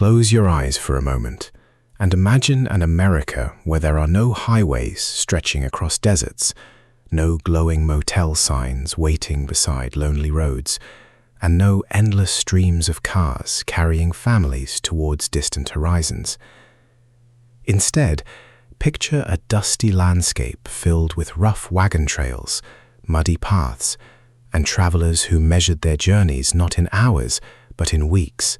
Close your eyes for a moment and imagine an America where there are no highways stretching across deserts, no glowing motel signs waiting beside lonely roads, and no endless streams of cars carrying families towards distant horizons. Instead, picture a dusty landscape filled with rough wagon trails, muddy paths, and travelers who measured their journeys not in hours, but in weeks.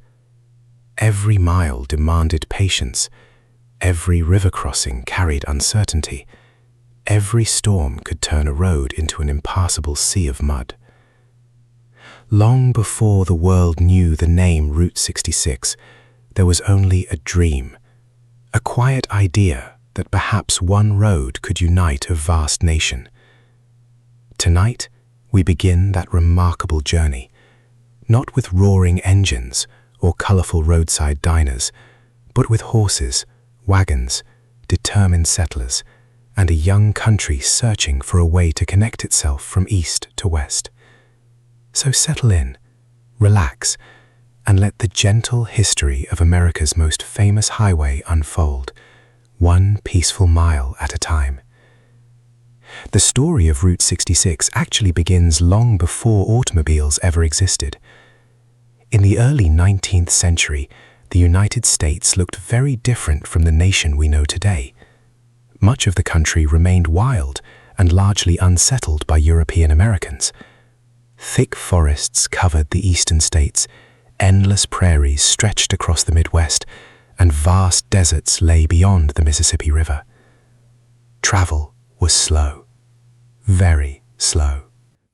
Every mile demanded patience. Every river crossing carried uncertainty. Every storm could turn a road into an impassable sea of mud. Long before the world knew the name Route 66, there was only a dream, a quiet idea that perhaps one road could unite a vast nation. Tonight, we begin that remarkable journey, not with roaring engines or colorful roadside diners, but with horses, wagons, determined settlers, and a young country searching for a way to connect itself from east to west. So settle in, relax, and let the gentle history of America's most famous highway unfold, one peaceful mile at a time. The story of Route 66 actually begins long before automobiles ever existed. In the early 19th century, the United States looked very different from the nation we know today. Much of the country remained wild and largely unsettled by European Americans. Thick forests covered the eastern states, endless prairies stretched across the Midwest, and vast deserts lay beyond the Mississippi River. Travel was slow, very slow.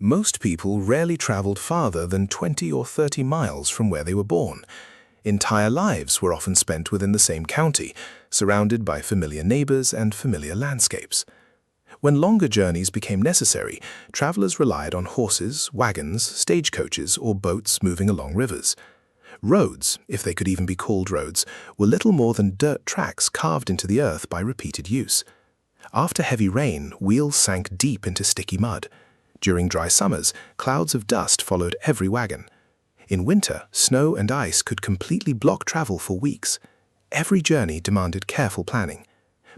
Most people rarely traveled farther than 20 or 30 miles from where they were born. Entire lives were often spent within the same county, surrounded by familiar neighbors and familiar landscapes. When longer journeys became necessary, travelers relied on horses, wagons, stagecoaches, or boats moving along rivers. Roads, if they could even be called roads, were little more than dirt tracks carved into the earth by repeated use. After heavy rain, wheels sank deep into sticky mud. During dry summers, clouds of dust followed every wagon. In winter, snow and ice could completely block travel for weeks. Every journey demanded careful planning.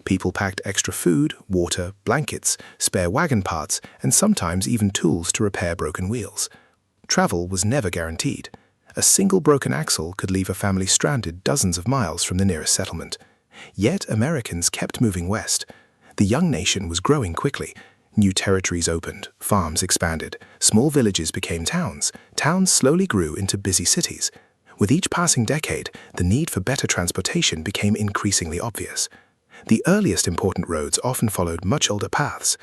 People packed extra food, water, blankets, spare wagon parts, and sometimes even tools to repair broken wheels. Travel was never guaranteed. A single broken axle could leave a family stranded dozens of miles from the nearest settlement. Yet Americans kept moving west. The young nation was growing quickly. New territories opened, farms expanded, small villages became towns, towns slowly grew into busy cities. With each passing decade, the need for better transportation became increasingly obvious. The earliest important roads often followed much older paths.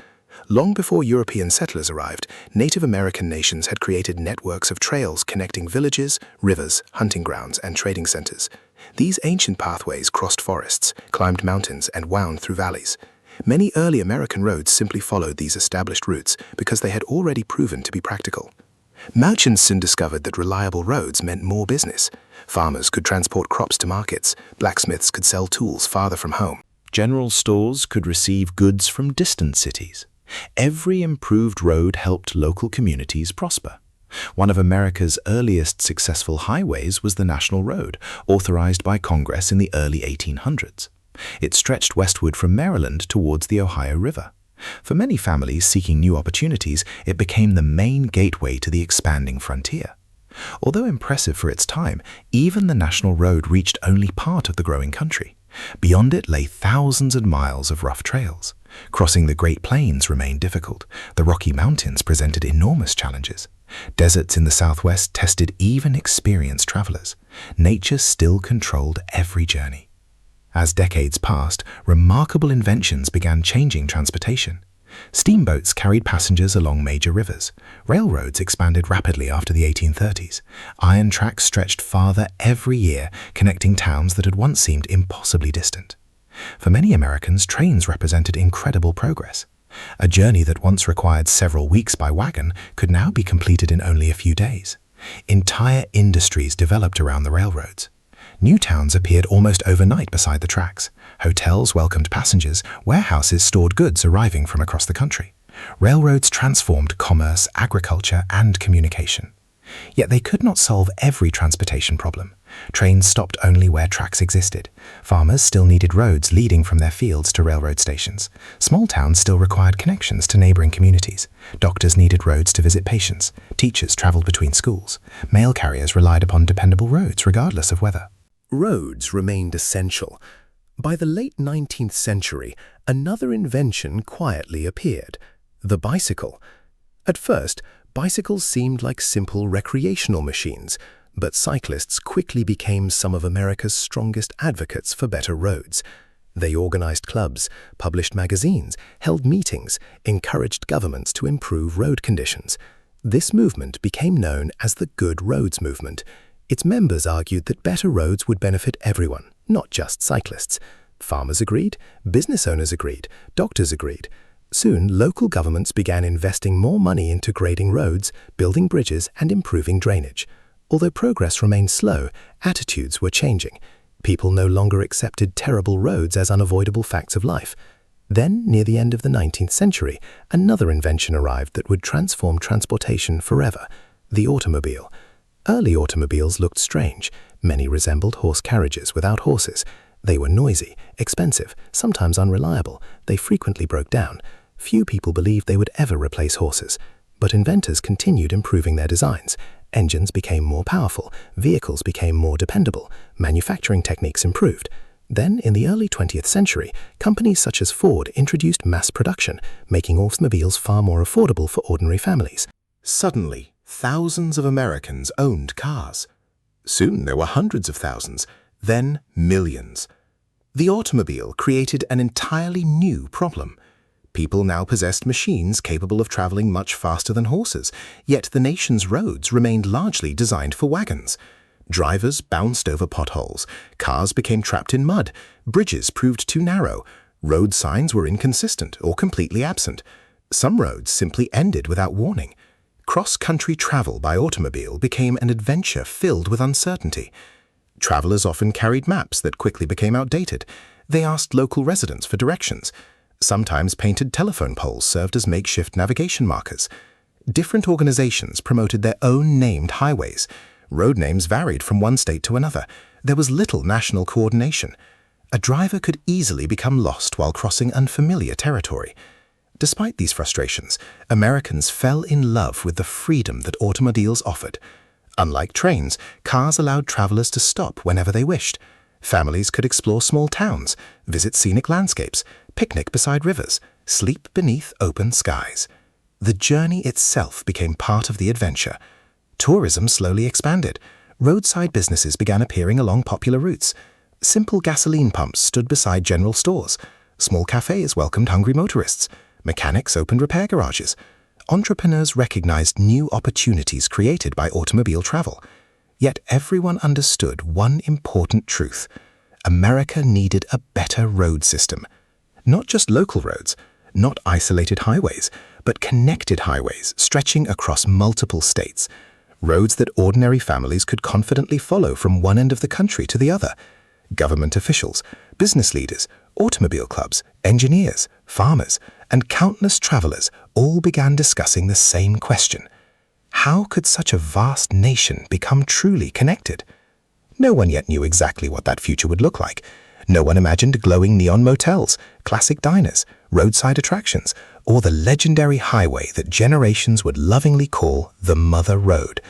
Long before European settlers arrived, Native American nations had created networks of trails connecting villages, rivers, hunting grounds, and trading centers. These ancient pathways crossed forests, climbed mountains, and wound through valleys. Many early American roads simply followed these established routes because they had already proven to be practical. Merchants soon discovered that reliable roads meant more business. Farmers could transport crops to markets, blacksmiths could sell tools farther from home. General stores could receive goods from distant cities. Every improved road helped local communities prosper. One of America's earliest successful highways was the National Road, authorized by Congress in the early 1800s. It stretched westward from Maryland towards the Ohio River. For many families seeking new opportunities, it became the main gateway to the expanding frontier. Although impressive for its time, even the National Road reached only part of the growing country. Beyond it lay thousands of miles of rough trails. Crossing the Great Plains remained difficult. The Rocky Mountains presented enormous challenges. Deserts in the southwest tested even experienced travelers. Nature still controlled every journey. As decades passed, remarkable inventions began changing transportation. Steamboats carried passengers along major rivers. Railroads expanded rapidly after the 1830s. Iron tracks stretched farther every year, connecting towns that had once seemed impossibly distant. For many Americans, trains represented incredible progress. A journey that once required several weeks by wagon could now be completed in only a few days. Entire industries developed around the railroads. New towns appeared almost overnight beside the tracks. Hotels welcomed passengers, warehouses stored goods arriving from across the country. Railroads transformed commerce, agriculture, and communication. Yet they could not solve every transportation problem. Trains stopped only where tracks existed. Farmers still needed roads leading from their fields to railroad stations. Small towns still required connections to neighboring communities. Doctors needed roads to visit patients. Teachers traveled between schools. Mail carriers relied upon dependable roads regardless of weather. Roads remained essential. By the late 19th century, another invention quietly appeared: the bicycle. At first, bicycles seemed like simple recreational machines, but cyclists quickly became some of America's strongest advocates for better roads. They organized clubs, published magazines, held meetings, encouraged governments to improve road conditions. This movement became known as the Good Roads Movement. Its members argued that better roads would benefit everyone, not just cyclists. Farmers agreed, business owners agreed, doctors agreed. Soon, local governments began investing more money into grading roads, building bridges, and improving drainage. Although progress remained slow, attitudes were changing. People no longer accepted terrible roads as unavoidable facts of life. Then, near the end of the 19th century, another invention arrived that would transform transportation forever: the automobile. Early automobiles looked strange. Many resembled horse carriages without horses. They were noisy, expensive, sometimes unreliable. They frequently broke down. Few people believed they would ever replace horses. But inventors continued improving their designs. Engines became more powerful. Vehicles became more dependable. Manufacturing techniques improved. Then, in the early 20th century, companies such as Ford introduced mass production, making automobiles far more affordable for ordinary families. Suddenly, thousands of Americans owned cars. Soon there were hundreds of thousands, then millions. The automobile created an entirely new problem. People now possessed machines capable of traveling much faster than horses, yet the nation's roads remained largely designed for wagons. Drivers bounced over potholes, cars became trapped in mud, bridges proved too narrow, road signs were inconsistent or completely absent. Some roads simply ended without warning. Cross-country travel by automobile became an adventure filled with uncertainty. Travelers often carried maps that quickly became outdated. They asked local residents for directions. Sometimes painted telephone poles served as makeshift navigation markers. Different organizations promoted their own named highways. Road names varied from one state to another. There was little national coordination. A driver could easily become lost while crossing unfamiliar territory. Despite these frustrations, Americans fell in love with the freedom that automobiles offered. Unlike trains, cars allowed travelers to stop whenever they wished. Families could explore small towns, visit scenic landscapes, picnic beside rivers, sleep beneath open skies. The journey itself became part of the adventure. Tourism slowly expanded. Roadside businesses began appearing along popular routes. Simple gasoline pumps stood beside general stores. Small cafes welcomed hungry motorists. Mechanics opened repair garages. Entrepreneurs recognized new opportunities created by automobile travel. Yet everyone understood one important truth: America needed a better road system. Not just local roads, not isolated highways, but connected highways stretching across multiple states. Roads that ordinary families could confidently follow from one end of the country to the other. Government officials, business leaders, automobile clubs, engineers, farmers, and countless travelers all began discussing the same question: how could such a vast nation become truly connected? No one yet knew exactly what that future would look like. No one imagined glowing neon motels, classic diners, roadside attractions, or the legendary highway that generations would lovingly call the Mother Road.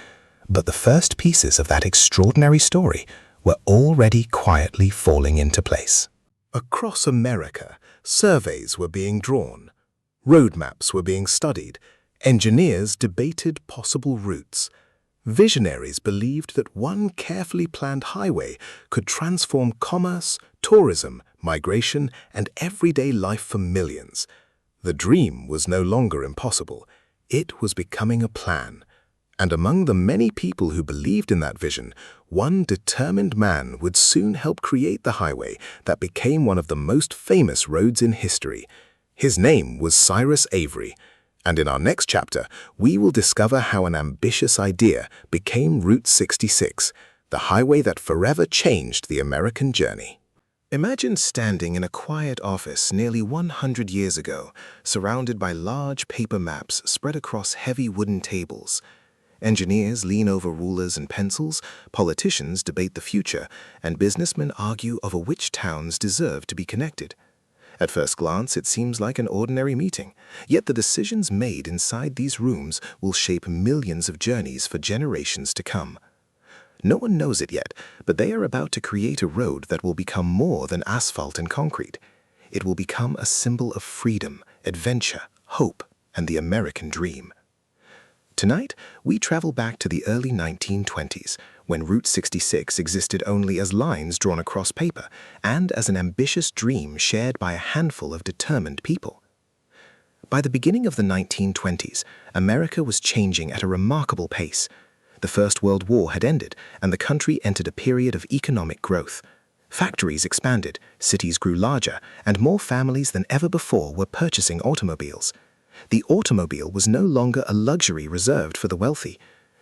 But the first pieces of that extraordinary story were already quietly falling into place. Across America, surveys were being drawn. Road maps were being studied. Engineers debated possible routes. Visionaries believed that one carefully planned highway could transform commerce, tourism, migration, and everyday life for millions. The dream was no longer impossible. It was becoming a plan. And among the many people who believed in that vision, one determined man would soon help create the highway that became one of the most famous roads in history. His name was Cyrus Avery. And in our next chapter, we will discover how an ambitious idea became Route 66, the highway that forever changed the American journey. Imagine standing in a quiet office nearly 100 years ago, surrounded by large paper maps spread across heavy wooden tables. Engineers lean over rulers and pencils, politicians debate the future, and businessmen argue over which towns deserve to be connected. At first glance, it seems like an ordinary meeting, yet the decisions made inside these rooms will shape millions of journeys for generations to come. No one knows it yet, but they are about to create a road that will become more than asphalt and concrete. It will become a symbol of freedom, adventure, hope, and the American dream. Tonight, we travel back to the early 1920s, when Route 66 existed only as lines drawn across paper and as an ambitious dream shared by a handful of determined people. By the beginning of the 1920s, America was changing at a remarkable pace. The First World War had ended, and the country entered a period of economic growth. Factories expanded, cities grew larger, and more families than ever before were purchasing automobiles. The automobile was no longer a luxury reserved for the wealthy.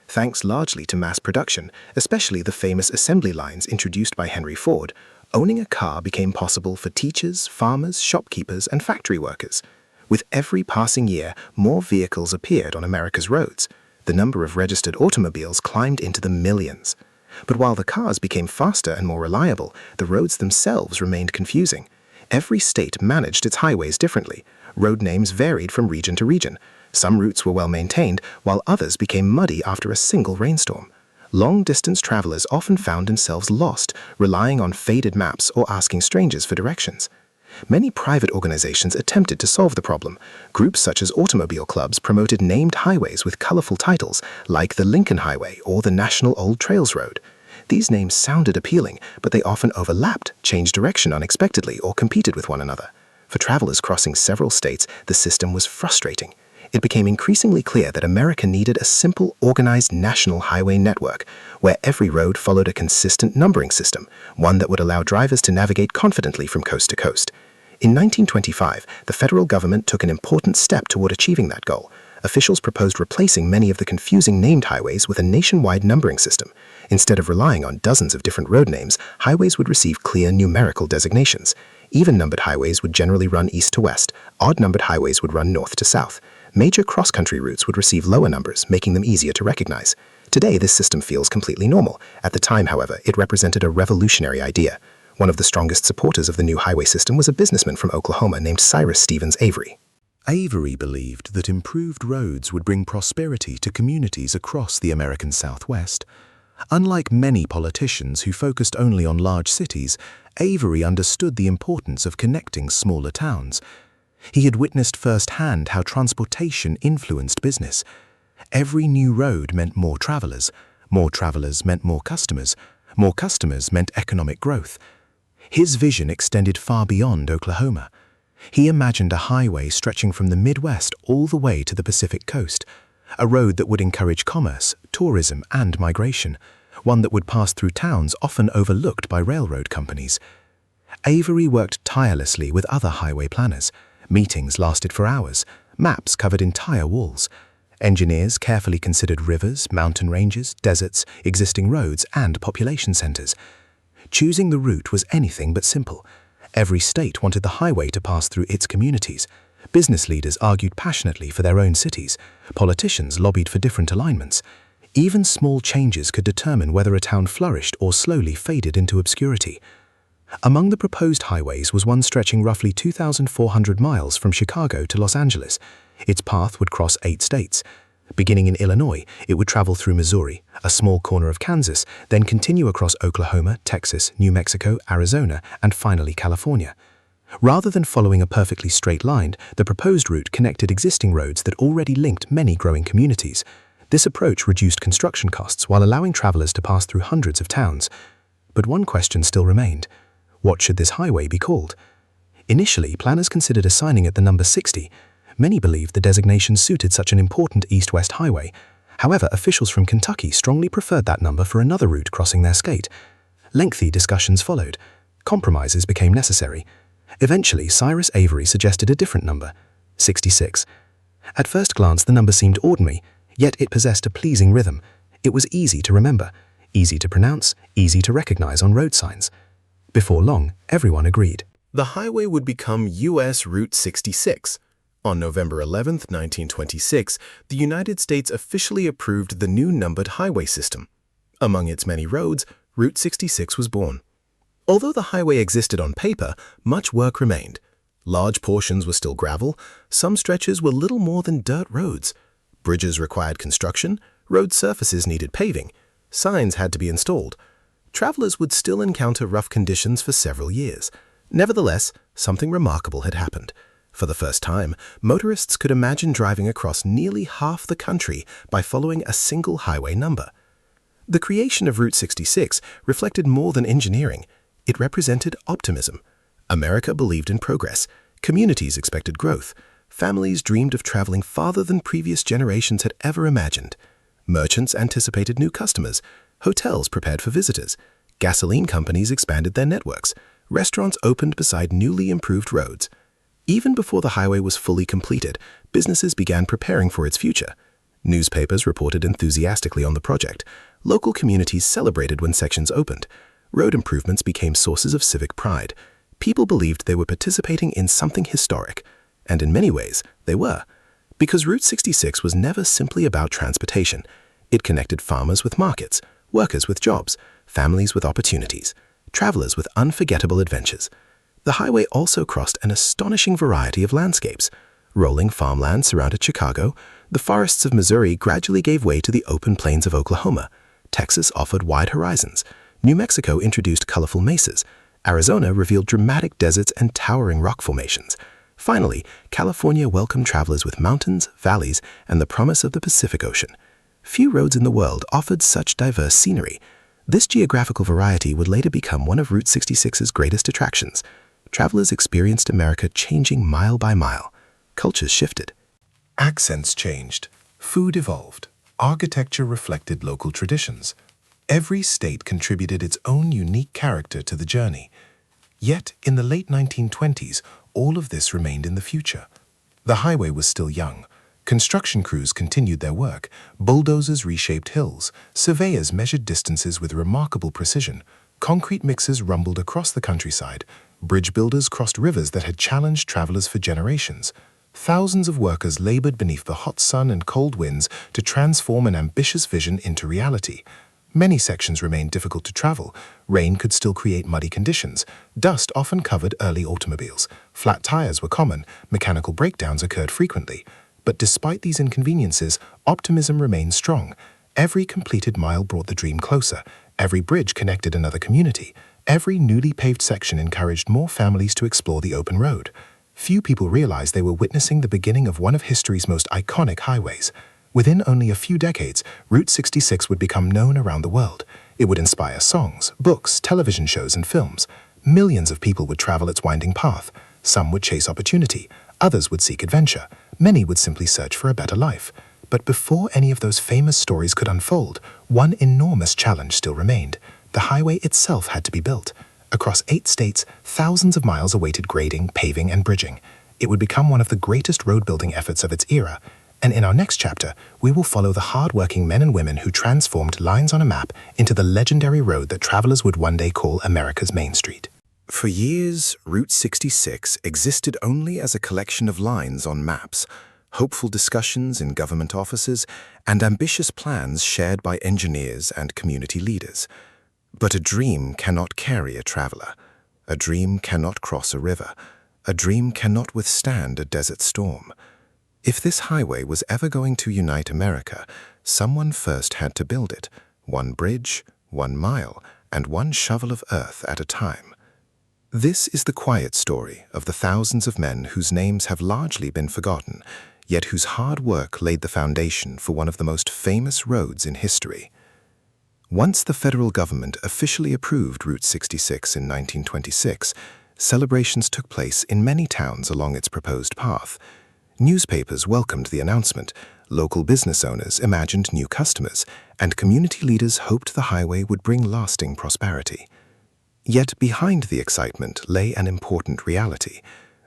Thanks largely to mass production, especially the famous assembly lines introduced by Henry Ford, owning a car became possible for teachers, farmers, shopkeepers, and factory workers. With every passing year, more vehicles appeared on America's roads. The number of registered automobiles climbed into the millions. But while the cars became faster and more reliable, the roads themselves remained confusing. Every state managed its highways differently. Road names varied from region to region. Some routes were well maintained, while others became muddy after a single rainstorm. Long-distance travelers often found themselves lost, relying on faded maps or asking strangers for directions. Many private organizations attempted to solve the problem. Groups such as automobile clubs promoted named highways with colorful titles, like the Lincoln Highway or the National Old Trails Road. These names sounded appealing, but they often overlapped, changed direction unexpectedly, or competed with one another. For travelers crossing several states, the system was frustrating. It became increasingly clear that America needed a simple, organized national highway network, where every road followed a consistent numbering system, one that would allow drivers to navigate confidently from coast to coast. In 1925, the federal government took an important step toward achieving that goal. Officials proposed replacing many of the confusing named highways with a nationwide numbering system. Instead of relying on dozens of different road names, highways would receive clear numerical designations. Even-numbered highways would generally run east to west. Odd-numbered highways would run north to south. Major cross-country routes would receive lower numbers, making them easier to recognize. Today, this system feels completely normal. At the time, however, it represented a revolutionary idea. One of the strongest supporters of the new highway system was a businessman from Oklahoma named Cyrus Stevens Avery. Avery believed that improved roads would bring prosperity to communities across the American Southwest. Unlike many politicians who focused only on large cities, Avery understood the importance of connecting smaller towns. He had witnessed firsthand how transportation influenced business. Every new road meant more travelers meant more customers meant economic growth. His vision extended far beyond Oklahoma. He imagined a highway stretching from the Midwest all the way to the Pacific coast, a road that would encourage commerce, tourism, and migration, one that would pass through towns often overlooked by railroad companies. Avery worked tirelessly with other highway planners. Meetings lasted for hours. Maps covered entire walls. Engineers carefully considered rivers, mountain ranges, deserts, existing roads, and population centers. Choosing the route was anything but simple. Every state wanted the highway to pass through its communities. Business leaders argued passionately for their own cities. Politicians lobbied for different alignments. Even small changes could determine whether a town flourished or slowly faded into obscurity. Among the proposed highways was one stretching roughly 2,400 miles from Chicago to Los Angeles. Its path would cross 8 states. Beginning in Illinois, it would travel through Missouri, a small corner of Kansas, then continue across Oklahoma, Texas, New Mexico, Arizona, and finally California. Rather than following a perfectly straight line, the proposed route connected existing roads that already linked many growing communities. This approach reduced construction costs while allowing travelers to pass through hundreds of towns. But one question still remained. What should this highway be called? Initially, planners considered assigning it the number 60. Many believed the designation suited such an important east-west highway. However, officials from Kentucky strongly preferred that number for another route crossing their state. Lengthy discussions followed. Compromises became necessary. Eventually, Cyrus Avery suggested a different number, 66. At first glance, the number seemed ordinary, yet it possessed a pleasing rhythm. It was easy to remember, easy to pronounce, easy to recognize on road signs. Before long, everyone agreed. The highway would become U.S. Route 66. On November 11, 1926, the United States officially approved the new numbered highway system. Among its many roads, Route 66 was born. Although the highway existed on paper, much work remained. Large portions were still gravel, some stretches were little more than dirt roads. Bridges required construction, road surfaces needed paving, signs had to be installed. Travelers would still encounter rough conditions for several years. Nevertheless, something remarkable had happened. For the first time, motorists could imagine driving across nearly half the country by following a single highway number. The creation of Route 66 reflected more than engineering. It represented optimism. America believed in progress. Communities expected growth. Families dreamed of traveling farther than previous generations had ever imagined. Merchants anticipated new customers. Hotels prepared for visitors. Gasoline companies expanded their networks. Restaurants opened beside newly improved roads. Even before the highway was fully completed, businesses began preparing for its future. Newspapers reported enthusiastically on the project. Local communities celebrated when sections opened. Road improvements became sources of civic pride. People believed they were participating in something historic. And in many ways, they were. Because Route 66 was never simply about transportation. It connected farmers with markets, workers with jobs, families with opportunities, travelers with unforgettable adventures. The highway also crossed an astonishing variety of landscapes. Rolling farmland surrounded Chicago. The forests of Missouri gradually gave way to the open plains of Oklahoma. Texas offered wide horizons. New Mexico introduced colorful mesas. Arizona revealed dramatic deserts and towering rock formations. Finally, California welcomed travelers with mountains, valleys, and the promise of the Pacific Ocean. Few roads in the world offered such diverse scenery. This geographical variety would later become one of Route 66's greatest attractions. Travelers experienced America changing mile by mile. Cultures shifted. Accents changed. Food evolved. Architecture reflected local traditions. Every state contributed its own unique character to the journey. Yet, in the late 1920s, all of this remained in the future. The highway was still young. Construction crews continued their work. Bulldozers reshaped hills. Surveyors measured distances with remarkable precision. Concrete mixers rumbled across the countryside. Bridge builders crossed rivers that had challenged travelers for generations. Thousands of workers labored beneath the hot sun and cold winds to transform an ambitious vision into reality. Many sections remained difficult to travel. Rain could still create muddy conditions. Dust often covered early automobiles. Flat tires were common. Mechanical breakdowns occurred frequently. But despite these inconveniences, optimism remained strong. Every completed mile brought the dream closer. Every bridge connected another community. Every newly paved section encouraged more families to explore the open road. Few people realized they were witnessing the beginning of one of history's most iconic highways. Within only a few decades, Route 66 would become known around the world. It would inspire songs, books, television shows, and films. Millions of people would travel its winding path. Some would chase opportunity. Others would seek adventure. Many would simply search for a better life. But before any of those famous stories could unfold, one enormous challenge still remained. The highway itself had to be built. Across 8 states, thousands of miles awaited grading, paving, and bridging. It would become one of the greatest road-building efforts of its era. And in our next chapter, we will follow the hard-working men and women who transformed lines on a map into the legendary road that travelers would one day call America's Main Street. For years, Route 66 existed only as a collection of lines on maps, hopeful discussions in government offices, and ambitious plans shared by engineers and community leaders. But a dream cannot carry a traveler. A dream cannot cross a river. A dream cannot withstand a desert storm. If this highway was ever going to unite America, someone first had to build it, 1 bridge, 1 mile, and 1 shovel of earth at a time. This is the quiet story of the thousands of men whose names have largely been forgotten, yet whose hard work laid the foundation for one of the most famous roads in history. Once the federal government officially approved Route 66 in 1926, celebrations took place in many towns along its proposed path. Newspapers welcomed the announcement, local business owners imagined new customers, and community leaders hoped the highway would bring lasting prosperity. Yet behind the excitement lay an important reality.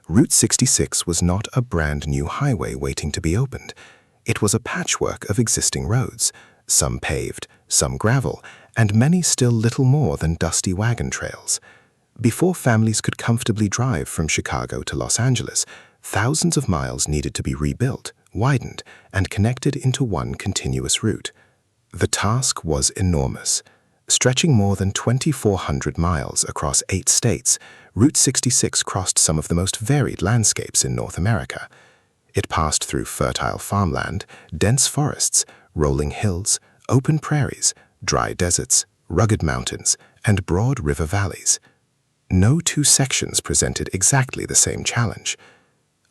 Route 66 was not a brand new highway waiting to be opened. It was a patchwork of existing roads, some paved, some gravel, and many still little more than dusty wagon trails. Before families could comfortably drive from Chicago to Los Angeles, thousands of miles needed to be rebuilt, widened, and connected into one continuous route. The task was enormous. Stretching more than 2,400 miles across 8 states, Route 66 crossed some of the most varied landscapes in North America. It passed through fertile farmland, dense forests, rolling hills, open prairies, dry deserts, rugged mountains, and broad river valleys. No two sections presented exactly the same challenge.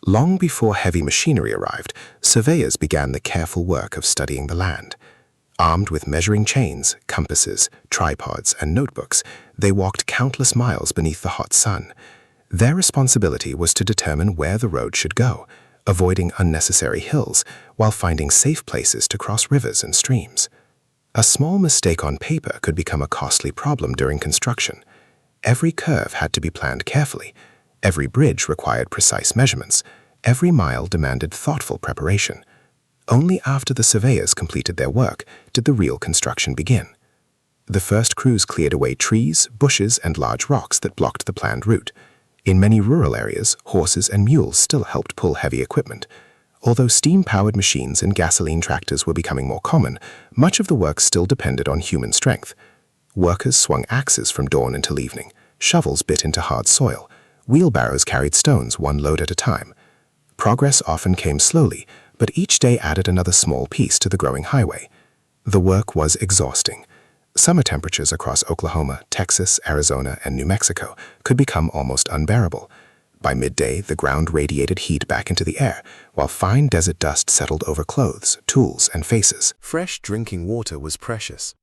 Long before heavy machinery arrived, surveyors began the careful work of studying the land. Armed with measuring chains, compasses, tripods, and notebooks, they walked countless miles beneath the hot sun. Their responsibility was to determine where the road should go, avoiding unnecessary hills while finding safe places to cross rivers and streams. A small mistake on paper could become a costly problem during construction. Every curve had to be planned carefully. Every bridge required precise measurements. Every mile demanded thoughtful preparation. Only after the surveyors completed their work did the real construction begin. The first crews cleared away trees, bushes, and large rocks that blocked the planned route. In many rural areas, horses and mules still helped pull heavy equipment. Although steam-powered machines and gasoline tractors were becoming more common, much of the work still depended on human strength. Workers swung axes from dawn until evening, shovels bit into hard soil, wheelbarrows carried stones one load at a time. Progress often came slowly, but each day added another small piece to the growing highway. The work was exhausting. Summer temperatures across Oklahoma, Texas, Arizona, and New Mexico could become almost unbearable. By midday, the ground radiated heat back into the air, while fine desert dust settled over clothes, tools, and faces. Fresh drinking water was precious.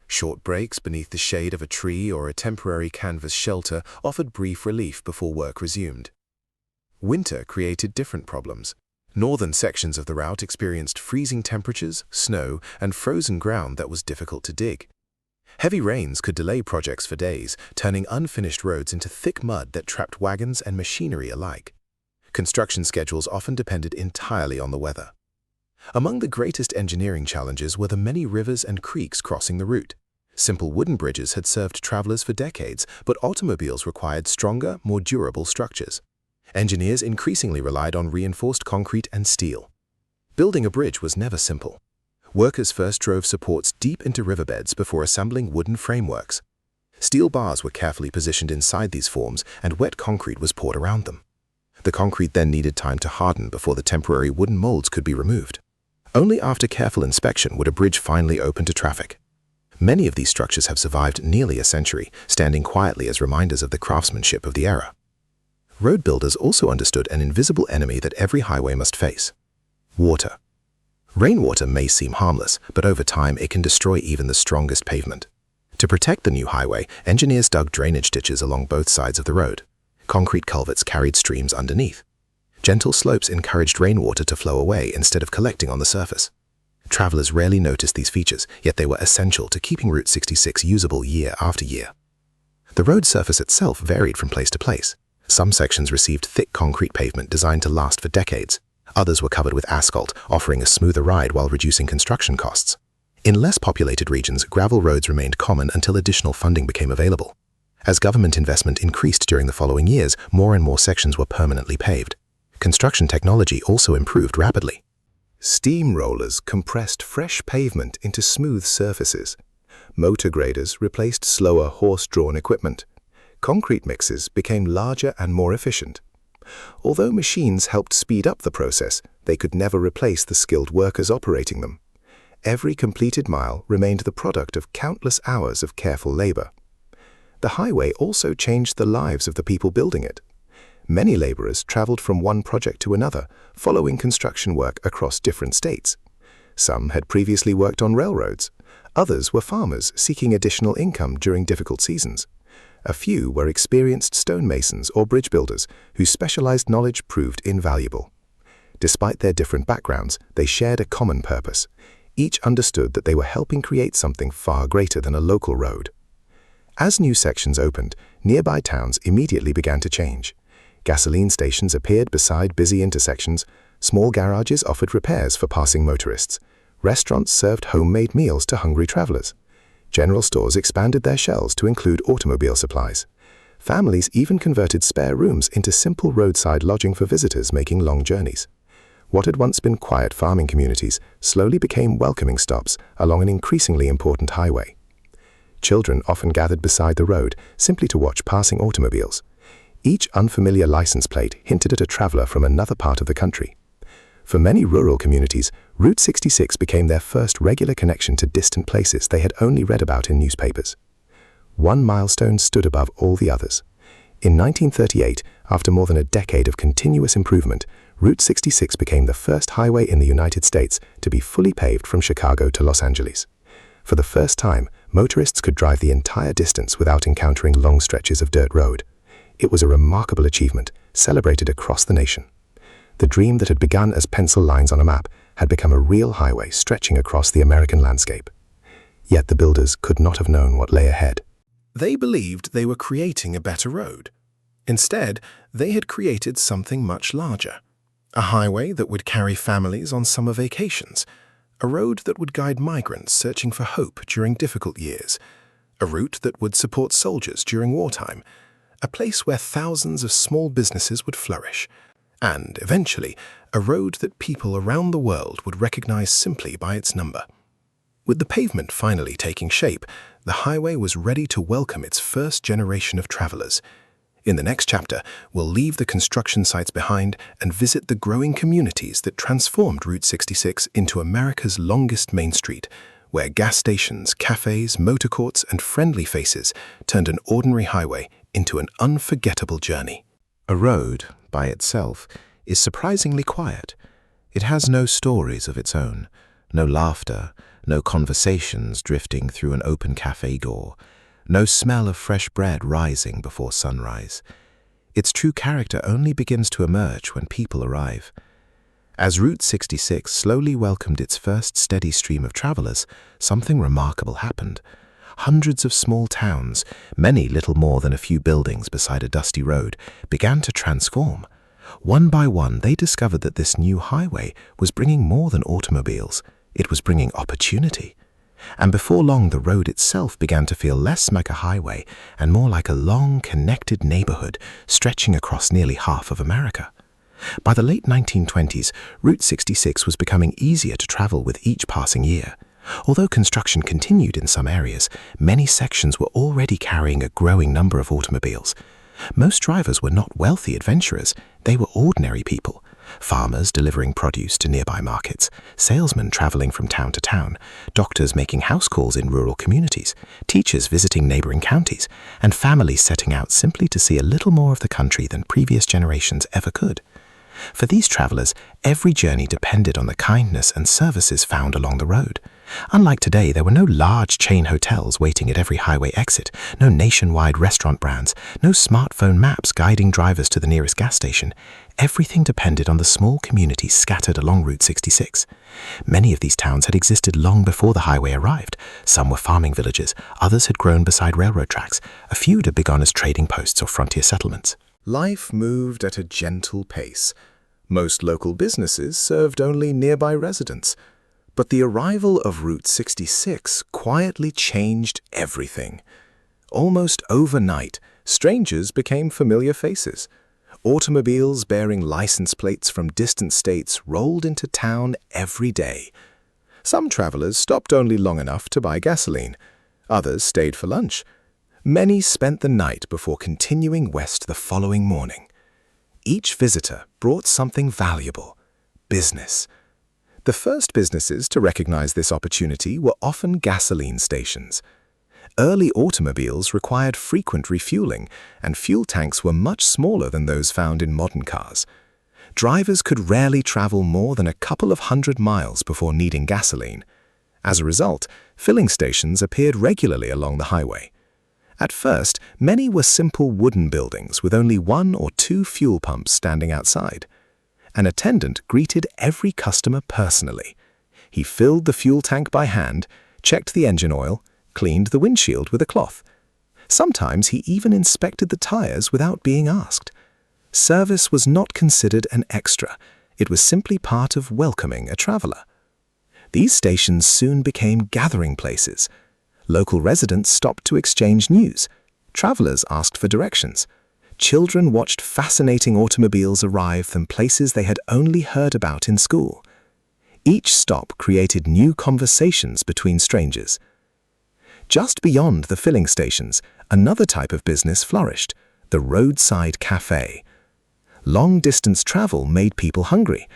Short breaks beneath the shade of a tree or a temporary canvas shelter offered brief relief before work resumed. Winter created different problems. Northern sections of the route experienced freezing temperatures, snow, and frozen ground that was difficult to dig. Heavy rains could delay projects for days, turning unfinished roads into thick mud that trapped wagons and machinery alike. Construction schedules often depended entirely on the weather. Among the greatest engineering challenges were the many rivers and creeks crossing the route. Simple wooden bridges had served travelers for decades, but automobiles required stronger, more durable structures. Engineers increasingly relied on reinforced concrete and steel. Building a bridge was never simple. Workers first drove supports deep into riverbeds before assembling wooden frameworks. Steel bars were carefully positioned inside these forms, and wet concrete was poured around them. The concrete then needed time to harden before the temporary wooden molds could be removed. Only after careful inspection would a bridge finally open to traffic. Many of these structures have survived nearly a century, standing quietly as reminders of the craftsmanship of the era. Road builders also understood an invisible enemy that every highway must face: water. Rainwater may seem harmless, but over time it can destroy even the strongest pavement. To protect the new highway, engineers dug drainage ditches along both sides of the road. Concrete culverts carried streams underneath. Gentle slopes encouraged rainwater to flow away instead of collecting on the surface. Travelers rarely noticed these features, yet they were essential to keeping Route 66 usable year after year. The road surface itself varied from place to place. Some sections received thick concrete pavement designed to last for decades. Others were covered with asphalt, offering a smoother ride while reducing construction costs. In less populated regions, gravel roads remained common until additional funding became available. As government investment increased during the following years, more and more sections were permanently paved. Construction technology also improved rapidly. Steamrollers compressed fresh pavement into smooth surfaces. Motor graders replaced slower horse-drawn equipment. Concrete mixes became larger and more efficient. Although machines helped speed up the process, they could never replace the skilled workers operating them. Every completed mile remained the product of countless hours of careful labor. The highway also changed the lives of the people building it. Many laborers traveled from one project to another, following construction work across different states. Some had previously worked on railroads. Others were farmers seeking additional income during difficult seasons. A few were experienced stonemasons or bridge builders whose specialized knowledge proved invaluable. Despite their different backgrounds, they shared a common purpose. Each understood that they were helping create something far greater than a local road. As new sections opened, nearby towns immediately began to change. Gasoline stations appeared beside busy intersections. Small garages offered repairs for passing motorists. Restaurants served homemade meals to hungry travelers. General stores expanded their shelves to include automobile supplies. Families even converted spare rooms into simple roadside lodging for visitors making long journeys. What had once been quiet farming communities slowly became welcoming stops along an increasingly important highway. Children often gathered beside the road simply to watch passing automobiles. Each unfamiliar license plate hinted at a traveler from another part of the country. For many rural communities, Route 66 became their first regular connection to distant places they had only read about in newspapers. One milestone stood above all the others. In 1938, after more than a decade of continuous improvement, Route 66 became the first highway in the United States to be fully paved from Chicago to Los Angeles. For the first time, motorists could drive the entire distance without encountering long stretches of dirt road. It was a remarkable achievement, celebrated across the nation. The dream that had begun as pencil lines on a map had become a real highway stretching across the American landscape. Yet the builders could not have known what lay ahead. They believed they were creating a better road. Instead, they had created something much larger. A highway that would carry families on summer vacations. A road that would guide migrants searching for hope during difficult years. A route that would support soldiers during wartime. A place where thousands of small businesses would flourish. And, eventually, a road that people around the world would recognize simply by its number. With the pavement finally taking shape, the highway was ready to welcome its first generation of travelers. In the next chapter, we'll leave the construction sites behind and visit the growing communities that transformed Route 66 into America's longest main street, where gas stations, cafes, motor courts, and friendly faces turned an ordinary highway into an unforgettable journey. A road, by itself, is surprisingly quiet. It has no stories of its own, no laughter, no conversations drifting through an open cafe door, no smell of fresh bread rising before sunrise. Its true character only begins to emerge when people arrive. As Route 66 slowly welcomed its first steady stream of travelers, something remarkable happened. Hundreds of small towns, many little more than a few buildings beside a dusty road, began to transform. One by one, they discovered that this new highway was bringing more than automobiles. It was bringing opportunity. And before long, the road itself began to feel less like a highway and more like a long, connected neighborhood stretching across nearly half of America. By the late 1920s, Route 66 was becoming easier to travel with each passing year. Although construction continued in some areas, many sections were already carrying a growing number of automobiles. Most drivers were not wealthy adventurers, they were ordinary people. Farmers delivering produce to nearby markets, salesmen traveling from town to town, doctors making house calls in rural communities, teachers visiting neighboring counties, and families setting out simply to see a little more of the country than previous generations ever could. For these travelers, every journey depended on the kindness and services found along the road. Unlike today, there were no large chain hotels waiting at every highway exit, no nationwide restaurant brands, no smartphone maps guiding drivers to the nearest gas station. Everything depended on the small communities scattered along Route 66. Many of these towns had existed long before the highway arrived. Some were farming villages, others had grown beside railroad tracks, a few had begun as trading posts or frontier settlements. Life moved at a gentle pace. Most local businesses served only nearby residents. But the arrival of Route 66 quietly changed everything. Almost overnight, strangers became familiar faces. Automobiles bearing license plates from distant states rolled into town every day. Some travelers stopped only long enough to buy gasoline. Others stayed for lunch. Many spent the night before continuing west the following morning. Each visitor brought something valuable: business. The first businesses to recognize this opportunity were often gasoline stations. Early automobiles required frequent refueling, and fuel tanks were much smaller than those found in modern cars. Drivers could rarely travel more than a couple of 100 miles before needing gasoline. As a result, filling stations appeared regularly along the highway. At first, many were simple wooden buildings with only 1 or 2 fuel pumps standing outside. An attendant greeted every customer personally. He filled the fuel tank by hand, checked the engine oil, cleaned the windshield with a cloth. Sometimes he even inspected the tires without being asked. Service was not considered an extra. It was simply part of welcoming a traveler. These stations soon became gathering places. Local residents stopped to exchange news. Travelers asked for directions. Children watched fascinating automobiles arrive from places they had only heard about in school. Each stop created new conversations between strangers. Just beyond the filling stations, another type of business flourished, the roadside cafe. Long-distance travel made people hungry,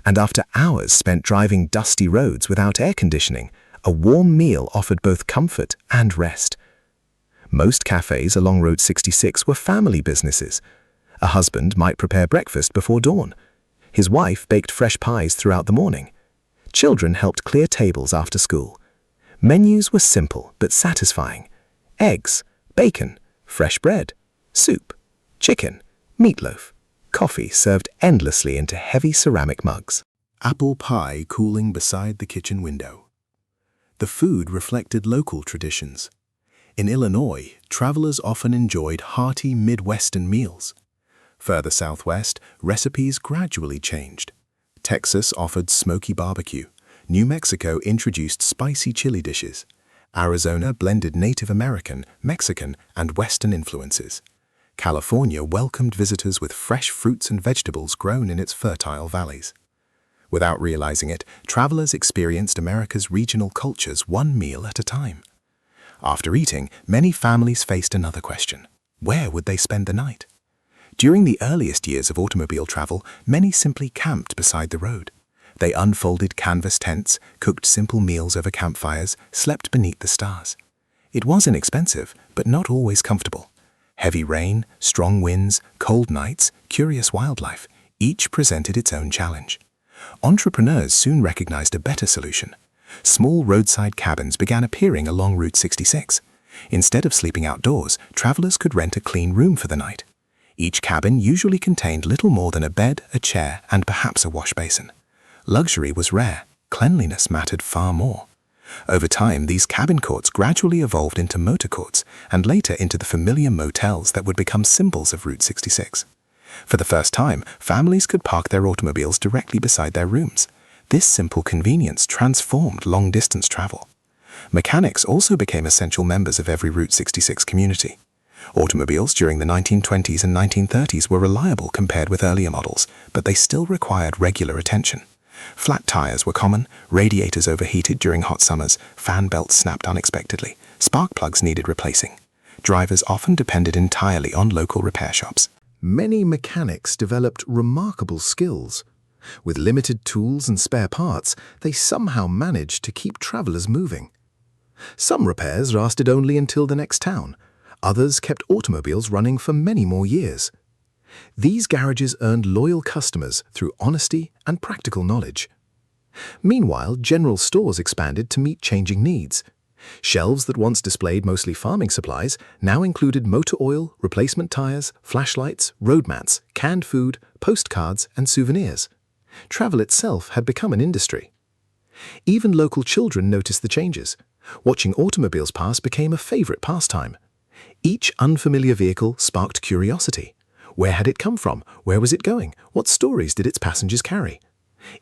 and after hours spent driving dusty roads without air conditioning, a warm meal offered both comfort and rest. Most cafes along Route 66 were family businesses. A husband might prepare breakfast before dawn. His wife baked fresh pies throughout the morning. Children helped clear tables after school. Menus were simple but satisfying. Eggs, bacon, fresh bread, soup, chicken, meatloaf, coffee served endlessly into heavy ceramic mugs. Apple pie cooling beside the kitchen window. The food reflected local traditions. In Illinois, travelers often enjoyed hearty Midwestern meals. Further southwest, recipes gradually changed. Texas offered smoky barbecue. New Mexico introduced spicy chili dishes. Arizona blended Native American, Mexican, and Western influences. California welcomed visitors with fresh fruits and vegetables grown in its fertile valleys. Without realizing it, travelers experienced America's regional cultures one meal at a time. After eating, many families faced another question: where would they spend the night? During the earliest years of automobile travel, many simply camped beside the road. They unfolded canvas tents, cooked simple meals over campfires, slept beneath the stars. It was inexpensive, but not always comfortable. Heavy rain, strong winds, cold nights, curious wildlife, each presented its own challenge. Entrepreneurs soon recognized a better solution. Small roadside cabins began appearing along Route 66. Instead of sleeping outdoors, travelers could rent a clean room for the night. Each cabin usually contained little more than a bed, a chair, and perhaps a wash basin. Luxury was rare. Cleanliness mattered far more. Over time, these cabin courts gradually evolved into motor courts and later into the familiar motels that would become symbols of Route 66. For the first time, families could park their automobiles directly beside their rooms. This simple convenience transformed long-distance travel. Mechanics also became essential members of every Route 66 community. Automobiles during the 1920s and 1930s were reliable compared with earlier models, but they still required regular attention. Flat tires were common, radiators overheated during hot summers, fan belts snapped unexpectedly, spark plugs needed replacing. Drivers often depended entirely on local repair shops. Many mechanics developed remarkable skills. With limited tools and spare parts, they somehow managed to keep travelers moving. Some repairs lasted only until the next town. Others kept automobiles running for many more years. These garages earned loyal customers through honesty and practical knowledge. Meanwhile, general stores expanded to meet changing needs. Shelves that once displayed mostly farming supplies now included motor oil, replacement tires, flashlights, road mats, canned food, postcards, and souvenirs. Travel itself had become an industry. Even local children noticed the changes. Watching automobiles pass became a favorite pastime. Each unfamiliar vehicle sparked curiosity. Where had it come from? Where was it going? What stories did its passengers carry?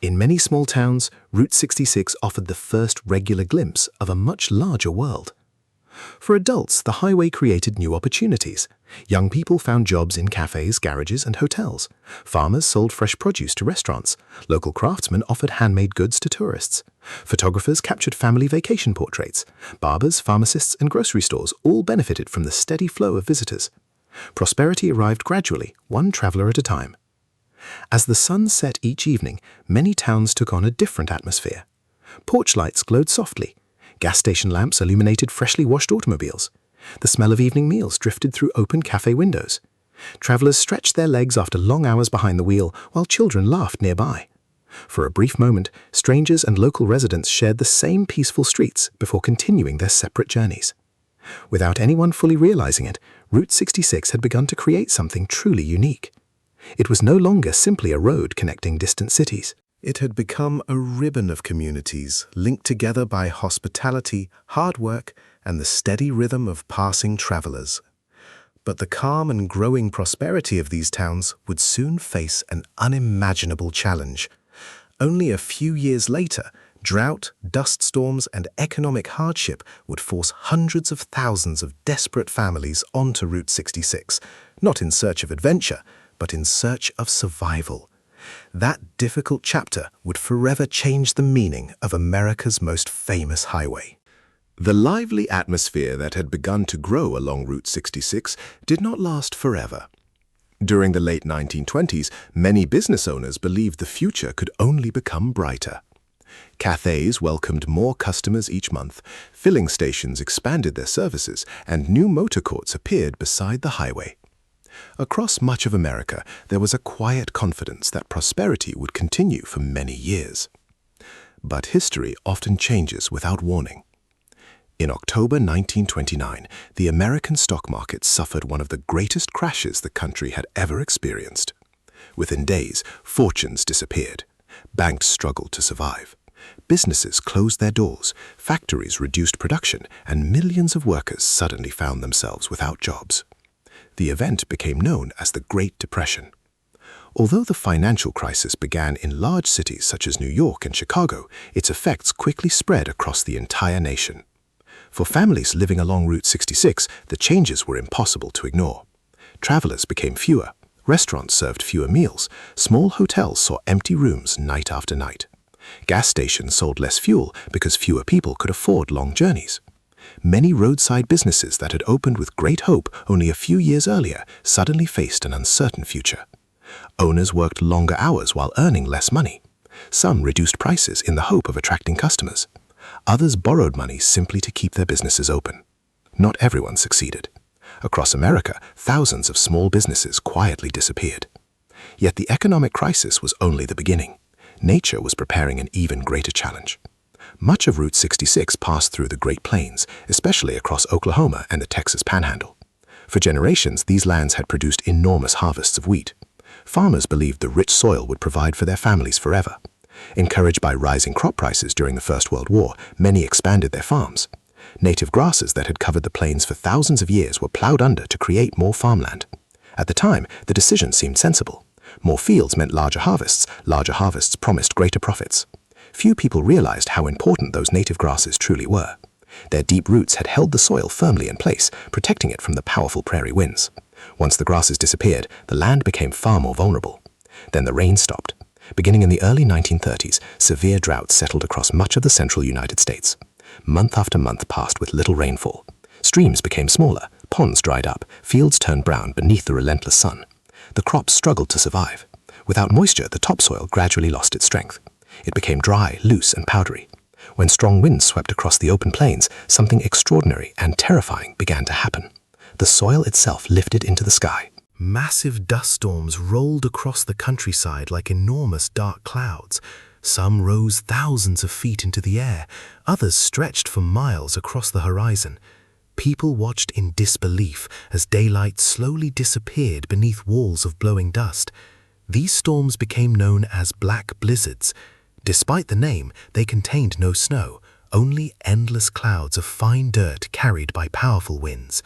In many small towns, Route 66 offered the first regular glimpse of a much larger world. For adults, the highway created new opportunities. Young people found jobs in cafes, garages, and hotels. Farmers sold fresh produce to restaurants. Local craftsmen offered handmade goods to tourists. Photographers captured family vacation portraits. Barbers, pharmacists, and grocery stores all benefited from the steady flow of visitors. Prosperity arrived gradually, one traveler at a time. As the sun set each evening, many towns took on a different atmosphere. Porch lights glowed softly. Gas station lamps illuminated freshly washed automobiles. The smell of evening meals drifted through open cafe windows. Travelers stretched their legs after long hours behind the wheel, while children laughed nearby. For a brief moment, strangers and local residents shared the same peaceful streets before continuing their separate journeys. Without anyone fully realizing it, Route 66 had begun to create something truly unique. It was no longer simply a road connecting distant cities. It had become a ribbon of communities linked together by hospitality, hard work, and the steady rhythm of passing travelers. But the calm and growing prosperity of these towns would soon face an unimaginable challenge. Only a few years later, Drought, dust storms, and economic hardship would force hundreds of thousands of desperate families onto Route 66, not in search of adventure, but in search of survival. That difficult chapter would forever change the meaning of America's most famous highway. The lively atmosphere that had begun to grow along Route 66 did not last forever. During the late 1920s, many business owners believed the future could only become brighter. Cafes welcomed more customers each month, filling stations expanded their services, and new motor courts appeared beside the highway. Across much of America, there was a quiet confidence that prosperity would continue for many years. But history often changes without warning. In October 1929, the American stock market suffered one of the greatest crashes the country had ever experienced. Within days, fortunes disappeared. Banks struggled to survive. Businesses closed their doors, factories reduced production, and millions of workers suddenly found themselves without jobs. The event became known as the Great Depression. Although the financial crisis began in large cities such as New York and Chicago, its effects quickly spread across the entire nation. For families living along Route 66, the changes were impossible to ignore. Travelers became fewer, restaurants served fewer meals, small hotels saw empty rooms night after night. Gas stations sold less fuel because fewer people could afford long journeys. Many roadside businesses that had opened with great hope only a few years earlier suddenly faced an uncertain future. Owners worked longer hours while earning less money. Some reduced prices in the hope of attracting customers. Others borrowed money simply to keep their businesses open. Not everyone succeeded. Across America, thousands of small businesses quietly disappeared. Yet the economic crisis was only the beginning. Nature was preparing an even greater challenge. Much of Route 66 passed through the Great Plains, especially across Oklahoma and the Texas Panhandle. For generations, these lands had produced enormous harvests of wheat. Farmers believed the rich soil would provide for their families forever. Encouraged by rising crop prices during the First World War, many expanded their farms. Native grasses that had covered the plains for thousands of years were plowed under to create more farmland. At the time, the decision seemed sensible. More fields meant larger harvests promised greater profits. Few people realized how important those native grasses truly were. Their deep roots had held the soil firmly in place, protecting it from the powerful prairie winds. Once the grasses disappeared, the land became far more vulnerable. Then the rain stopped. Beginning in the early 1930s, severe droughts settled across much of the central United States. Month after month passed with little rainfall. Streams became smaller, ponds dried up, fields turned brown beneath the relentless sun. The crops struggled to survive. Without moisture, the topsoil gradually lost its strength. It became dry, loose, and powdery. When strong winds swept across the open plains, something extraordinary and terrifying began to happen. The soil itself lifted into the sky. Massive dust storms rolled across the countryside like enormous dark clouds. Some rose thousands of feet into the air, others stretched for miles across the horizon. People watched in disbelief as daylight slowly disappeared beneath walls of blowing dust. These storms became known as black blizzards. Despite the name, they contained no snow, only endless clouds of fine dirt carried by powerful winds.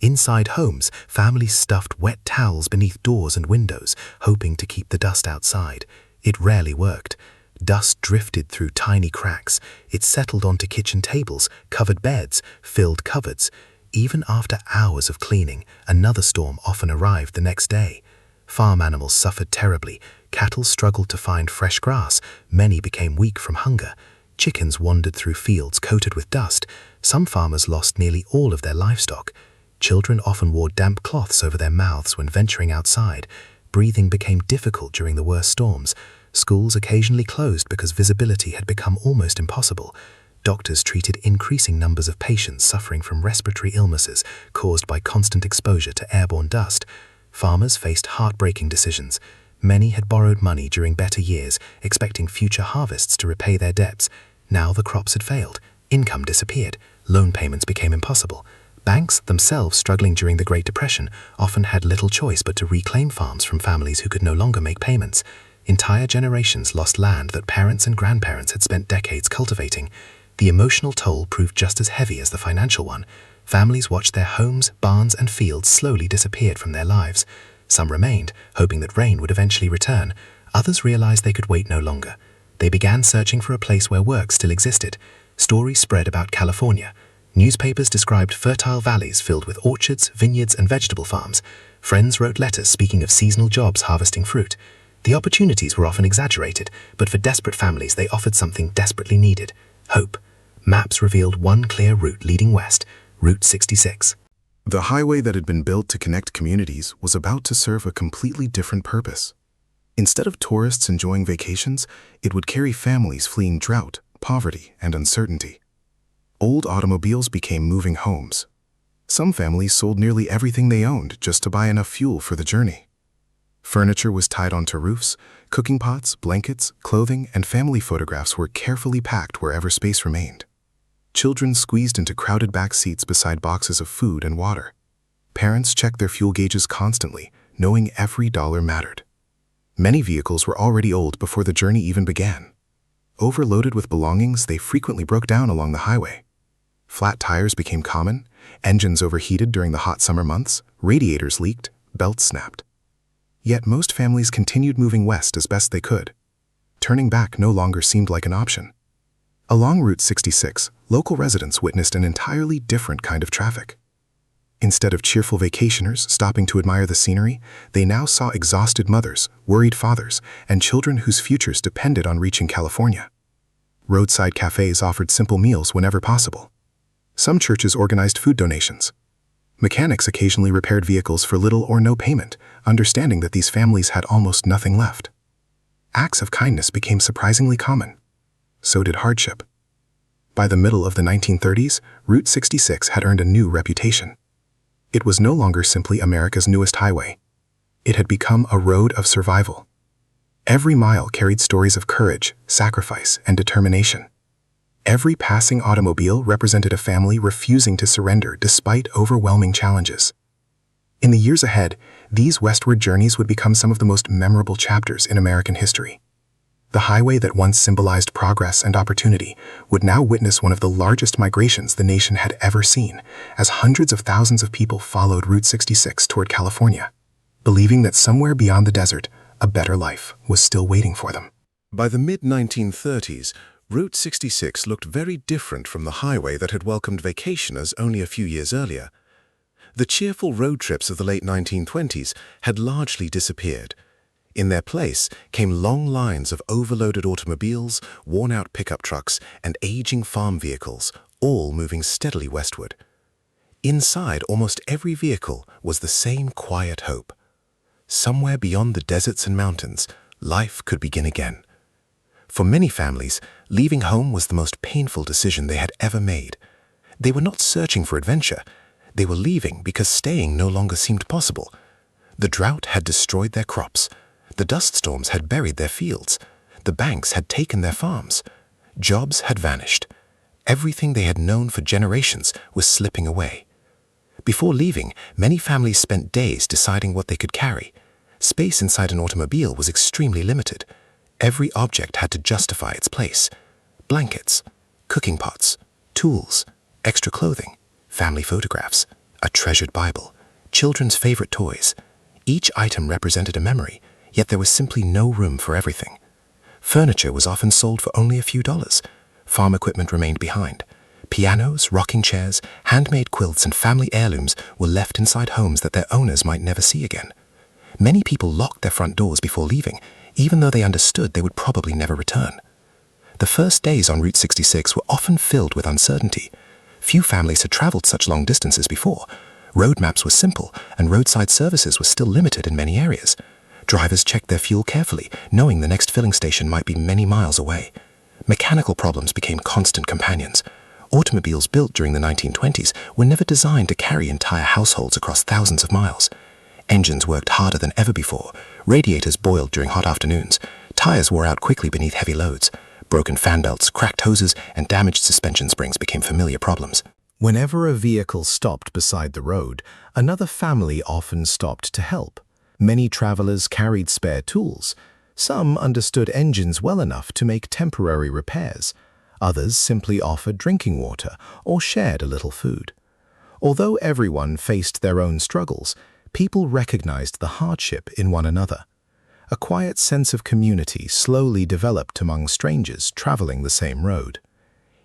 Inside homes, families stuffed wet towels beneath doors and windows, hoping to keep the dust outside. It rarely worked. Dust drifted through tiny cracks. It settled onto kitchen tables, covered beds, filled cupboards. Even after hours of cleaning, another storm often arrived the next day. Farm animals suffered terribly. Cattle struggled to find fresh grass. Many became weak from hunger. Chickens wandered through fields coated with dust. Some farmers lost nearly all of their livestock. Children often wore damp cloths over their mouths when venturing outside. Breathing became difficult during the worst storms. Schools occasionally closed because visibility had become almost impossible. Doctors treated increasing numbers of patients suffering from respiratory illnesses caused by constant exposure to airborne dust. Farmers faced heartbreaking decisions. Many had borrowed money during better years, expecting future harvests to repay their debts. Now the crops had failed. Income disappeared. Loan payments became impossible. Banks, themselves struggling during the Great Depression, often had little choice but to reclaim farms from families who could no longer make payments. Entire generations lost land that parents and grandparents had spent decades cultivating. The emotional toll proved just as heavy as the financial one. Families watched their homes, barns, and fields slowly disappear from their lives. Some remained, hoping that rain would eventually return. Others realized they could wait no longer. they began searching for a place where work still existed. Stories spread about California. Newspapers described fertile valleys filled with orchards, vineyards, and vegetable farms. Friends wrote letters speaking of seasonal jobs harvesting fruit. The opportunities were often exaggerated, but for desperate families they offered something desperately needed: hope. Maps revealed one clear route leading west, Route 66. The highway that had been built to connect communities was about to serve a completely different purpose. Instead of tourists enjoying vacations, it would carry families fleeing drought, poverty, and uncertainty. Old automobiles became moving homes. Some families sold nearly everything they owned just to buy enough fuel for the journey. Furniture was tied onto roofs, cooking pots, blankets, clothing, and family photographs were carefully packed wherever space remained. Children squeezed into crowded back seats beside boxes of food and water. Parents checked their fuel gauges constantly, knowing every dollar mattered. Many vehicles were already old before the journey even began. Overloaded with belongings, they frequently broke down along the highway. Flat tires became common, engines overheated during the hot summer months, radiators leaked, belts snapped. Yet most families continued moving west as best they could. Turning back no longer seemed like an option. Along Route 66, local residents witnessed an entirely different kind of traffic. Instead of cheerful vacationers stopping to admire the scenery, they now saw exhausted mothers, worried fathers, and children whose futures depended on reaching California. Roadside cafes offered simple meals whenever possible. Some churches organized food donations. Mechanics occasionally repaired vehicles for little or no payment, understanding that these families had almost nothing left. Acts of kindness became surprisingly common. So did hardship. By the middle of the 1930s, Route 66 had earned a new reputation. It was no longer simply America's newest highway. It had become a road of survival. Every mile carried stories of courage, sacrifice, and determination. Every passing automobile represented a family refusing to surrender despite overwhelming challenges. In the years ahead, these westward journeys would become some of the most memorable chapters in American history. The highway that once symbolized progress and opportunity would now witness one of the largest migrations the nation had ever seen, as hundreds of thousands of people followed Route 66 toward California, believing that somewhere beyond the desert, a better life was still waiting for them. By the mid-1930s, Route 66 looked very different from the highway that had welcomed vacationers only a few years earlier. The cheerful road trips of the late 1920s had largely disappeared. In their place came long lines of overloaded automobiles, worn-out pickup trucks, and aging farm vehicles, all moving steadily westward. Inside almost every vehicle was the same quiet hope. Somewhere beyond the deserts and mountains, life could begin again. For many families, leaving home was the most painful decision they had ever made. They were not searching for adventure. They were leaving because staying no longer seemed possible. The drought had destroyed their crops. The dust storms had buried their fields. The banks had taken their farms. Jobs had vanished. Everything they had known for generations was slipping away. Before leaving, many families spent days deciding what they could carry. Space inside an automobile was extremely limited. Every object had to justify its place. Blankets, cooking pots, tools, extra clothing, family photographs, a treasured Bible, children's favorite toys. Each item represented a memory, yet there was simply no room for everything. Furniture was often sold for only a few dollars. Farm equipment remained behind. Pianos, rocking chairs, handmade quilts, and family heirlooms were left inside homes that their owners might never see again. Many people locked their front doors before leaving, even though they understood they would probably never return. The first days on Route 66 were often filled with uncertainty. Few families had traveled such long distances before. Road maps were simple, and roadside services were still limited in many areas. Drivers checked their fuel carefully, knowing the next filling station might be many miles away. Mechanical problems became constant companions. Automobiles built during the 1920s were never designed to carry entire households across thousands of miles. Engines worked harder than ever before. Radiators boiled during hot afternoons. Tires wore out quickly beneath heavy loads. Broken fan belts, cracked hoses, and damaged suspension springs became familiar problems. Whenever a vehicle stopped beside the road, another family often stopped to help. Many travelers carried spare tools. Some understood engines well enough to make temporary repairs. Others simply offered drinking water or shared a little food. Although everyone faced their own struggles, people recognized the hardship in one another. A quiet sense of community slowly developed among strangers traveling the same road.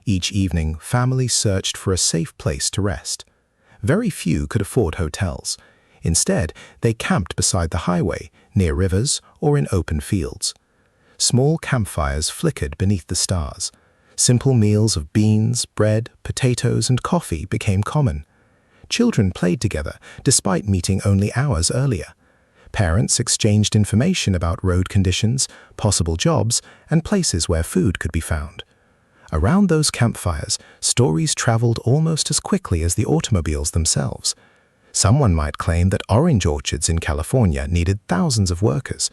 Each evening, families searched for a safe place to rest. Very few could afford hotels. Instead, they camped beside the highway, near rivers, or in open fields. Small campfires flickered beneath the stars. Simple meals of beans, bread, potatoes, and coffee became common. Children played together, despite meeting only hours earlier. Parents exchanged information about road conditions, possible jobs, and places where food could be found. Around those campfires, stories traveled almost as quickly as the automobiles themselves. Someone might claim that orange orchards in California needed thousands of workers.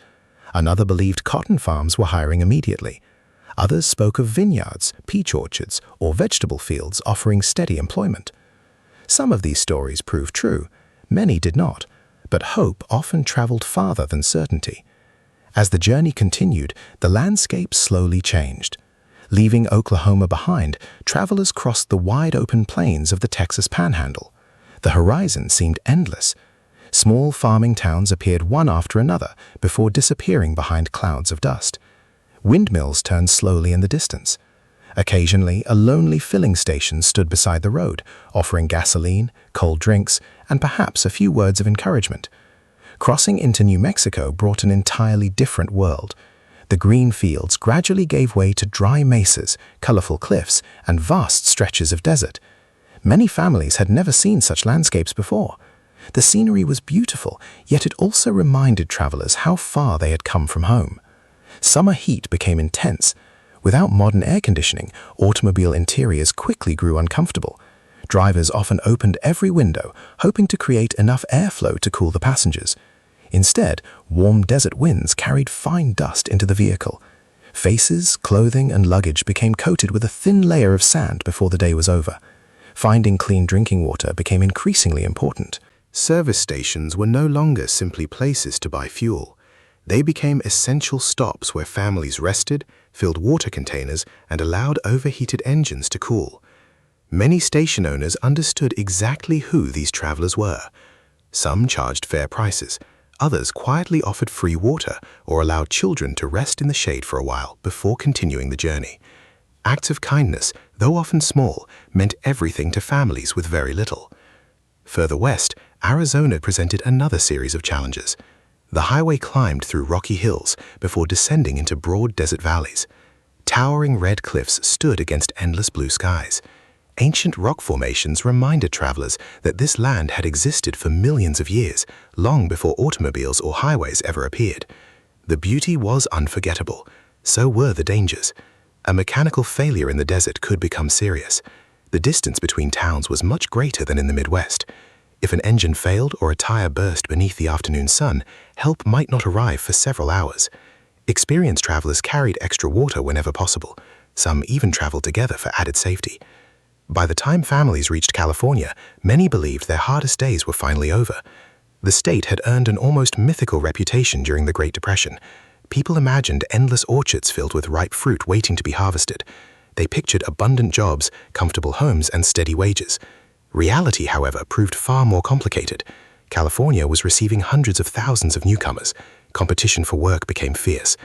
Another believed cotton farms were hiring immediately. Others spoke of vineyards, peach orchards, or vegetable fields offering steady employment. Some of these stories proved true, many did not, but hope often traveled farther than certainty. As the journey continued, the landscape slowly changed. Leaving Oklahoma behind, travelers crossed the wide-open plains of the Texas Panhandle. The horizon seemed endless. Small farming towns appeared one after another before disappearing behind clouds of dust. Windmills turned slowly in the distance. Occasionally, a lonely filling station stood beside the road, offering gasoline, cold drinks, and perhaps a few words of encouragement. Crossing into New Mexico brought an entirely different world. The green fields gradually gave way to dry mesas, colorful cliffs, and vast stretches of desert. Many families had never seen such landscapes before. The scenery was beautiful, yet it also reminded travelers how far they had come from home. Summer heat became intense. Without modern air conditioning, automobile interiors quickly grew uncomfortable. Drivers often opened every window, hoping to create enough airflow to cool the passengers. Instead, warm desert winds carried fine dust into the vehicle. Faces, clothing, and luggage became coated with a thin layer of sand before the day was over. Finding clean drinking water became increasingly important. Service stations were no longer simply places to buy fuel. They became essential stops where families rested, filled water containers, and allowed overheated engines to cool. Many station owners understood exactly who these travelers were. Some charged fair prices. Others quietly offered free water or allowed children to rest in the shade for a while before continuing the journey. Acts of kindness, though often small, meant everything to families with very little. Further west, Arizona presented another series of challenges. The highway climbed through rocky hills before descending into broad desert valleys. Towering red cliffs stood against endless blue skies. Ancient rock formations reminded travelers that this land had existed for millions of years, long before automobiles or highways ever appeared. The beauty was unforgettable. So were the dangers. A mechanical failure in the desert could become serious. The distance between towns was much greater than in the Midwest. If an engine failed or a tire burst beneath the afternoon sun, help might not arrive for several hours. Experienced travelers carried extra water whenever possible. Some even traveled together for added safety. By the time families reached California, many believed their hardest days were finally over. The state had earned an almost mythical reputation during the Great Depression. People imagined endless orchards filled with ripe fruit waiting to be harvested. They pictured abundant jobs, comfortable homes, and steady wages. Reality, however, proved far more complicated. California was receiving hundreds of thousands of newcomers. Competition for work became fierce.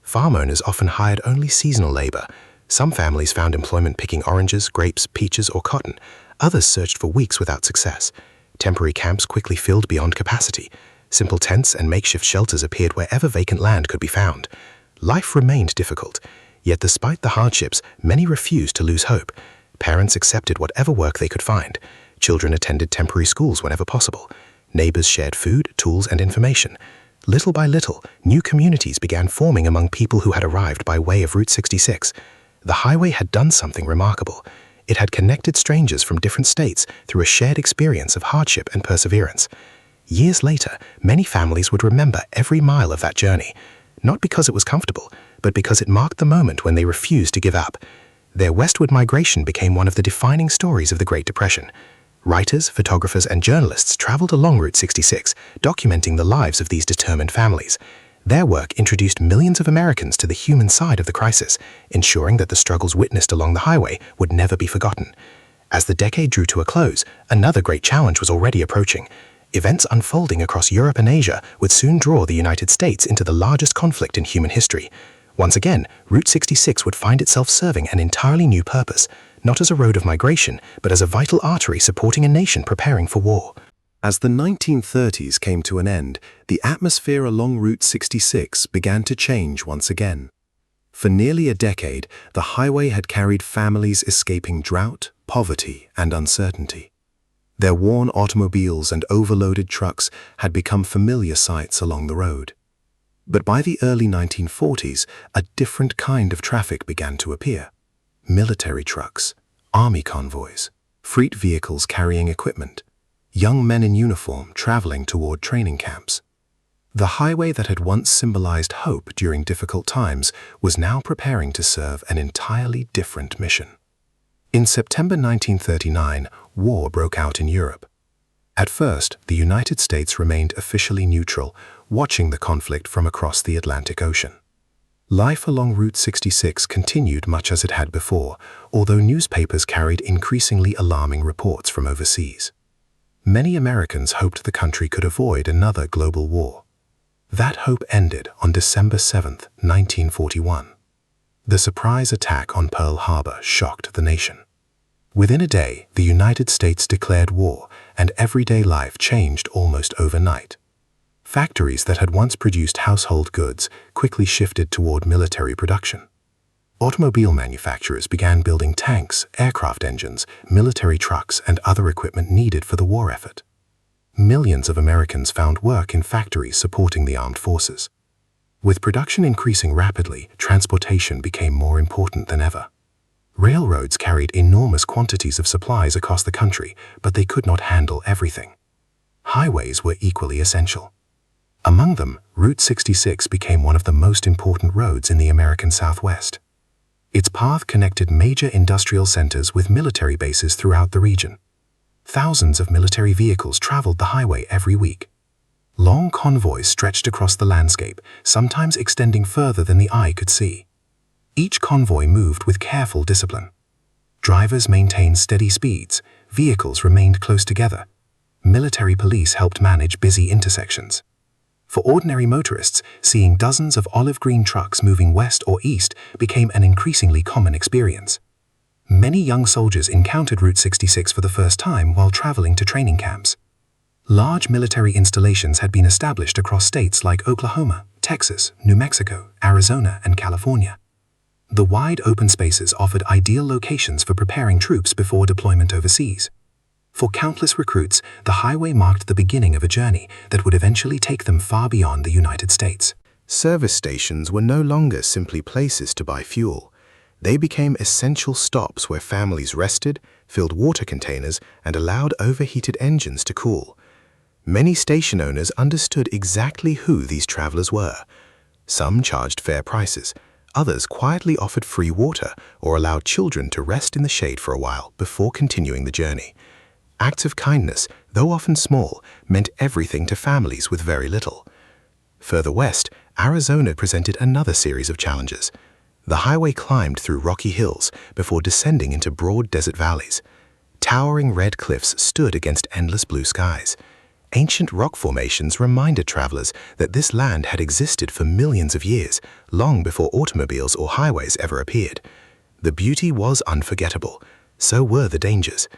Farm owners often hired only seasonal labor. Some families found employment picking oranges, grapes, peaches, or cotton. Others searched for weeks without success. Temporary camps quickly filled beyond capacity. Simple tents and makeshift shelters appeared wherever vacant land could be found. Life remained difficult. Yet despite the hardships, many refused to lose hope. Parents accepted whatever work they could find. Children attended temporary schools whenever possible. Neighbors shared food, tools, and information. Little by little, new communities began forming among people who had arrived by way of Route 66. The highway had done something remarkable. It had connected strangers from different states through a shared experience of hardship and perseverance. Years later, many families would remember every mile of that journey, not because it was comfortable, but because it marked the moment when they refused to give up. Their westward migration became one of the defining stories of the Great Depression. Writers, photographers, and journalists traveled along Route 66, documenting the lives of these determined families. Their work introduced millions of Americans to the human side of the crisis, ensuring that the struggles witnessed along the highway would never be forgotten. As the decade drew to a close, another great challenge was already approaching. Events unfolding across Europe and Asia would soon draw the United States into the largest conflict in human history. Once again, Route 66 would find itself serving an entirely new purpose, not as a road of migration, but as a vital artery supporting a nation preparing for war. As the 1930s came to an end, the atmosphere along Route 66 began to change once again. For nearly a decade, the highway had carried families escaping drought, poverty, and uncertainty. Their worn automobiles and overloaded trucks had become familiar sights along the road. But by the early 1940s, a different kind of traffic began to appear. Military trucks, army convoys, freight vehicles carrying equipment, young men in uniform traveling toward training camps. The highway that had once symbolized hope during difficult times was now preparing to serve an entirely different mission. In September 1939, war broke out in Europe. At first, the United States remained officially neutral, watching the conflict from across the Atlantic Ocean. Life along Route 66 continued much as it had before, although newspapers carried increasingly alarming reports from overseas. Many Americans hoped the country could avoid another global war. That hope ended on December 7, 1941. The surprise attack on Pearl Harbor shocked the nation. Within a day, the United States declared war, and everyday life changed almost overnight. Factories that had once produced household goods quickly shifted toward military production. Automobile manufacturers began building tanks, aircraft engines, military trucks, and other equipment needed for the war effort. Millions of Americans found work in factories supporting the armed forces. With production increasing rapidly, transportation became more important than ever. Railroads carried enormous quantities of supplies across the country, but they could not handle everything. Highways were equally essential. Among them, Route 66 became one of the most important roads in the American Southwest. Its path connected major industrial centers with military bases throughout the region. Thousands of military vehicles traveled the highway every week. Long convoys stretched across the landscape, sometimes extending further than the eye could see. Each convoy moved with careful discipline. Drivers maintained steady speeds, vehicles remained close together. Military police helped manage busy intersections. For ordinary motorists, seeing dozens of olive green trucks moving west or east became an increasingly common experience. Many young soldiers encountered Route 66 for the first time while traveling to training camps. Large military installations had been established across states like Oklahoma, Texas, New Mexico, Arizona, and California. The wide open spaces offered ideal locations for preparing troops before deployment overseas. For countless recruits, the highway marked the beginning of a journey that would eventually take them far beyond the United States. Service stations were no longer simply places to buy fuel. They became essential stops where families rested, filled water containers, and allowed overheated engines to cool. Many station owners understood exactly who these travelers were. Some charged fair prices. Others quietly offered free water or allowed children to rest in the shade for a while before continuing the journey. Acts of kindness, though often small, meant everything to families with very little. Further west, Arizona presented another series of challenges. The highway climbed through rocky hills before descending into broad desert valleys. Towering red cliffs stood against endless blue skies. Ancient rock formations reminded travelers that this land had existed for millions of years, long before automobiles or highways ever appeared. The beauty was unforgettable. So were the dangers.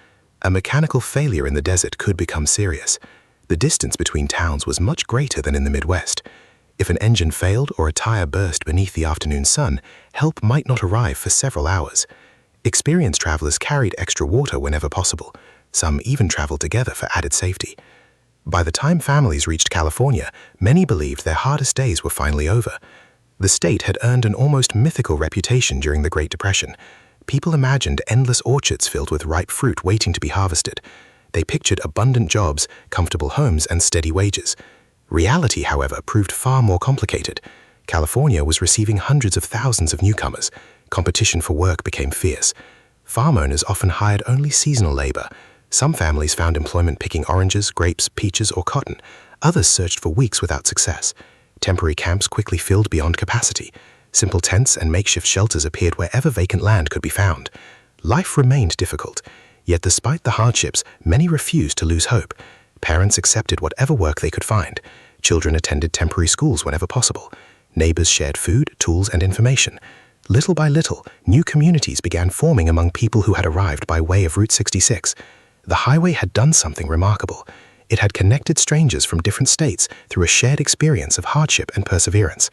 A mechanical failure in the desert could become serious. The distance between towns was much greater than in the Midwest. If an engine failed or a tire burst beneath the afternoon sun, help might not arrive for several hours. Experienced travelers carried extra water whenever possible. Some even traveled together for added safety. By the time families reached California, many believed their hardest days were finally over. The state had earned an almost mythical reputation during the Great Depression. People imagined endless orchards filled with ripe fruit waiting to be harvested. They pictured abundant jobs, comfortable homes, and steady wages. Reality, however, proved far more complicated. California was receiving hundreds of thousands of newcomers. Competition for work became fierce. Farm owners often hired only seasonal labor. Some families found employment picking oranges, grapes, peaches, or cotton. Others searched for weeks without success. Temporary camps quickly filled beyond capacity. Simple tents and makeshift shelters appeared wherever vacant land could be found. Life remained difficult. Yet despite the hardships, many refused to lose hope. Parents accepted whatever work they could find. Children attended temporary schools whenever possible. Neighbors shared food, tools, and information. Little by little, new communities began forming among people who had arrived by way of Route 66. The highway had done something remarkable. It had connected strangers from different states through a shared experience of hardship and perseverance.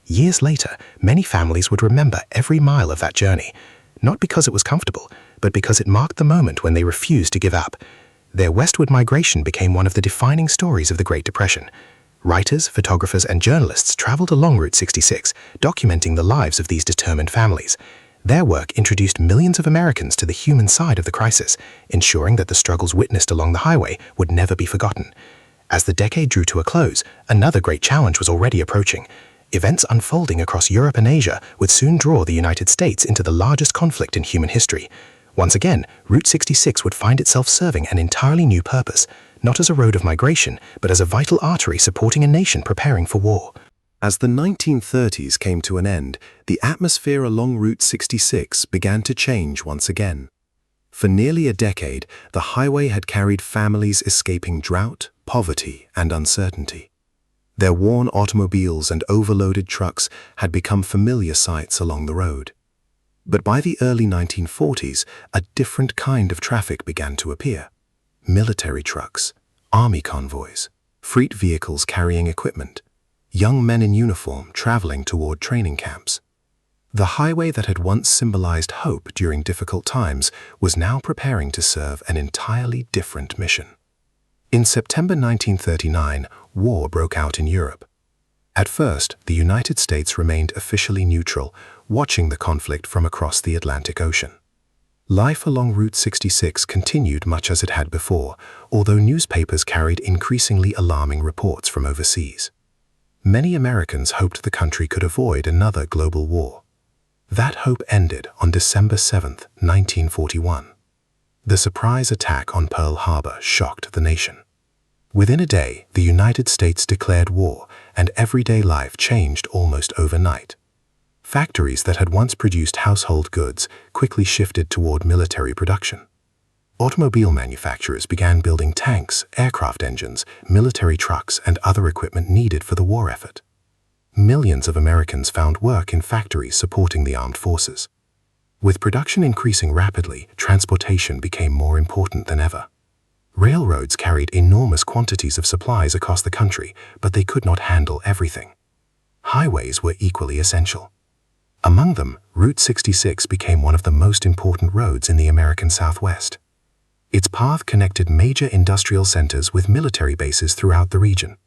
Years later, many families would remember every mile of that journey, not because it was comfortable, but because it marked the moment when they refused to give up. Their westward migration became one of the defining stories of the Great Depression. Writers, photographers, and journalists traveled along Route 66, documenting the lives of these determined families. Their work introduced millions of Americans to the human side of the crisis, ensuring that the struggles witnessed along the highway would never be forgotten. As the decade drew to a close, another great challenge was already approaching. Events unfolding across Europe and Asia would soon draw the United States into the largest conflict in human history. Once again, Route 66 would find itself serving an entirely new purpose, not as a road of migration, but as a vital artery supporting a nation preparing for war. As the 1930s came to an end, the atmosphere along Route 66 began to change once again. For nearly a decade, the highway had carried families escaping drought, poverty, and uncertainty. Their worn automobiles and overloaded trucks had become familiar sights along the road. But by the early 1940s, a different kind of traffic began to appear. Military trucks, army convoys, freight vehicles carrying equipment, young men in uniform traveling toward training camps. The highway that had once symbolized hope during difficult times was now preparing to serve an entirely different mission. In September 1939, war broke out in Europe. At first, the United States remained officially neutral, watching the conflict from across the Atlantic Ocean. Life along Route 66 continued much as it had before, although newspapers carried increasingly alarming reports from overseas. Many Americans hoped the country could avoid another global war. That hope ended on December 7, 1941. The surprise attack on Pearl Harbor shocked the nation. Within a day, the United States declared war, and everyday life changed almost overnight. Factories that had once produced household goods quickly shifted toward military production. Automobile manufacturers began building tanks, aircraft engines, military trucks, and other equipment needed for the war effort. Millions of Americans found work in factories supporting the armed forces. With production increasing rapidly, transportation became more important than ever. Railroads carried enormous quantities of supplies across the country, but they could not handle everything. Highways were equally essential. Among them, Route 66 became one of the most important roads in the American Southwest. Its path connected major industrial centers with military bases throughout the region.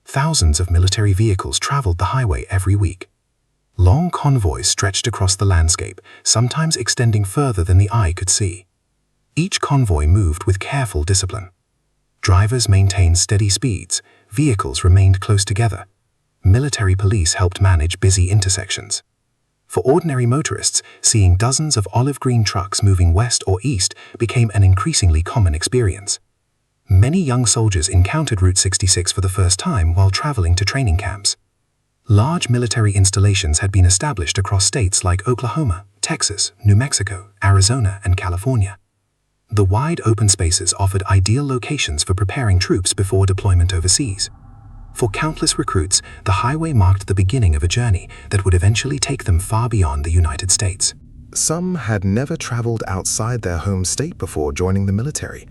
Thousands of military vehicles traveled the highway every week. Long convoys stretched across the landscape, sometimes extending further than the eye could see. Each convoy moved with careful discipline. Drivers maintained steady speeds, vehicles remained close together. Military police helped manage busy intersections. For ordinary motorists, seeing dozens of olive green trucks moving west or east became an increasingly common experience. Many young soldiers encountered Route 66 for the first time while traveling to training camps. Large military installations had been established across states like Oklahoma, Texas, New Mexico, Arizona, and California. The wide open spaces offered ideal locations for preparing troops before deployment overseas. For countless recruits, the highway marked the beginning of a journey that would eventually take them far beyond the United States. Some had never traveled outside their home state before joining the military.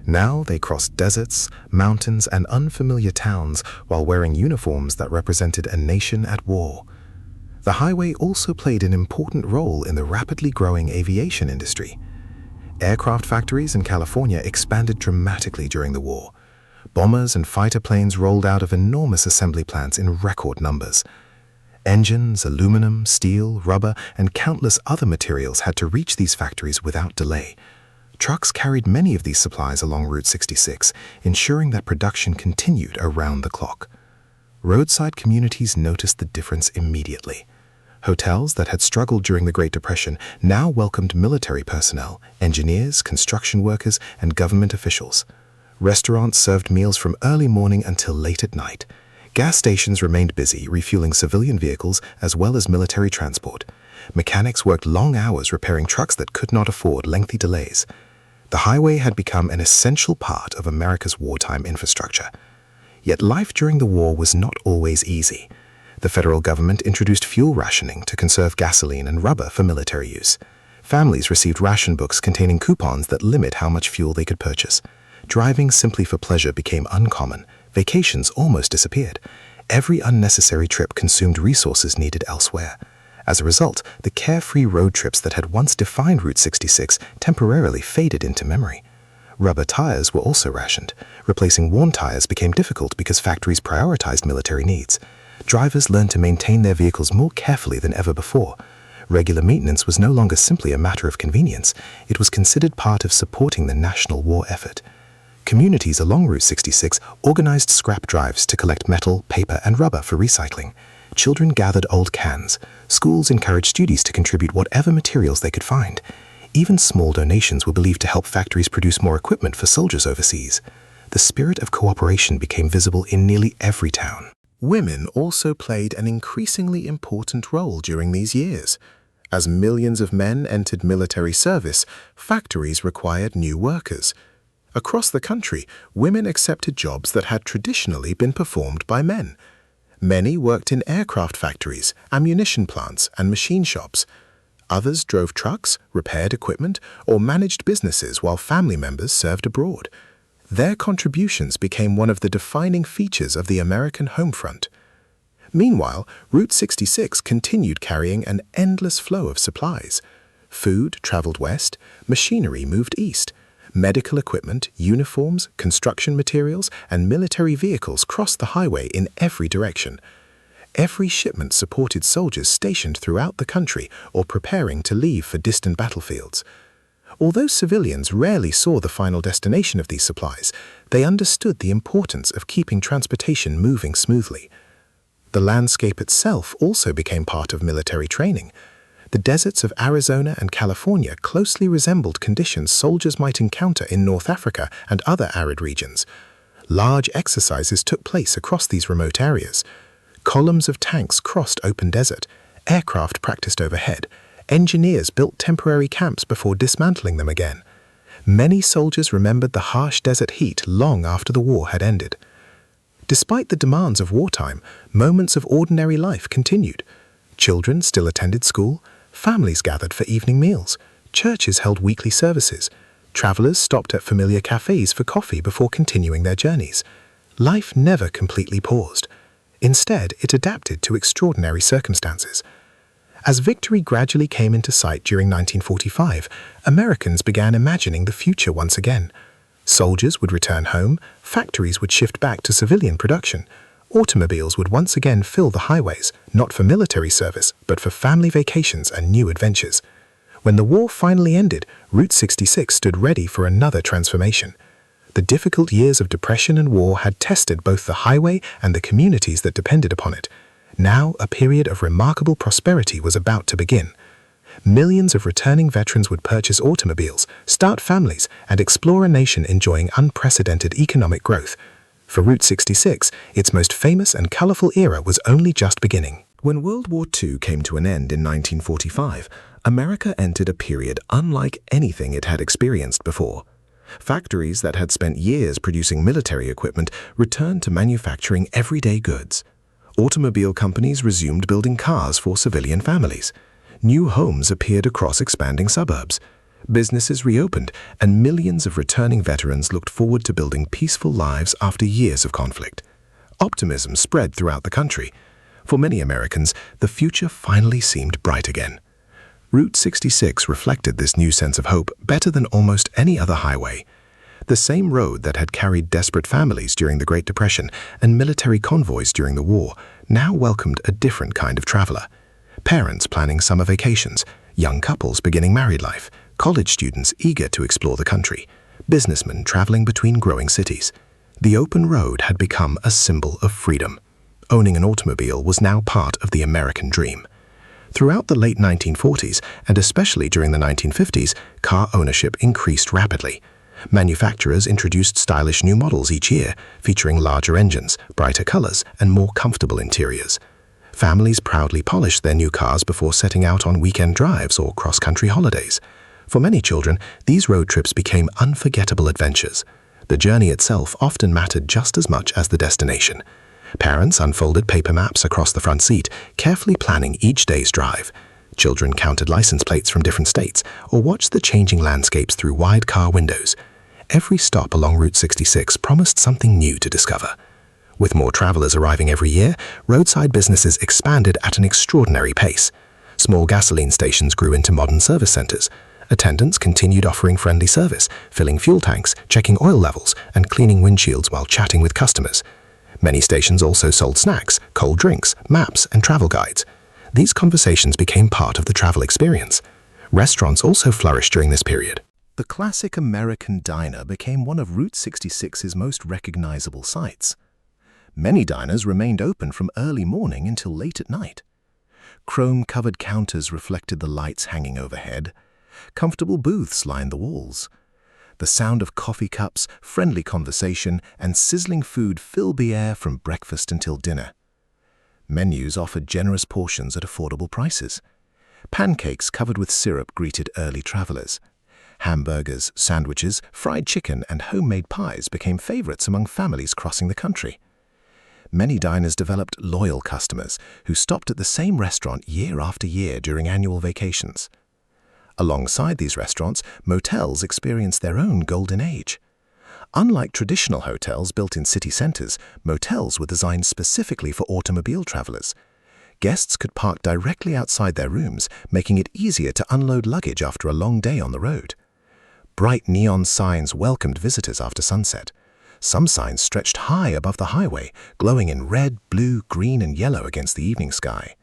Now they crossed deserts, mountains, and unfamiliar towns while wearing uniforms that represented a nation at war. The highway also played an important role in the rapidly growing aviation industry. Aircraft factories in California expanded dramatically during the war. Bombers and fighter planes rolled out of enormous assembly plants in record numbers. Engines, aluminum, steel, rubber, and countless other materials had to reach these factories without delay. Trucks carried many of these supplies along Route 66, ensuring that production continued around the clock. Roadside communities noticed the difference immediately. Hotels that had struggled during the Great Depression now welcomed military personnel, engineers, construction workers, and government officials. Restaurants served meals from early morning until late at night. Gas stations remained busy, refueling civilian vehicles as well as military transport. Mechanics worked long hours repairing trucks that could not afford lengthy delays. The highway had become an essential part of America's wartime infrastructure. Yet life during the war was not always easy. The federal government introduced fuel rationing to conserve gasoline and rubber for military use. Families received ration books containing coupons that limit how much fuel they could purchase. Driving simply for pleasure became uncommon. Vacations almost disappeared. Every unnecessary trip consumed resources needed elsewhere. As a result, the carefree road trips that had once defined Route 66 temporarily faded into memory. Rubber tires were also rationed. Replacing worn tires became difficult because factories prioritized military needs. Drivers learned to maintain their vehicles more carefully than ever before. Regular maintenance was no longer simply a matter of convenience. It was considered part of supporting the national war effort. Communities along Route 66 organized scrap drives to collect metal, paper, and rubber for recycling. Children gathered old cans. Schools encouraged students to contribute whatever materials they could find. Even small donations were believed to help factories produce more equipment for soldiers overseas. The spirit of cooperation became visible in nearly every town. Women also played an increasingly important role during these years. As millions of men entered military service, factories required new workers. Across the country, women accepted jobs that had traditionally been performed by men. Many worked in aircraft factories, ammunition plants, and machine shops. Others drove trucks, repaired equipment, or managed businesses while family members served abroad. Their contributions became one of the defining features of the American home front. Meanwhile, Route 66 continued carrying an endless flow of supplies. Food traveled west, machinery moved east. Medical equipment, uniforms, construction materials, and military vehicles crossed the highway in every direction. Every shipment supported soldiers stationed throughout the country or preparing to leave for distant battlefields. Although civilians rarely saw the final destination of these supplies, they understood the importance of keeping transportation moving smoothly. The landscape itself also became part of military training. The deserts of Arizona and California closely resembled conditions soldiers might encounter in North Africa and other arid regions. Large exercises took place across these remote areas. Columns of tanks crossed open desert. Aircraft practiced overhead. Engineers built temporary camps before dismantling them again. Many soldiers remembered the harsh desert heat long after the war had ended. Despite the demands of wartime, moments of ordinary life continued. Children still attended school. Families gathered for evening meals. Churches held weekly services. Travelers stopped at familiar cafes for coffee before continuing their journeys. Life never completely paused. Instead, it adapted to extraordinary circumstances. As victory gradually came into sight during 1945, Americans began imagining the future once again. Soldiers would return home, factories would shift back to civilian production. Automobiles would once again fill the highways, not for military service, but for family vacations and new adventures. When the war finally ended, Route 66 stood ready for another transformation. The difficult years of depression and war had tested both the highway and the communities that depended upon it. Now, a period of remarkable prosperity was about to begin. Millions of returning veterans would purchase automobiles, start families, and explore a nation enjoying unprecedented economic growth. For Route 66, its most famous and colorful era was only just beginning. When World War II came to an end in 1945, America entered a period unlike anything it had experienced before. Factories that had spent years producing military equipment returned to manufacturing everyday goods. Automobile companies resumed building cars for civilian families. New homes appeared across expanding suburbs. Businesses reopened, and millions of returning veterans looked forward to building peaceful lives after years of conflict. Optimism spread throughout the country. For many Americans, the future finally seemed bright again. Route 66 reflected this new sense of hope better than almost any other highway. The same road that had carried desperate families during the Great Depression and military convoys during the war now welcomed a different kind of traveler. Parents planning summer vacations, young couples beginning married life, college students eager to explore the country, businessmen traveling between growing cities. The open road had become a symbol of freedom. Owning an automobile was now part of the American dream. Throughout the late 1940s, and especially during the 1950s, car ownership increased rapidly. Manufacturers introduced stylish new models each year, featuring larger engines, brighter colors, and more comfortable interiors. Families proudly polished their new cars before setting out on weekend drives or cross-country holidays. For many children, these road trips became unforgettable adventures. The journey itself often mattered just as much as the destination. Parents unfolded paper maps across the front seat, carefully planning each day's drive. Children counted license plates from different states or watched the changing landscapes through wide car windows. Every stop along Route 66 promised something new to discover. With more travelers arriving every year, roadside businesses expanded at an extraordinary pace. Small gasoline stations grew into modern service centers. Attendants continued offering friendly service, filling fuel tanks, checking oil levels, and cleaning windshields while chatting with customers. Many stations also sold snacks, cold drinks, maps, and travel guides. These conversations became part of the travel experience. Restaurants also flourished during this period. The classic American diner became one of Route 66's most recognizable sights. Many diners remained open from early morning until late at night. Chrome-covered counters reflected the lights hanging overhead. Comfortable booths lined the walls. The sound of coffee cups, friendly conversation, and sizzling food filled the air from breakfast until dinner. Menus offered generous portions at affordable prices. Pancakes covered with syrup greeted early travelers. Hamburgers, sandwiches, fried chicken, and homemade pies became favorites among families crossing the country. Many diners developed loyal customers who stopped at the same restaurant year after year during annual vacations. Alongside these restaurants, motels experienced their own golden age. Unlike traditional hotels built in city centers, motels were designed specifically for automobile travelers. Guests could park directly outside their rooms, making it easier to unload luggage after a long day on the road. Bright neon signs welcomed visitors after sunset. Some signs stretched high above the highway, glowing in red, blue, green, and yellow against the evening sky.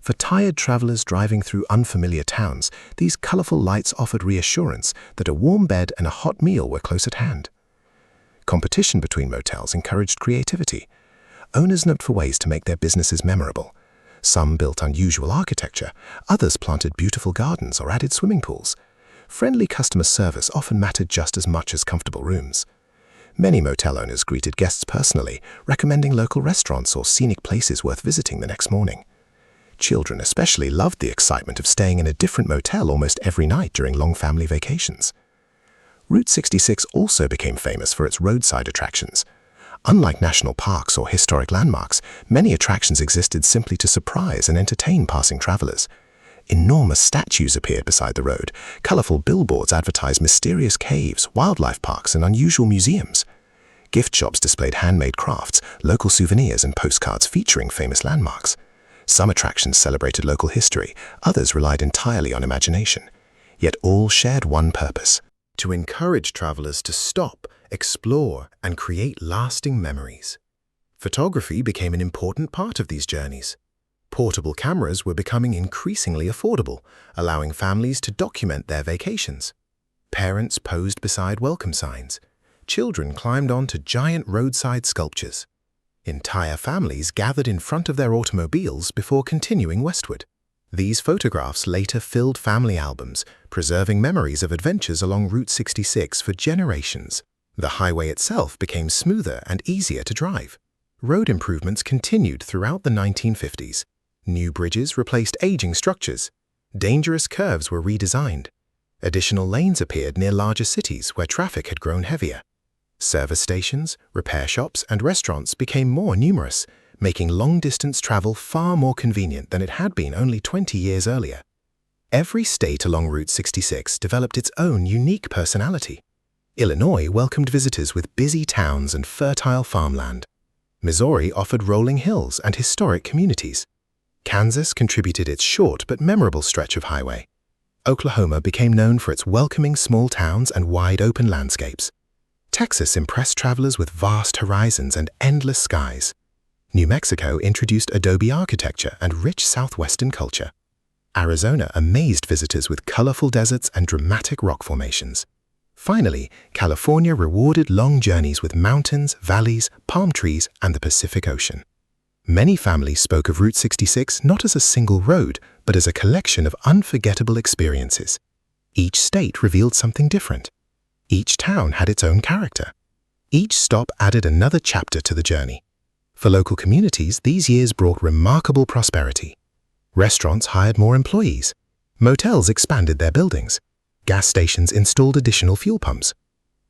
For tired travelers driving through unfamiliar towns, these colorful lights offered reassurance that a warm bed and a hot meal were close at hand. Competition between motels encouraged creativity. Owners looked for ways to make their businesses memorable. Some built unusual architecture, others planted beautiful gardens or added swimming pools. Friendly customer service often mattered just as much as comfortable rooms. Many motel owners greeted guests personally, recommending local restaurants or scenic places worth visiting the next morning. Children especially loved the excitement of staying in a different motel almost every night during long family vacations. Route 66 also became famous for its roadside attractions. Unlike national parks or historic landmarks, many attractions existed simply to surprise and entertain passing travelers. Enormous statues appeared beside the road. Colorful billboards advertised mysterious caves, wildlife parks, and unusual museums. Gift shops displayed handmade crafts, local souvenirs, and postcards featuring famous landmarks. Some attractions celebrated local history, others relied entirely on imagination. Yet all shared one purpose: to encourage travelers to stop, explore, and create lasting memories. Photography became an important part of these journeys. Portable cameras were becoming increasingly affordable, allowing families to document their vacations. Parents posed beside welcome signs. Children climbed onto giant roadside sculptures. Entire families gathered in front of their automobiles before continuing westward. These photographs later filled family albums, preserving memories of adventures along Route 66 for generations. The highway itself became smoother and easier to drive. Road improvements continued throughout the 1950s. New bridges replaced aging structures. Dangerous curves were redesigned. Additional lanes appeared near larger cities where traffic had grown heavier. Service stations, repair shops, and restaurants became more numerous, making long-distance travel far more convenient than it had been only 20 years earlier. Every state along Route 66 developed its own unique personality. Illinois welcomed visitors with busy towns and fertile farmland. Missouri offered rolling hills and historic communities. Kansas contributed its short but memorable stretch of highway. Oklahoma became known for its welcoming small towns and wide open landscapes. Texas impressed travelers with vast horizons and endless skies. New Mexico introduced adobe architecture and rich southwestern culture. Arizona amazed visitors with colorful deserts and dramatic rock formations. Finally, California rewarded long journeys with mountains, valleys, palm trees, and the Pacific Ocean. Many families spoke of Route 66 not as a single road, but as a collection of unforgettable experiences. Each state revealed something different. Each town had its own character. Each stop added another chapter to the journey. For local communities, these years brought remarkable prosperity. Restaurants hired more employees. Motels expanded their buildings. Gas stations installed additional fuel pumps.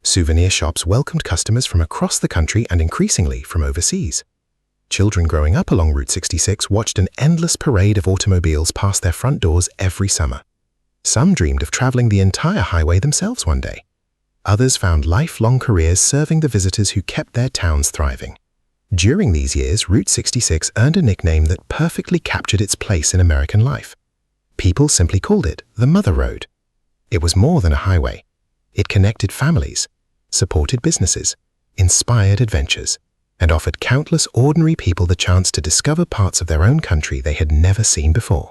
Souvenir shops welcomed customers from across the country and increasingly from overseas. Children growing up along Route 66 watched an endless parade of automobiles pass their front doors every summer. Some dreamed of traveling the entire highway themselves one day. Others found lifelong careers serving the visitors who kept their towns thriving. During these years, Route 66 earned a nickname that perfectly captured its place in American life. People simply called it the Mother Road. It was more than a highway. It connected families, supported businesses, inspired adventures, and offered countless ordinary people the chance to discover parts of their own country they had never seen before.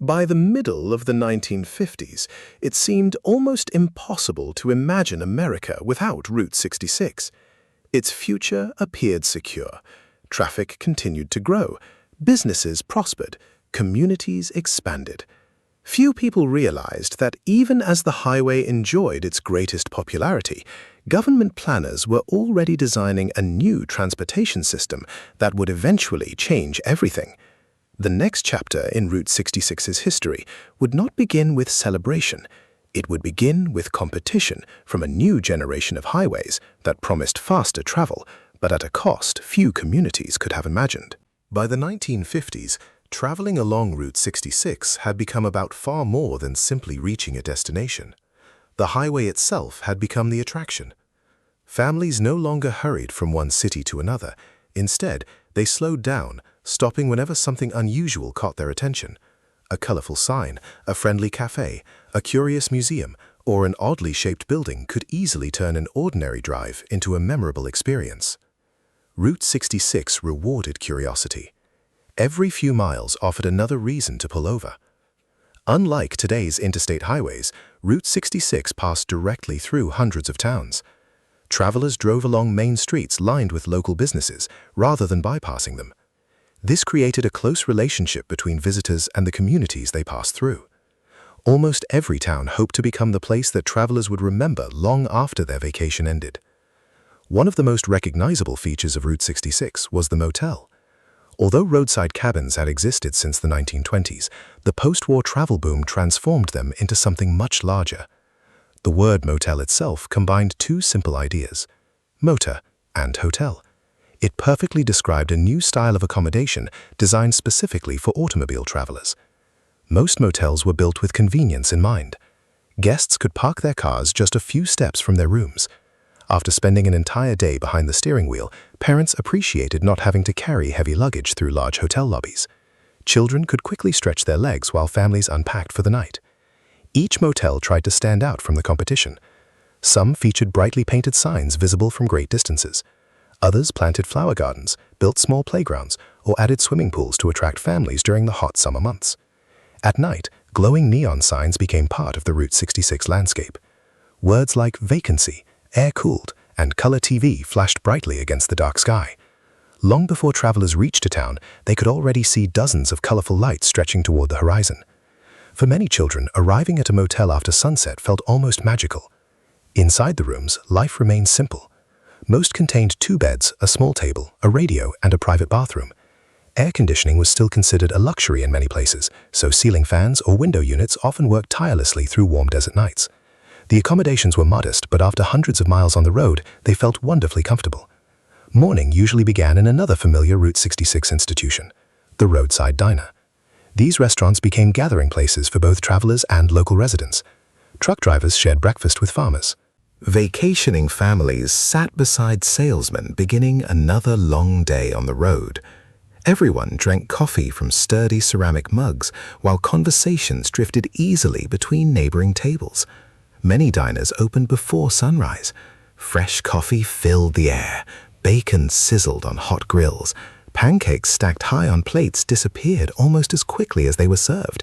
By the middle of the 1950s, it seemed almost impossible to imagine America without Route 66. Its future appeared secure. Traffic continued to grow. Businesses prospered. Communities expanded. Few people realized that even as the highway enjoyed its greatest popularity, government planners were already designing a new transportation system that would eventually change everything. The next chapter in Route 66's history would not begin with celebration. It would begin with competition from a new generation of highways that promised faster travel, but at a cost few communities could have imagined. By the 1950s, traveling along Route 66 had become about far more than simply reaching a destination. The highway itself had become the attraction. Families no longer hurried from one city to another. Instead, they slowed down, stopping whenever something unusual caught their attention. A colorful sign, a friendly cafe, a curious museum, or an oddly shaped building could easily turn an ordinary drive into a memorable experience. Route 66 rewarded curiosity. Every few miles offered another reason to pull over. Unlike today's interstate highways, Route 66 passed directly through hundreds of towns. Travelers drove along main streets lined with local businesses, rather than bypassing them. This created a close relationship between visitors and the communities they passed through. Almost every town hoped to become the place that travelers would remember long after their vacation ended. One of the most recognizable features of Route 66 was the motel. Although roadside cabins had existed since the 1920s, the post-war travel boom transformed them into something much larger. The word motel itself combined two simple ideas: motor and hotel. It perfectly described a new style of accommodation designed specifically for automobile travelers. Most motels were built with convenience in mind. Guests could park their cars just a few steps from their rooms. After spending an entire day behind the steering wheel, parents appreciated not having to carry heavy luggage through large hotel lobbies. Children could quickly stretch their legs while families unpacked for the night. Each motel tried to stand out from the competition. Some featured brightly painted signs visible from great distances. Others planted flower gardens, built small playgrounds, or added swimming pools to attract families during the hot summer months. At night, glowing neon signs became part of the Route 66 landscape. Words like vacancy, air-cooled, and color TV flashed brightly against the dark sky. Long before travelers reached a town, they could already see dozens of colorful lights stretching toward the horizon. For many children, arriving at a motel after sunset felt almost magical. Inside the rooms, life remained simple. Most contained 2 beds, a small table, a radio, and a private bathroom. Air conditioning was still considered a luxury in many places, so ceiling fans or window units often worked tirelessly through warm desert nights. The accommodations were modest, but after hundreds of miles on the road, they felt wonderfully comfortable. Morning usually began in another familiar Route 66 institution, the roadside diner. These restaurants became gathering places for both travelers and local residents. Truck drivers shared breakfast with farmers. Vacationing families sat beside salesmen beginning another long day on the road. Everyone drank coffee from sturdy ceramic mugs, while conversations drifted easily between neighboring tables. Many diners opened before sunrise. Fresh coffee filled the air. Bacon sizzled on hot grills. Pancakes stacked high on plates disappeared almost as quickly as they were served.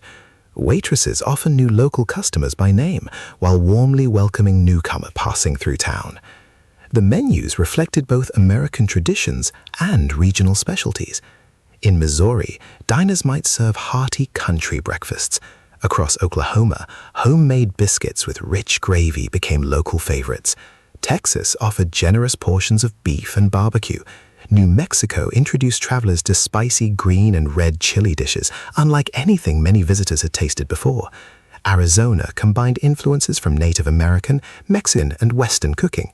Waitresses often knew local customers by name, while warmly welcoming newcomer passing through town. The menus reflected both American traditions and regional specialties. In Missouri, diners might serve hearty country breakfasts. Across Oklahoma, homemade biscuits with rich gravy became local favorites. Texas offered generous portions of beef and barbecue. New Mexico introduced travelers to spicy green and red chili dishes, unlike anything many visitors had tasted before. Arizona combined influences from Native American, Mexican, and Western cooking.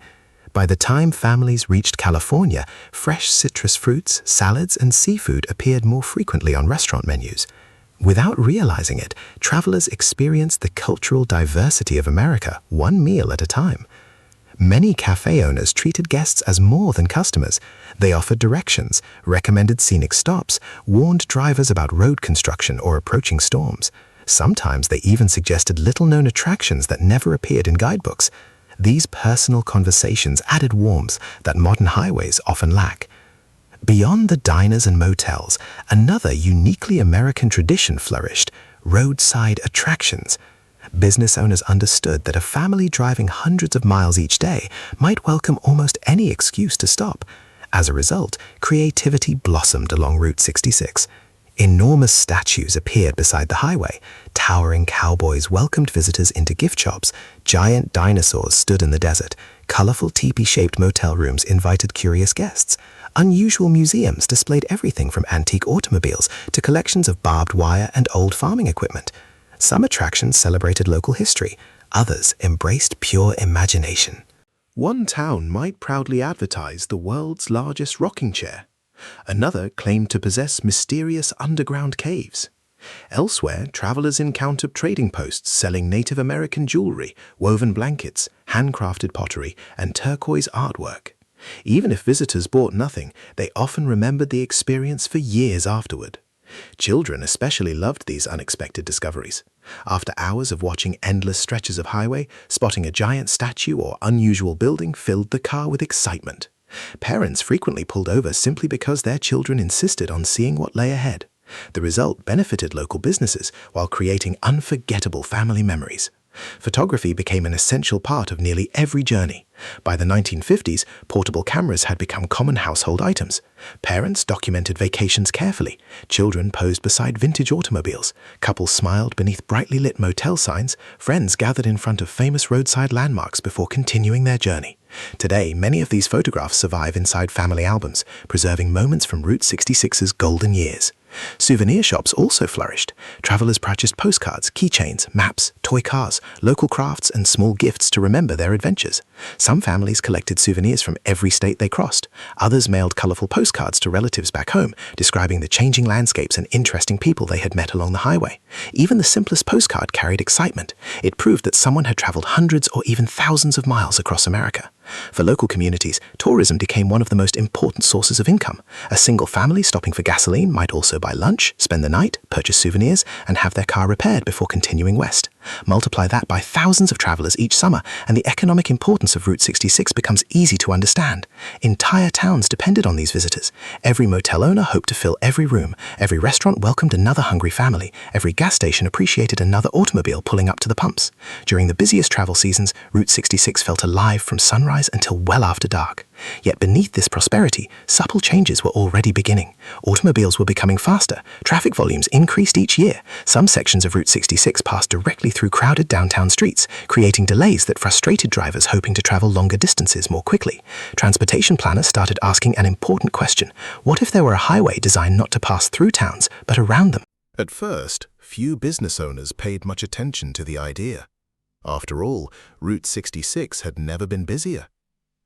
By the time families reached California, fresh citrus fruits, salads, and seafood appeared more frequently on restaurant menus. Without realizing it, travelers experienced the cultural diversity of America one meal at a time. Many cafe owners treated guests as more than customers. They offered directions, recommended scenic stops, warned drivers about road construction or approaching storms. Sometimes they even suggested little-known attractions that never appeared in guidebooks. These personal conversations added warmth that modern highways often lack. Beyond the diners and motels, another uniquely American tradition flourished: roadside attractions. Business owners understood that a family driving hundreds of miles each day might welcome almost any excuse to stop. As a result, creativity blossomed along Route 66. Enormous statues appeared beside the highway. Towering cowboys welcomed visitors into gift shops. Giant dinosaurs stood in the desert. Colorful teepee-shaped motel rooms invited curious guests. Unusual museums displayed everything from antique automobiles to collections of barbed wire and old farming equipment. Some attractions celebrated local history. Others embraced pure imagination. One town might proudly advertise the world's largest rocking chair. Another claimed to possess mysterious underground caves. Elsewhere, travelers encountered trading posts selling Native American jewelry, woven blankets, handcrafted pottery, and turquoise artwork. Even if visitors bought nothing, they often remembered the experience for years afterward. Children especially loved these unexpected discoveries. After hours of watching endless stretches of highway, spotting a giant statue or unusual building filled the car with excitement. Parents frequently pulled over simply because their children insisted on seeing what lay ahead. The result benefited local businesses while creating unforgettable family memories. Photography became an essential part of nearly every journey. By the 1950s, portable cameras had become common household items. Parents documented vacations carefully. Children posed beside vintage automobiles. Couples smiled beneath brightly lit motel signs. Friends gathered in front of famous roadside landmarks before continuing their journey. Today, many of these photographs survive inside family albums, preserving moments from Route 66's golden years. Souvenir shops also flourished. Travelers purchased postcards, keychains, maps, toy cars, local crafts, and small gifts to remember their adventures. Some families collected souvenirs from every state they crossed. Others mailed colorful postcards to relatives back home, describing the changing landscapes and interesting people they had met along the highway. Even the simplest postcard carried excitement. It proved that someone had traveled hundreds or even thousands of miles across America. For local communities, tourism became one of the most important sources of income. A single family stopping for gasoline might also buy lunch, spend the night, purchase souvenirs, and have their car repaired before continuing west. Multiply that by thousands of travelers each summer, and the economic importance of Route 66 becomes easy to understand. Entire towns depended on these visitors. Every motel owner hoped to fill every room. Every restaurant welcomed another hungry family. Every gas station appreciated another automobile pulling up to the pumps. During the busiest travel seasons, Route 66 felt alive from sunrise until well after dark. Yet beneath this prosperity, subtle changes were already beginning. Automobiles were becoming faster. Traffic volumes increased each year. Some sections of Route 66 passed directly through crowded downtown streets, creating delays that frustrated drivers hoping to travel longer distances more quickly. Transportation planners started asking an important question: what if there were a highway designed not to pass through towns, but around them? At first, few business owners paid much attention to the idea. After all, Route 66 had never been busier.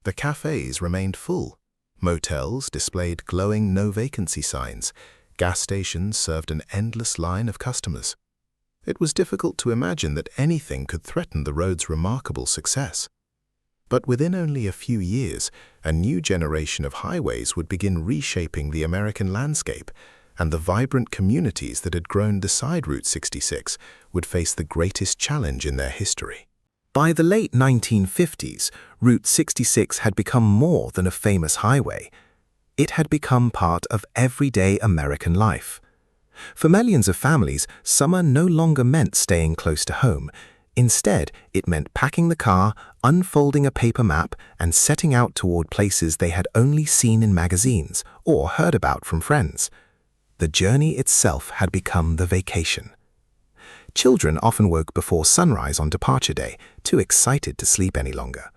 The cafes remained full. Motels displayed glowing no-vacancy signs. Gas stations served an endless line of customers. It was difficult to imagine that anything could threaten the road's remarkable success. But within only a few years, a new generation of highways would begin reshaping the American landscape, and the vibrant communities that had grown beside Route 66 would face the greatest challenge in their history. By the late 1950s, Route 66 had become more than a famous highway. It had become part of everyday American life. For millions of families, summer no longer meant staying close to home. Instead, it meant packing the car, unfolding a paper map, and setting out toward places they had only seen in magazines or heard about from friends. The journey itself had become the vacation. Children often woke before sunrise on departure day, too excited to sleep any longer.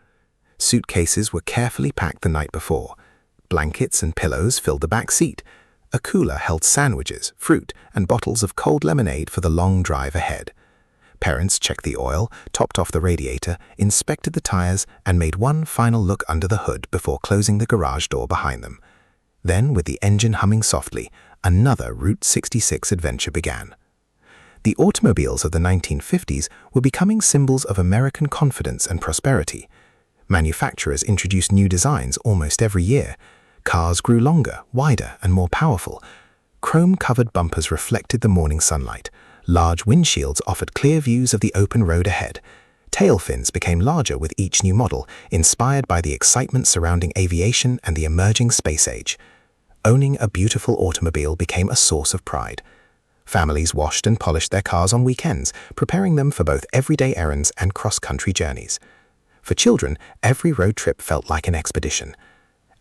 Suitcases were carefully packed the night before. Blankets and pillows filled the back seat. A cooler held sandwiches, fruit, and bottles of cold lemonade for the long drive ahead. Parents checked the oil, topped off the radiator, inspected the tires, and made one final look under the hood before closing the garage door behind them. Then, with the engine humming softly, another Route 66 adventure began. The automobiles of the 1950s were becoming symbols of American confidence and prosperity. Manufacturers introduced new designs almost every year. Cars grew longer, wider, and more powerful. Chrome-covered bumpers reflected the morning sunlight. Large windshields offered clear views of the open road ahead. Tail fins became larger with each new model, inspired by the excitement surrounding aviation and the emerging space age. Owning a beautiful automobile became a source of pride. Families washed and polished their cars on weekends, preparing them for both everyday errands and cross-country journeys. For children, every road trip felt like an expedition.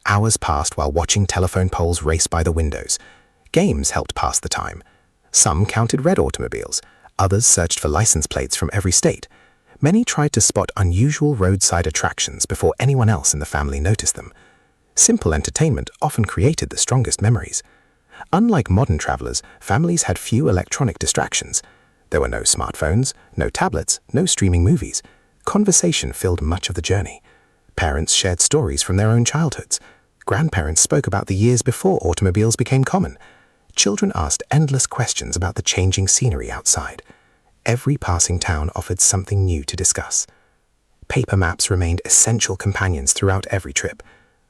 Hours passed while watching telephone poles race by the windows. Games helped pass the time. Some counted red automobiles. Others searched for license plates from every state. Many tried to spot unusual roadside attractions before anyone else in the family noticed them. Simple entertainment often created the strongest memories. Unlike modern travelers, families had few electronic distractions. There were no smartphones, no tablets, no streaming movies. Conversation filled much of the journey. Parents shared stories from their own childhoods. Grandparents spoke about the years before automobiles became common. Children asked endless questions about the changing scenery outside. Every passing town offered something new to discuss. Paper maps remained essential companions throughout every trip.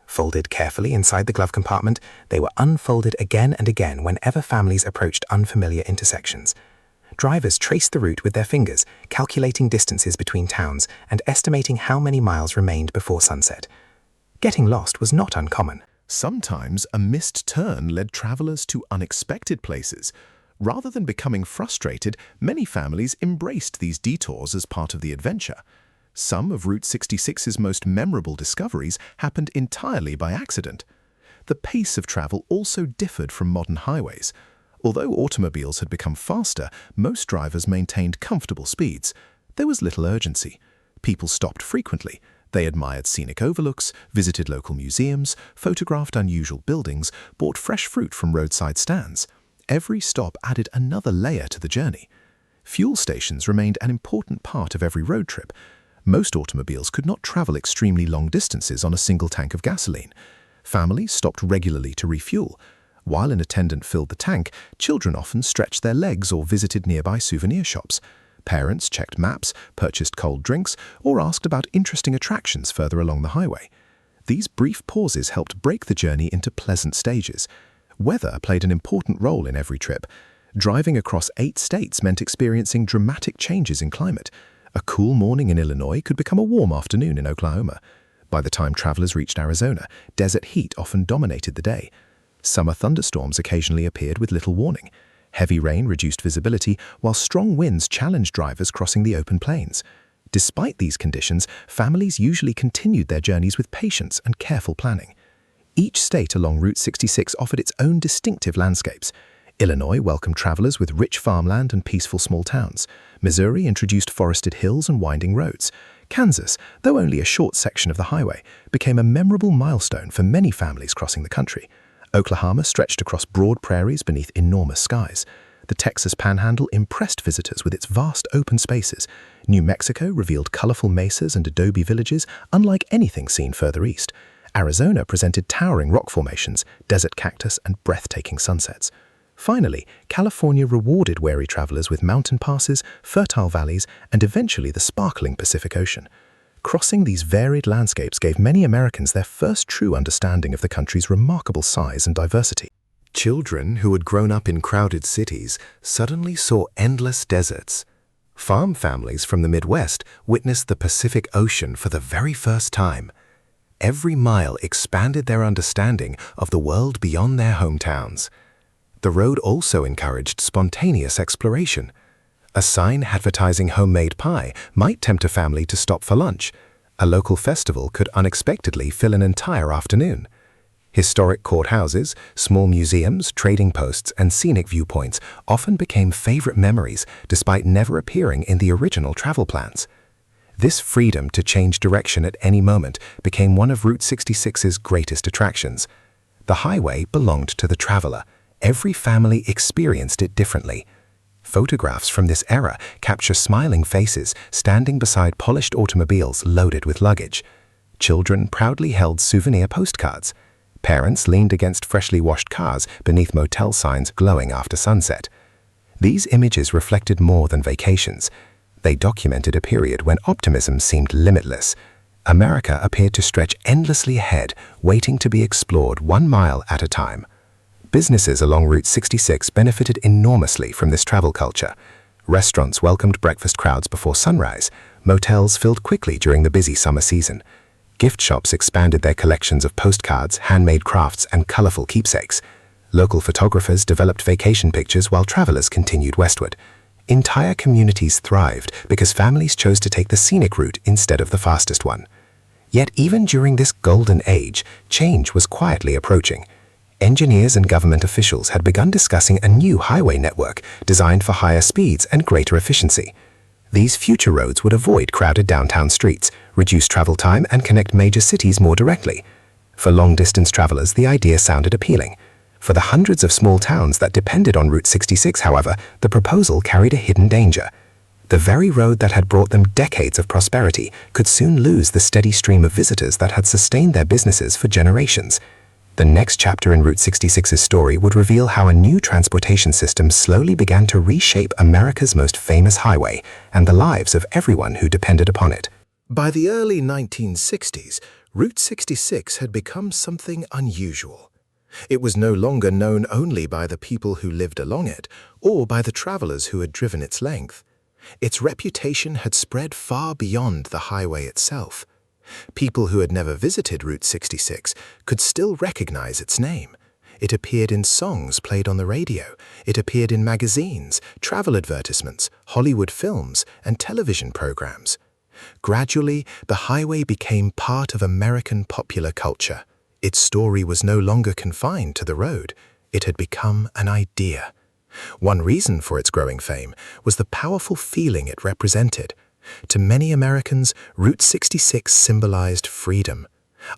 Folded carefully inside the glove compartment, they were unfolded again and again whenever families approached unfamiliar intersections. Drivers traced the route with their fingers, calculating distances between towns and estimating how many miles remained before sunset. Getting lost was not uncommon. Sometimes a missed turn led travelers to unexpected places. Rather than becoming frustrated, many families embraced these detours as part of the adventure. Some of Route 66's most memorable discoveries happened entirely by accident. The pace of travel also differed from modern highways. Although automobiles had become faster, most drivers maintained comfortable speeds. There was little urgency. People stopped frequently. They admired scenic overlooks, visited local museums, photographed unusual buildings, bought fresh fruit from roadside stands. Every stop added another layer to the journey. Fuel stations remained an important part of every road trip. Most automobiles could not travel extremely long distances on a single tank of gasoline. Families stopped regularly to refuel. While an attendant filled the tank, children often stretched their legs or visited nearby souvenir shops. Parents checked maps, purchased cold drinks, or asked about interesting attractions further along the highway. These brief pauses helped break the journey into pleasant stages. Weather played an important role in every trip. Driving across 8 states meant experiencing dramatic changes in climate. A cool morning in Illinois could become a warm afternoon in Oklahoma. By the time travelers reached Arizona, desert heat often dominated the day. Summer thunderstorms occasionally appeared with little warning. Heavy rain reduced visibility, while strong winds challenged drivers crossing the open plains. Despite these conditions, families usually continued their journeys with patience and careful planning. Each state along Route 66 offered its own distinctive landscapes. Illinois welcomed travelers with rich farmland and peaceful small towns. Missouri introduced forested hills and winding roads. Kansas, though only a short section of the highway, became a memorable milestone for many families crossing the country. Oklahoma stretched across broad prairies beneath enormous skies. The Texas Panhandle impressed visitors with its vast open spaces. New Mexico revealed colorful mesas and adobe villages unlike anything seen further east. Arizona presented towering rock formations, desert cactus, and breathtaking sunsets. Finally, California rewarded wary travelers with mountain passes, fertile valleys, and eventually the sparkling Pacific Ocean. Crossing these varied landscapes gave many Americans their first true understanding of the country's remarkable size and diversity. Children who had grown up in crowded cities suddenly saw endless deserts. Farm families from the Midwest witnessed the Pacific Ocean for the very first time. Every mile expanded their understanding of the world beyond their hometowns. The road also encouraged spontaneous exploration. A sign advertising homemade pie might tempt a family to stop for lunch. A local festival could unexpectedly fill an entire afternoon. Historic courthouses, small museums, trading posts, and scenic viewpoints often became favorite memories despite never appearing in the original travel plans. This freedom to change direction at any moment became one of Route 66's greatest attractions. The highway belonged to the traveler. Every family experienced it differently. Photographs from this era capture smiling faces standing beside polished automobiles loaded with luggage. Children proudly held souvenir postcards. Parents leaned against freshly washed cars beneath motel signs glowing after sunset. These images reflected more than vacations. They documented a period when optimism seemed limitless. America appeared to stretch endlessly ahead, waiting to be explored 1 mile at a time. Businesses along Route 66 benefited enormously from this travel culture. Restaurants welcomed breakfast crowds before sunrise. Motels filled quickly during the busy summer season. Gift shops expanded their collections of postcards, handmade crafts, and colorful keepsakes. Local photographers developed vacation pictures while travelers continued westward. Entire communities thrived because families chose to take the scenic route instead of the fastest one. Yet even during this golden age, change was quietly approaching. Engineers and government officials had begun discussing a new highway network designed for higher speeds and greater efficiency. These future roads would avoid crowded downtown streets, reduce travel time, and connect major cities more directly. For long-distance travelers, the idea sounded appealing. For the hundreds of small towns that depended on Route 66, however, the proposal carried a hidden danger. The very road that had brought them decades of prosperity could soon lose the steady stream of visitors that had sustained their businesses for generations. The next chapter in Route 66's story would reveal how a new transportation system slowly began to reshape America's most famous highway and the lives of everyone who depended upon it. By the early 1960s, Route 66 had become something unusual. It was no longer known only by the people who lived along it or by the travelers who had driven its length. Its reputation had spread far beyond the highway itself. People who had never visited Route 66 could still recognize its name. It appeared in songs played on the radio. It appeared in magazines, travel advertisements, Hollywood films, and television programs. Gradually, the highway became part of American popular culture. Its story was no longer confined to the road. It had become an idea. One reason for its growing fame was the powerful feeling it represented. To many Americans, Route 66 symbolized freedom.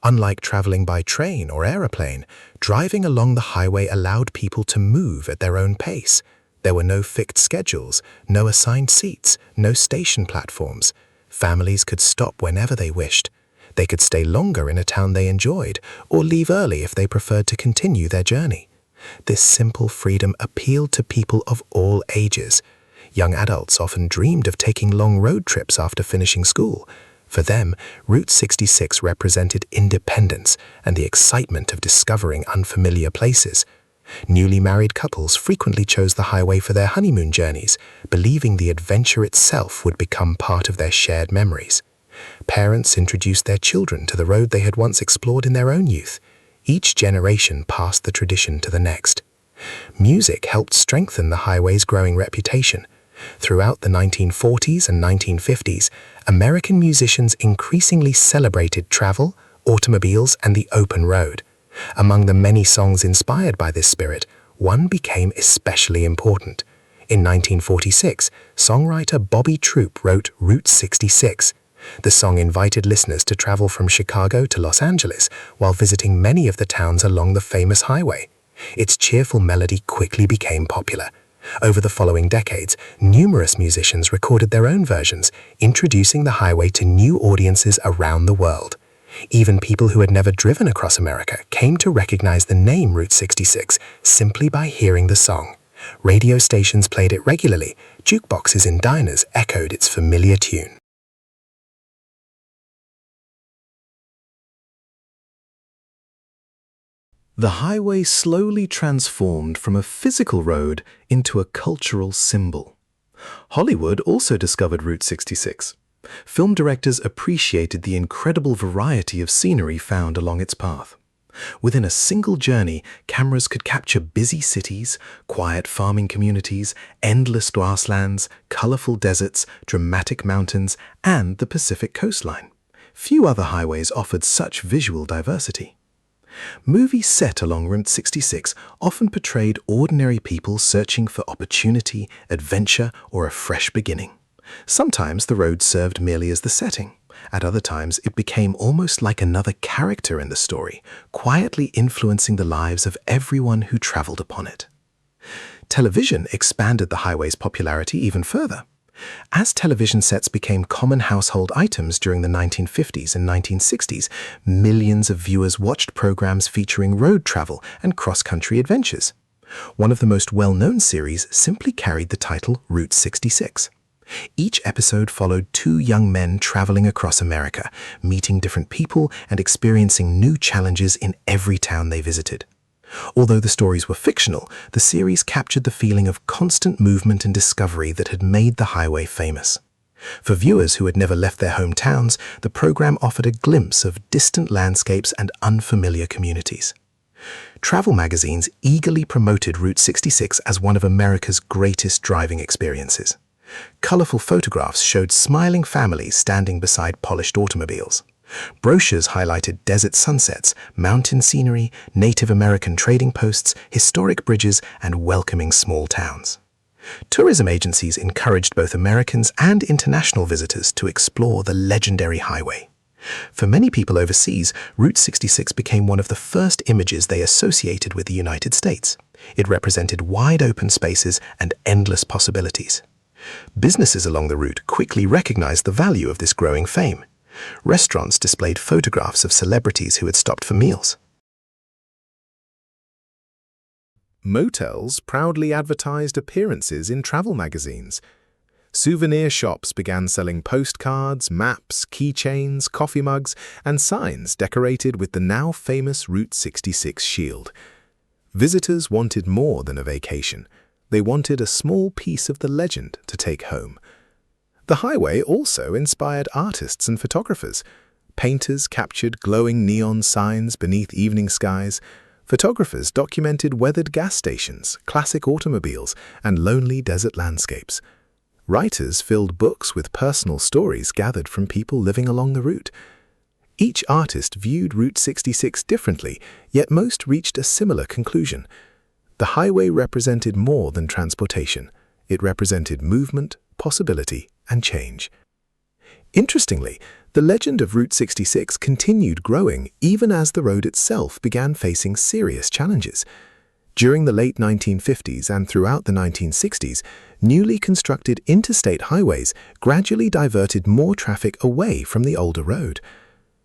Unlike traveling by train or airplane, driving along the highway allowed people to move at their own pace. There were no fixed schedules, no assigned seats, no station platforms. Families could stop whenever they wished. They could stay longer in a town they enjoyed, or leave early if they preferred to continue their journey. This simple freedom appealed to people of all ages. Young adults often dreamed of taking long road trips after finishing school. For them, Route 66 represented independence and the excitement of discovering unfamiliar places. Newly married couples frequently chose the highway for their honeymoon journeys, believing the adventure itself would become part of their shared memories. Parents introduced their children to the road they had once explored in their own youth. Each generation passed the tradition to the next. Music helped strengthen the highway's growing reputation. Throughout the 1940s and 1950s, American musicians increasingly celebrated travel, automobiles, and the open road. Among the many songs inspired by this spirit, one became especially important. In 1946, songwriter Bobby Troup wrote Route 66. The song invited listeners to travel from Chicago to Los Angeles while visiting many of the towns along the famous highway. Its cheerful melody quickly became popular. Over the following decades, numerous musicians recorded their own versions, introducing the highway to new audiences around the world. Even people who had never driven across America came to recognize the name Route 66 simply by hearing the song. Radio stations played it regularly. Jukeboxes in diners echoed its familiar tune. The highway slowly transformed from a physical road into a cultural symbol. Hollywood also discovered Route 66. Film directors appreciated the incredible variety of scenery found along its path. Within a single journey, cameras could capture busy cities, quiet farming communities, endless grasslands, colorful deserts, dramatic mountains, and the Pacific coastline. Few other highways offered such visual diversity. Movies set along Route 66 often portrayed ordinary people searching for opportunity, adventure, or a fresh beginning. Sometimes the road served merely as the setting. At other times, it became almost like another character in the story, quietly influencing the lives of everyone who traveled upon it. Television expanded the highway's popularity even further. As television sets became common household items during the 1950s and 1960s, millions of viewers watched programs featuring road travel and cross-country adventures. One of the most well-known series simply carried the title Route 66. Each episode followed two young men traveling across America, meeting different people and experiencing new challenges in every town they visited. Although the stories were fictional, the series captured the feeling of constant movement and discovery that had made the highway famous. For viewers who had never left their hometowns, the program offered a glimpse of distant landscapes and unfamiliar communities. Travel magazines eagerly promoted Route 66 as one of America's greatest driving experiences. Colorful photographs showed smiling families standing beside polished automobiles. Brochures highlighted desert sunsets, mountain scenery, Native American trading posts, historic bridges, and welcoming small towns. Tourism agencies encouraged both Americans and international visitors to explore the legendary highway. For many people overseas, Route 66 became one of the first images they associated with the United States. It represented wide open spaces and endless possibilities. Businesses along the route quickly recognized the value of this growing fame. Restaurants displayed photographs of celebrities who had stopped for meals. Motels proudly advertised appearances in travel magazines. Souvenir shops began selling postcards, maps, keychains, coffee mugs, and signs decorated with the now famous Route 66 shield. Visitors wanted more than a vacation. They wanted a small piece of the legend to take home. The highway also inspired artists and photographers. Painters captured glowing neon signs beneath evening skies. Photographers documented weathered gas stations, classic automobiles, and lonely desert landscapes. Writers filled books with personal stories gathered from people living along the route. Each artist viewed Route 66 differently, yet most reached a similar conclusion. The highway represented more than transportation. It represented movement, possibility, and change. Interestingly, the legend of Route 66 continued growing even as the road itself began facing serious challenges. During the late 1950s and throughout the 1960s, newly constructed interstate highways gradually diverted more traffic away from the older road.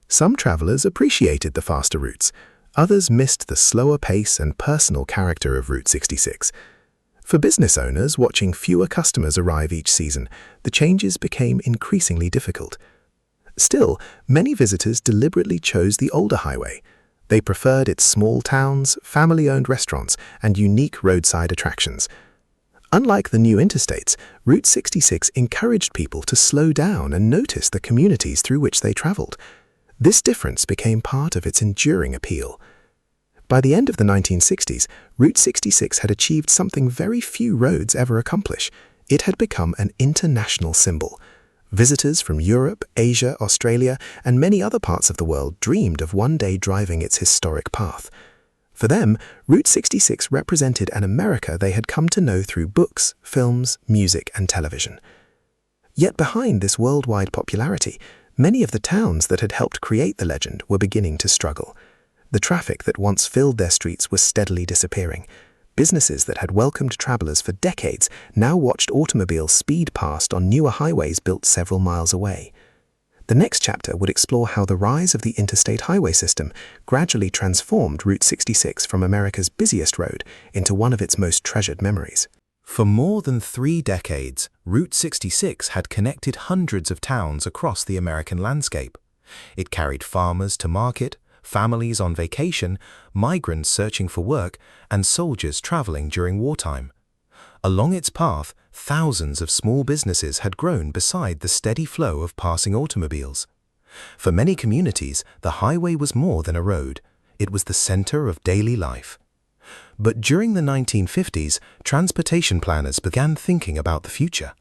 Some travelers appreciated the faster routes. Others missed the slower pace and personal character of Route 66. For business owners watching fewer customers arrive each season, the changes became increasingly difficult. Still, many visitors deliberately chose the older highway. They preferred its small towns, family-owned restaurants, and unique roadside attractions. Unlike the new interstates, Route 66 encouraged people to slow down and notice the communities through which they traveled. This difference became part of its enduring appeal. By the end of the 1960s, Route 66 had achieved something very few roads ever accomplish. It had become an international symbol. Visitors from Europe, Asia, Australia, and many other parts of the world dreamed of one day driving its historic path. For them, Route 66 represented an America they had come to know through books, films, music, and television. Yet behind this worldwide popularity, many of the towns that had helped create the legend were beginning to struggle. The traffic that once filled their streets was steadily disappearing. Businesses that had welcomed travelers for decades now watched automobiles speed past on newer highways built several miles away. The next chapter would explore how the rise of the interstate highway system gradually transformed Route 66 from America's busiest road into one of its most treasured memories. For more than 3 decades, Route 66 had connected hundreds of towns across the American landscape. It carried farmers to market, families on vacation, migrants searching for work, and soldiers traveling during wartime. Along its path, thousands of small businesses had grown beside the steady flow of passing automobiles. For many communities, the highway was more than a road. It was the center of daily life. But during the 1950s, transportation planners began thinking about the future.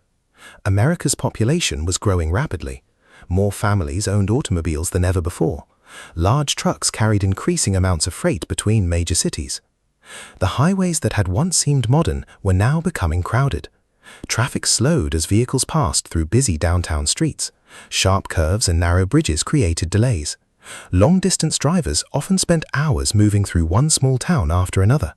America's population was growing rapidly. More families owned automobiles than ever before. Large trucks carried increasing amounts of freight between major cities. The highways that had once seemed modern were now becoming crowded. Traffic slowed as vehicles passed through busy downtown streets. Sharp curves and narrow bridges created delays. Long-distance drivers often spent hours moving through one small town after another.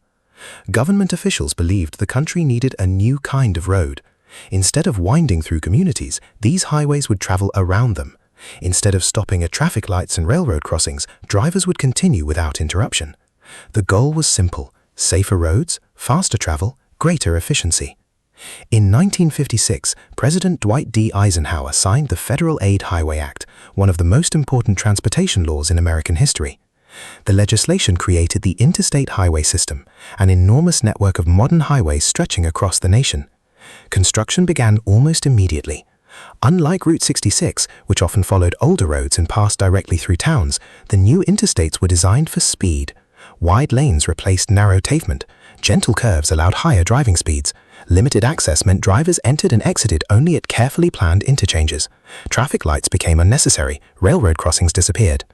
Government officials believed the country needed a new kind of road. Instead of winding through communities, these highways would travel around them. Instead of stopping at traffic lights and railroad crossings, drivers would continue without interruption. The goal was simple: safer roads, faster travel, greater efficiency. In 1956, President Dwight D. Eisenhower signed the Federal Aid Highway Act, one of the most important transportation laws in American history. The legislation created the Interstate highway system, an enormous network of modern highways stretching across the nation. Construction began almost immediately. Unlike Route 66, which often followed older roads and passed directly through towns, the new interstates were designed for speed. Wide lanes replaced narrow pavement. Gentle curves allowed higher driving speeds. Limited access meant drivers entered and exited only at carefully planned interchanges. Traffic lights became unnecessary. Railroad crossings disappeared.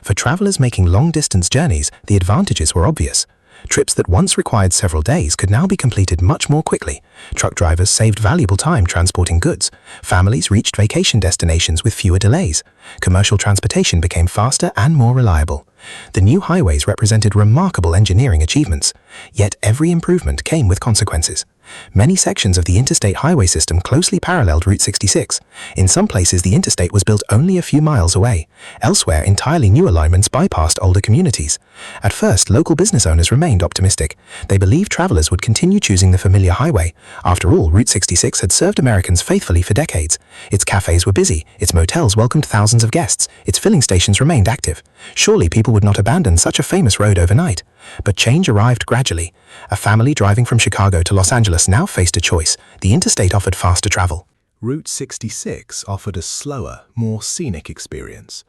For travelers making long-distance journeys, the advantages were obvious. Trips that once required several days could now be completed much more quickly. Truck drivers saved valuable time transporting goods. Families reached vacation destinations with fewer delays. Commercial transportation became faster and more reliable. The new highways represented remarkable engineering achievements. Yet every improvement came with consequences. Many sections of the interstate highway system closely paralleled Route 66. In some places, the interstate was built only a few miles away. Elsewhere, entirely new alignments bypassed older communities. At first, local business owners remained optimistic. They believed travelers would continue choosing the familiar highway. After all, Route 66 had served Americans faithfully for decades. Its cafes were busy, its motels welcomed thousands of guests, its filling stations remained active. Surely people would not abandon such a famous road overnight. But change arrived gradually. A family driving from Chicago to Los Angeles now faced a choice. The interstate offered faster travel. Route 66 offered a slower, more scenic experience.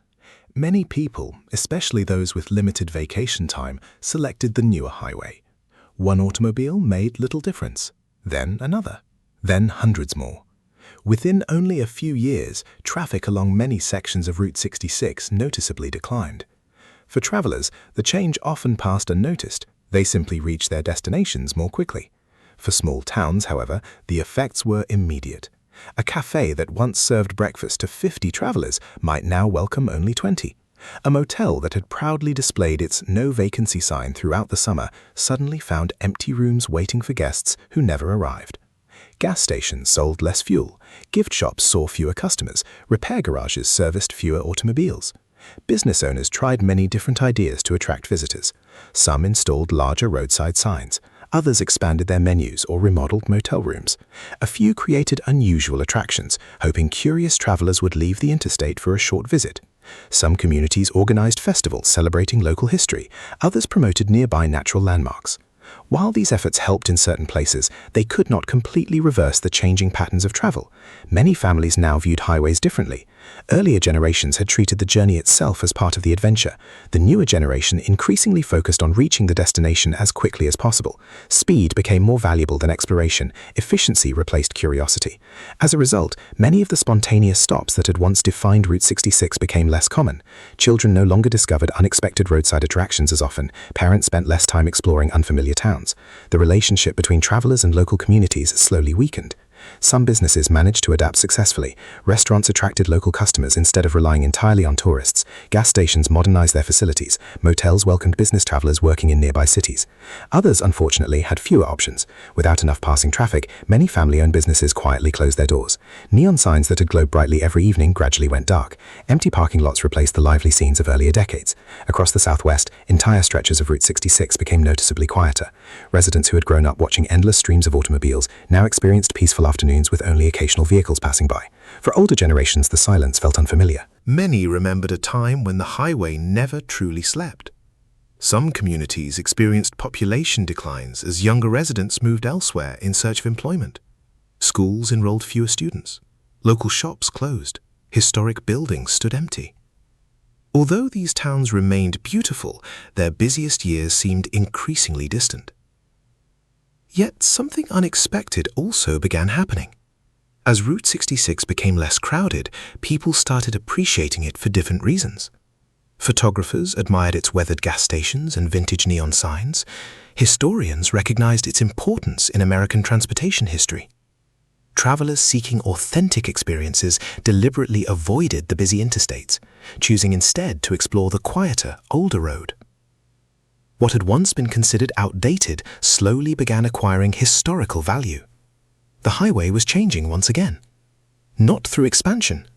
Many people, especially those with limited vacation time, selected the newer highway. One automobile made little difference, then another, then hundreds more. Within only a few years, traffic along many sections of Route 66 noticeably declined. For travelers, the change often passed unnoticed. They simply reached their destinations more quickly. For small towns, however, the effects were immediate. A cafe that once served breakfast to 50 travelers might now welcome only 20. A motel that had proudly displayed its no vacancy sign throughout the summer suddenly found empty rooms waiting for guests who never arrived. Gas stations sold less fuel. Gift shops saw fewer customers. Repair garages serviced fewer automobiles. Business owners tried many different ideas to attract visitors. Some installed larger roadside signs. Others expanded their menus or remodeled motel rooms. A few created unusual attractions, hoping curious travelers would leave the interstate for a short visit. Some communities organized festivals celebrating local history. Others promoted nearby natural landmarks. While these efforts helped in certain places, they could not completely reverse the changing patterns of travel. Many families now viewed highways differently. Earlier generations had treated the journey itself as part of the adventure. The newer generation increasingly focused on reaching the destination as quickly as possible. Speed became more valuable than exploration. Efficiency replaced curiosity. As a result, many of the spontaneous stops that had once defined Route 66 became less common. Children no longer discovered unexpected roadside attractions as often. Parents spent less time exploring unfamiliar towns. The relationship between travelers and local communities slowly weakened. Some businesses managed to adapt successfully. Restaurants attracted local customers instead of relying entirely on tourists. Gas stations modernized their facilities. Motels welcomed business travelers working in nearby cities. Others, unfortunately, had fewer options. Without enough passing traffic, many family-owned businesses quietly closed their doors. Neon signs that had glowed brightly every evening gradually went dark. Empty parking lots replaced the lively scenes of earlier decades. Across the southwest, entire stretches of Route 66 became noticeably quieter. Residents who had grown up watching endless streams of automobiles now experienced peaceful afternoons with only occasional vehicles passing by. For older generations, the silence felt unfamiliar. Many remembered a time when the highway never truly slept. Some communities experienced population declines as younger residents moved elsewhere in search of employment. Schools enrolled fewer students. Local shops closed. Historic buildings stood empty. Although these towns remained beautiful, their busiest years seemed increasingly distant. Yet something unexpected also began happening. As Route 66 became less crowded, people started appreciating it for different reasons. Photographers admired its weathered gas stations and vintage neon signs. Historians recognized its importance in American transportation history. Travelers seeking authentic experiences deliberately avoided the busy interstates, choosing instead to explore the quieter, older road. What had once been considered outdated slowly began acquiring historical value. The highway was changing once again. Not through expansion,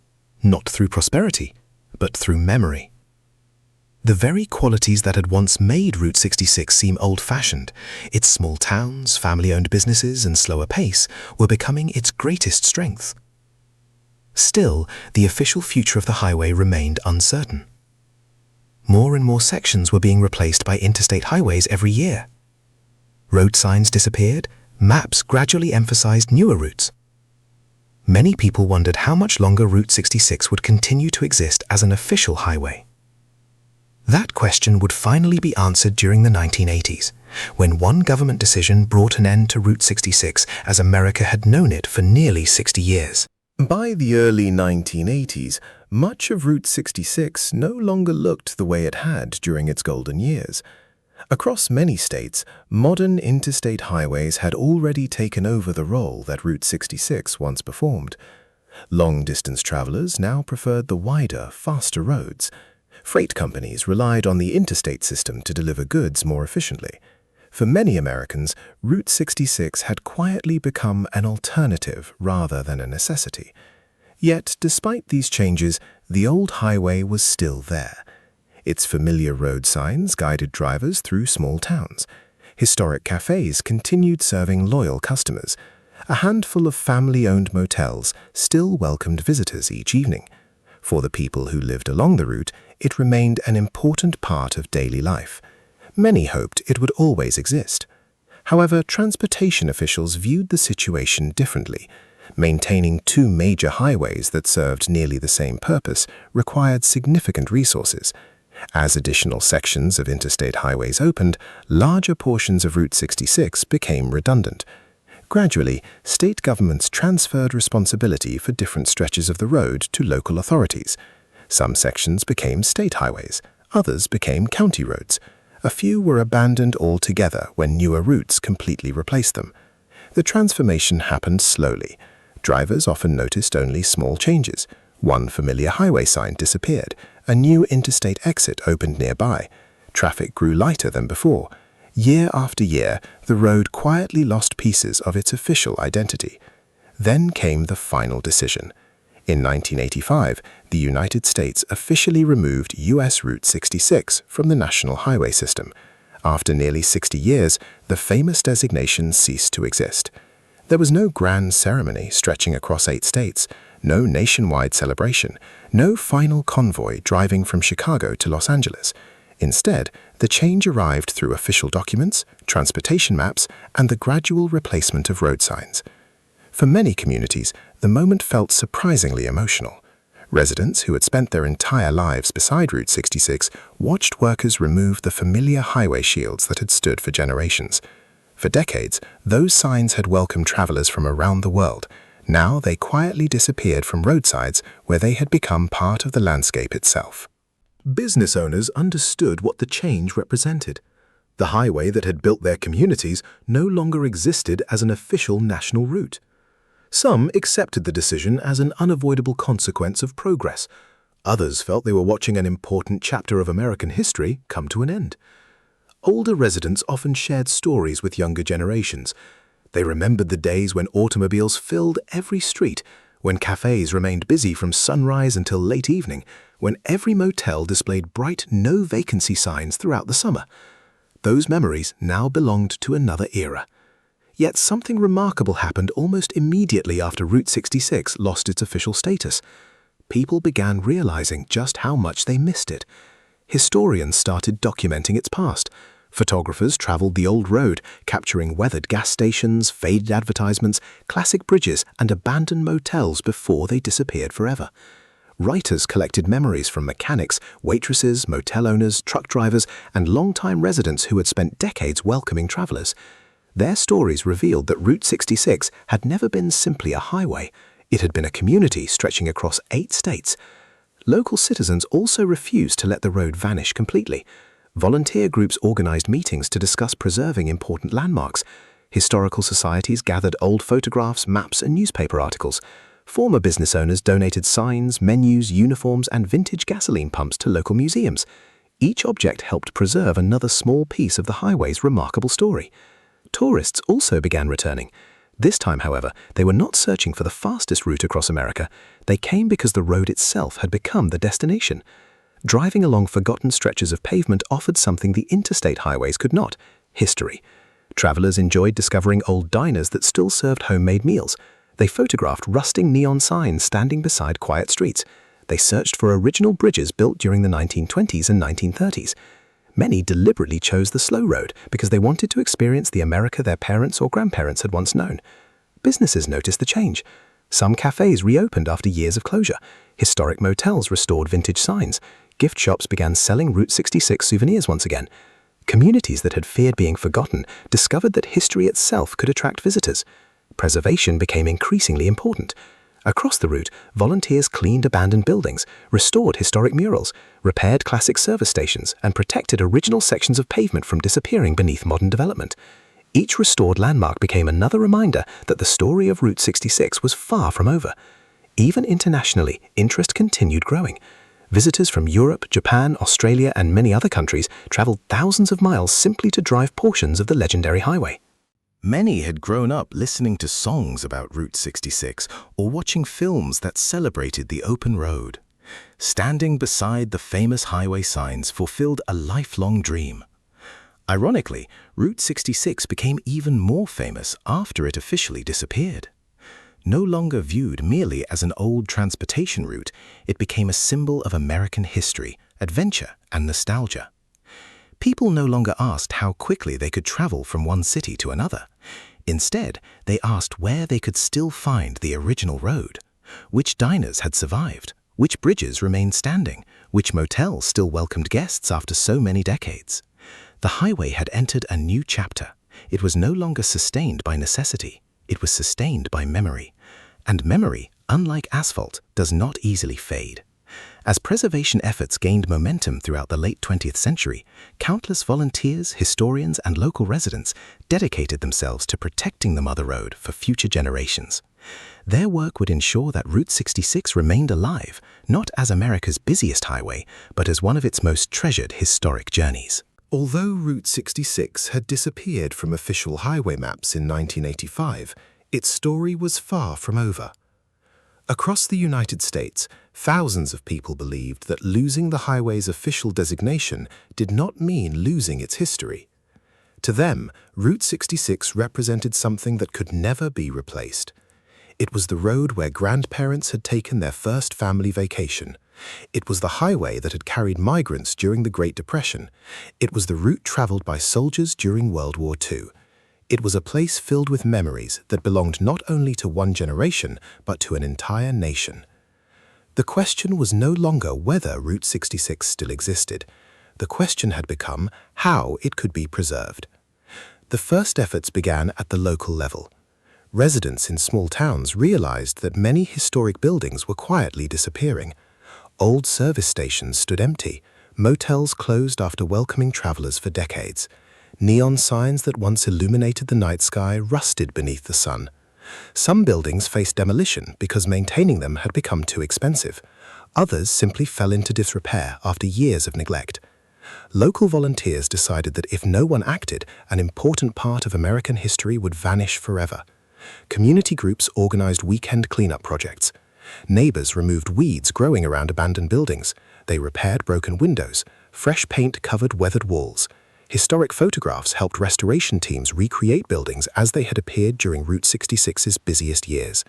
not through prosperity, but through memory. The very qualities that had once made Route 66 seem old-fashioned, its small towns, family-owned businesses, and slower pace, were becoming its greatest strengths. Still, the official future of the highway remained uncertain. More and more sections were being replaced by interstate highways every year. Road signs disappeared, maps gradually emphasized newer routes. Many people wondered how much longer Route 66 would continue to exist as an official highway. That question would finally be answered during the 1980s, when one government decision brought an end to Route 66 as America had known it for nearly 60 years. By the early 1980s, much of Route 66 no longer looked the way it had during its golden years. Across many states, modern interstate highways had already taken over the role that Route 66 once performed. Long-distance travelers now preferred the wider, faster roads. Freight companies relied on the interstate system to deliver goods more efficiently. For many Americans, Route 66 had quietly become an alternative rather than a necessity. Yet, despite these changes, the old highway was still there. Its familiar road signs guided drivers through small towns. Historic cafes continued serving loyal customers. A handful of family-owned motels still welcomed visitors each evening. For the people who lived along the route, it remained an important part of daily life. Many hoped it would always exist. However, transportation officials viewed the situation differently. Maintaining two major highways that served nearly the same purpose required significant resources. As additional sections of interstate highways opened, larger portions of Route 66 became redundant. Gradually, state governments transferred responsibility for different stretches of the road to local authorities. Some sections became state highways, others became county roads. A few were abandoned altogether when newer routes completely replaced them. The transformation happened slowly. Drivers often noticed only small changes. One familiar highway sign disappeared. A new interstate exit opened nearby. Traffic grew lighter than before. Year after year, the road quietly lost pieces of its official identity. Then came the final decision. In 1985, the United States officially removed U.S. Route 66 from the National Highway System. After nearly 60 years, the famous designation ceased to exist. There was no grand ceremony stretching across 8 states, no nationwide celebration, no final convoy driving from Chicago to Los Angeles. Instead, the change arrived through official documents, transportation maps, and the gradual replacement of road signs. For many communities, the moment felt surprisingly emotional. Residents who had spent their entire lives beside Route 66 watched workers remove the familiar highway shields that had stood for generations. For decades, those signs had welcomed travelers from around the world. Now they quietly disappeared from roadsides where they had become part of the landscape itself. Business owners understood what the change represented. The highway that had built their communities no longer existed as an official national route. Some accepted the decision as an unavoidable consequence of progress. Others felt they were watching an important chapter of American history come to an end. Older residents often shared stories with younger generations. They remembered the days when automobiles filled every street, when cafes remained busy from sunrise until late evening, when every motel displayed bright no-vacancy signs throughout the summer. Those memories now belonged to another era. Yet something remarkable happened almost immediately after Route 66 lost its official status. People began realizing just how much they missed it. Historians started documenting its past. Photographers traveled the old road, capturing weathered gas stations, faded advertisements, classic bridges, and abandoned motels before they disappeared forever. Writers collected memories from mechanics, waitresses, motel owners, truck drivers, and long-time residents who had spent decades welcoming travelers. Their stories revealed that Route 66 had never been simply a highway. It had been a community stretching across 8 states. Local citizens also refused to let the road vanish completely. Volunteer groups organized meetings to discuss preserving important landmarks. Historical societies gathered old photographs, maps, and newspaper articles. Former business owners donated signs, menus, uniforms, and vintage gasoline pumps to local museums. Each object helped preserve another small piece of the highway's remarkable story. Tourists also began returning. This time, however, they were not searching for the fastest route across America. They came because the road itself had become the destination. Driving along forgotten stretches of pavement offered something the interstate highways could not: history. Travelers enjoyed discovering old diners that still served homemade meals. They photographed rusting neon signs standing beside quiet streets. They searched for original bridges built during the 1920s and 1930s. Many deliberately chose the slow road because they wanted to experience the America their parents or grandparents had once known. Businesses noticed the change. Some cafes reopened after years of closure. Historic motels restored vintage signs. Gift shops began selling Route 66 souvenirs once again. Communities that had feared being forgotten discovered that history itself could attract visitors. Preservation became increasingly important. Across the route, volunteers cleaned abandoned buildings, restored historic murals, repaired classic service stations, and protected original sections of pavement from disappearing beneath modern development. Each restored landmark became another reminder that the story of Route 66 was far from over. Even internationally, interest continued growing. Visitors from Europe, Japan, Australia, and many other countries traveled thousands of miles simply to drive portions of the legendary highway. Many had grown up listening to songs about Route 66 or watching films that celebrated the open road. Standing beside the famous highway signs fulfilled a lifelong dream. Ironically, Route 66 became even more famous after it officially disappeared. No longer viewed merely as an old transportation route, it became a symbol of American history, adventure, and nostalgia. People no longer asked how quickly they could travel from one city to another. Instead, they asked where they could still find the original road, which diners had survived, which bridges remained standing, which motels still welcomed guests after so many decades. The highway had entered a new chapter. It was no longer sustained by necessity. It was sustained by memory. And memory, unlike asphalt, does not easily fade. As preservation efforts gained momentum throughout the late 20th century, countless volunteers, historians, and local residents dedicated themselves to protecting the Mother Road for future generations. Their work would ensure that Route 66 remained alive, not as America's busiest highway, but as one of its most treasured historic journeys. Although Route 66 had disappeared from official highway maps in 1985, its story was far from over. Across the United States, thousands of people believed that losing the highway's official designation did not mean losing its history. To them, Route 66 represented something that could never be replaced. It was the road where grandparents had taken their first family vacation. It was the highway that had carried migrants during the Great Depression. It was the route traveled by soldiers during World War II. It was a place filled with memories that belonged not only to one generation, but to an entire nation. The question was no longer whether Route 66 still existed. The question had become how it could be preserved. The first efforts began at the local level. Residents in small towns realized that many historic buildings were quietly disappearing. Old service stations stood empty, motels closed after welcoming travelers for decades. Neon signs that once illuminated the night sky rusted beneath the sun. Some buildings faced demolition because maintaining them had become too expensive. Others simply fell into disrepair after years of neglect. Local volunteers decided that if no one acted, an important part of American history would vanish forever. Community groups organized weekend cleanup projects. Neighbors removed weeds growing around abandoned buildings. They repaired broken windows. Fresh paint covered weathered walls. Historic photographs helped restoration teams recreate buildings as they had appeared during Route 66's busiest years.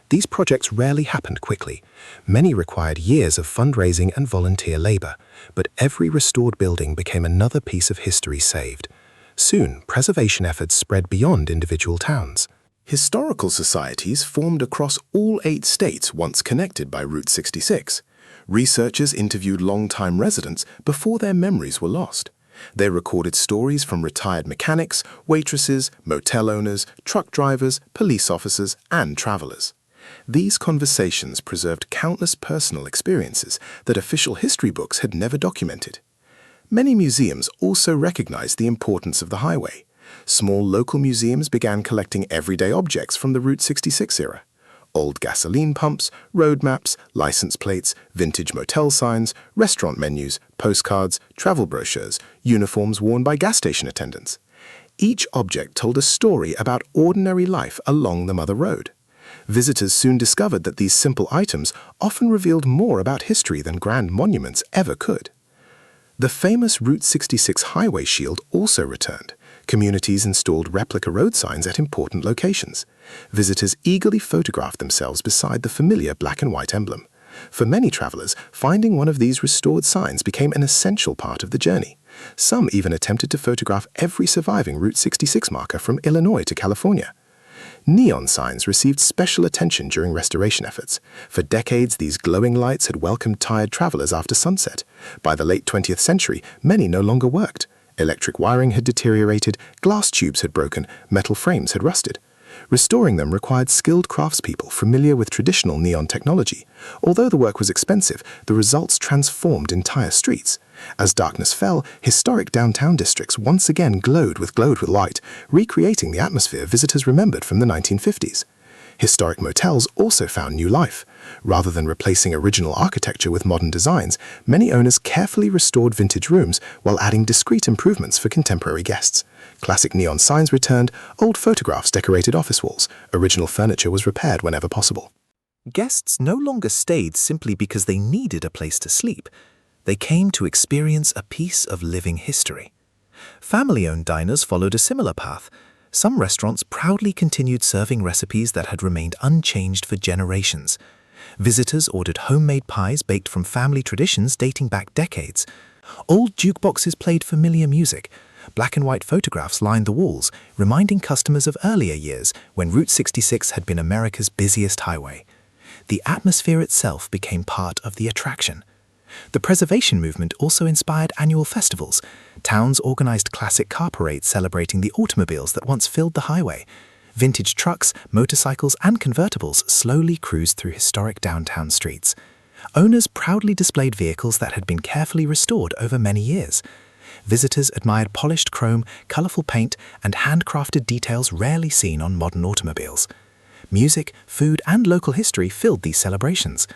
These projects rarely happened quickly. Many required years of fundraising and volunteer labor, but every restored building became another piece of history saved. Soon, preservation efforts spread beyond individual towns. Historical societies formed across all 8 states once connected by Route 66. Researchers interviewed longtime residents before their memories were lost. They recorded stories from retired mechanics, waitresses, motel owners, truck drivers, police officers, and travelers. These conversations preserved countless personal experiences that official history books had never documented. Many museums also recognized the importance of the highway. Small local museums began collecting everyday objects from the Route 66 era. Old gasoline pumps, road maps, license plates, vintage motel signs, restaurant menus, postcards, travel brochures, uniforms worn by gas station attendants. Each object told a story about ordinary life along the Mother Road. Visitors soon discovered that these simple items often revealed more about history than grand monuments ever could. The famous Route 66 highway shield also returned. Communities installed replica road signs at important locations. Visitors eagerly photographed themselves beside the familiar black and white emblem. For many travelers, finding one of these restored signs became an essential part of the journey. Some even attempted to photograph every surviving Route 66 marker from Illinois to California. Neon signs received special attention during restoration efforts. For decades, these glowing lights had welcomed tired travelers after sunset. By the late 20th century, many no longer worked. Electric wiring had deteriorated, glass tubes had broken, metal frames had rusted. Restoring them required skilled craftspeople familiar with traditional neon technology. Although the work was expensive, the results transformed entire streets. As darkness fell, historic downtown districts once again glowed with light, recreating the atmosphere visitors remembered from the 1950s. Historic motels also found new life. Rather than replacing original architecture with modern designs, many owners carefully restored vintage rooms while adding discreet improvements for contemporary guests. Classic neon signs returned, old photographs decorated office walls, original furniture was repaired whenever possible. Guests no longer stayed simply because they needed a place to sleep. They came to experience a piece of living history. Family-owned diners followed a similar path. Some restaurants proudly continued serving recipes that had remained unchanged for generations. Visitors ordered homemade pies baked from family traditions dating back decades. Old jukeboxes played familiar music. Black and white photographs lined the walls, reminding customers of earlier years when Route 66 had been America's busiest highway. The atmosphere itself became part of the attraction. The preservation movement also inspired annual festivals. Towns organized classic car parades celebrating the automobiles that once filled the highway. Vintage trucks, motorcycles, and convertibles slowly cruised through historic downtown streets. Owners proudly displayed vehicles that had been carefully restored over many years. Visitors admired polished chrome, colorful paint, and handcrafted details rarely seen on modern automobiles. Music, food, and local history filled these celebrations.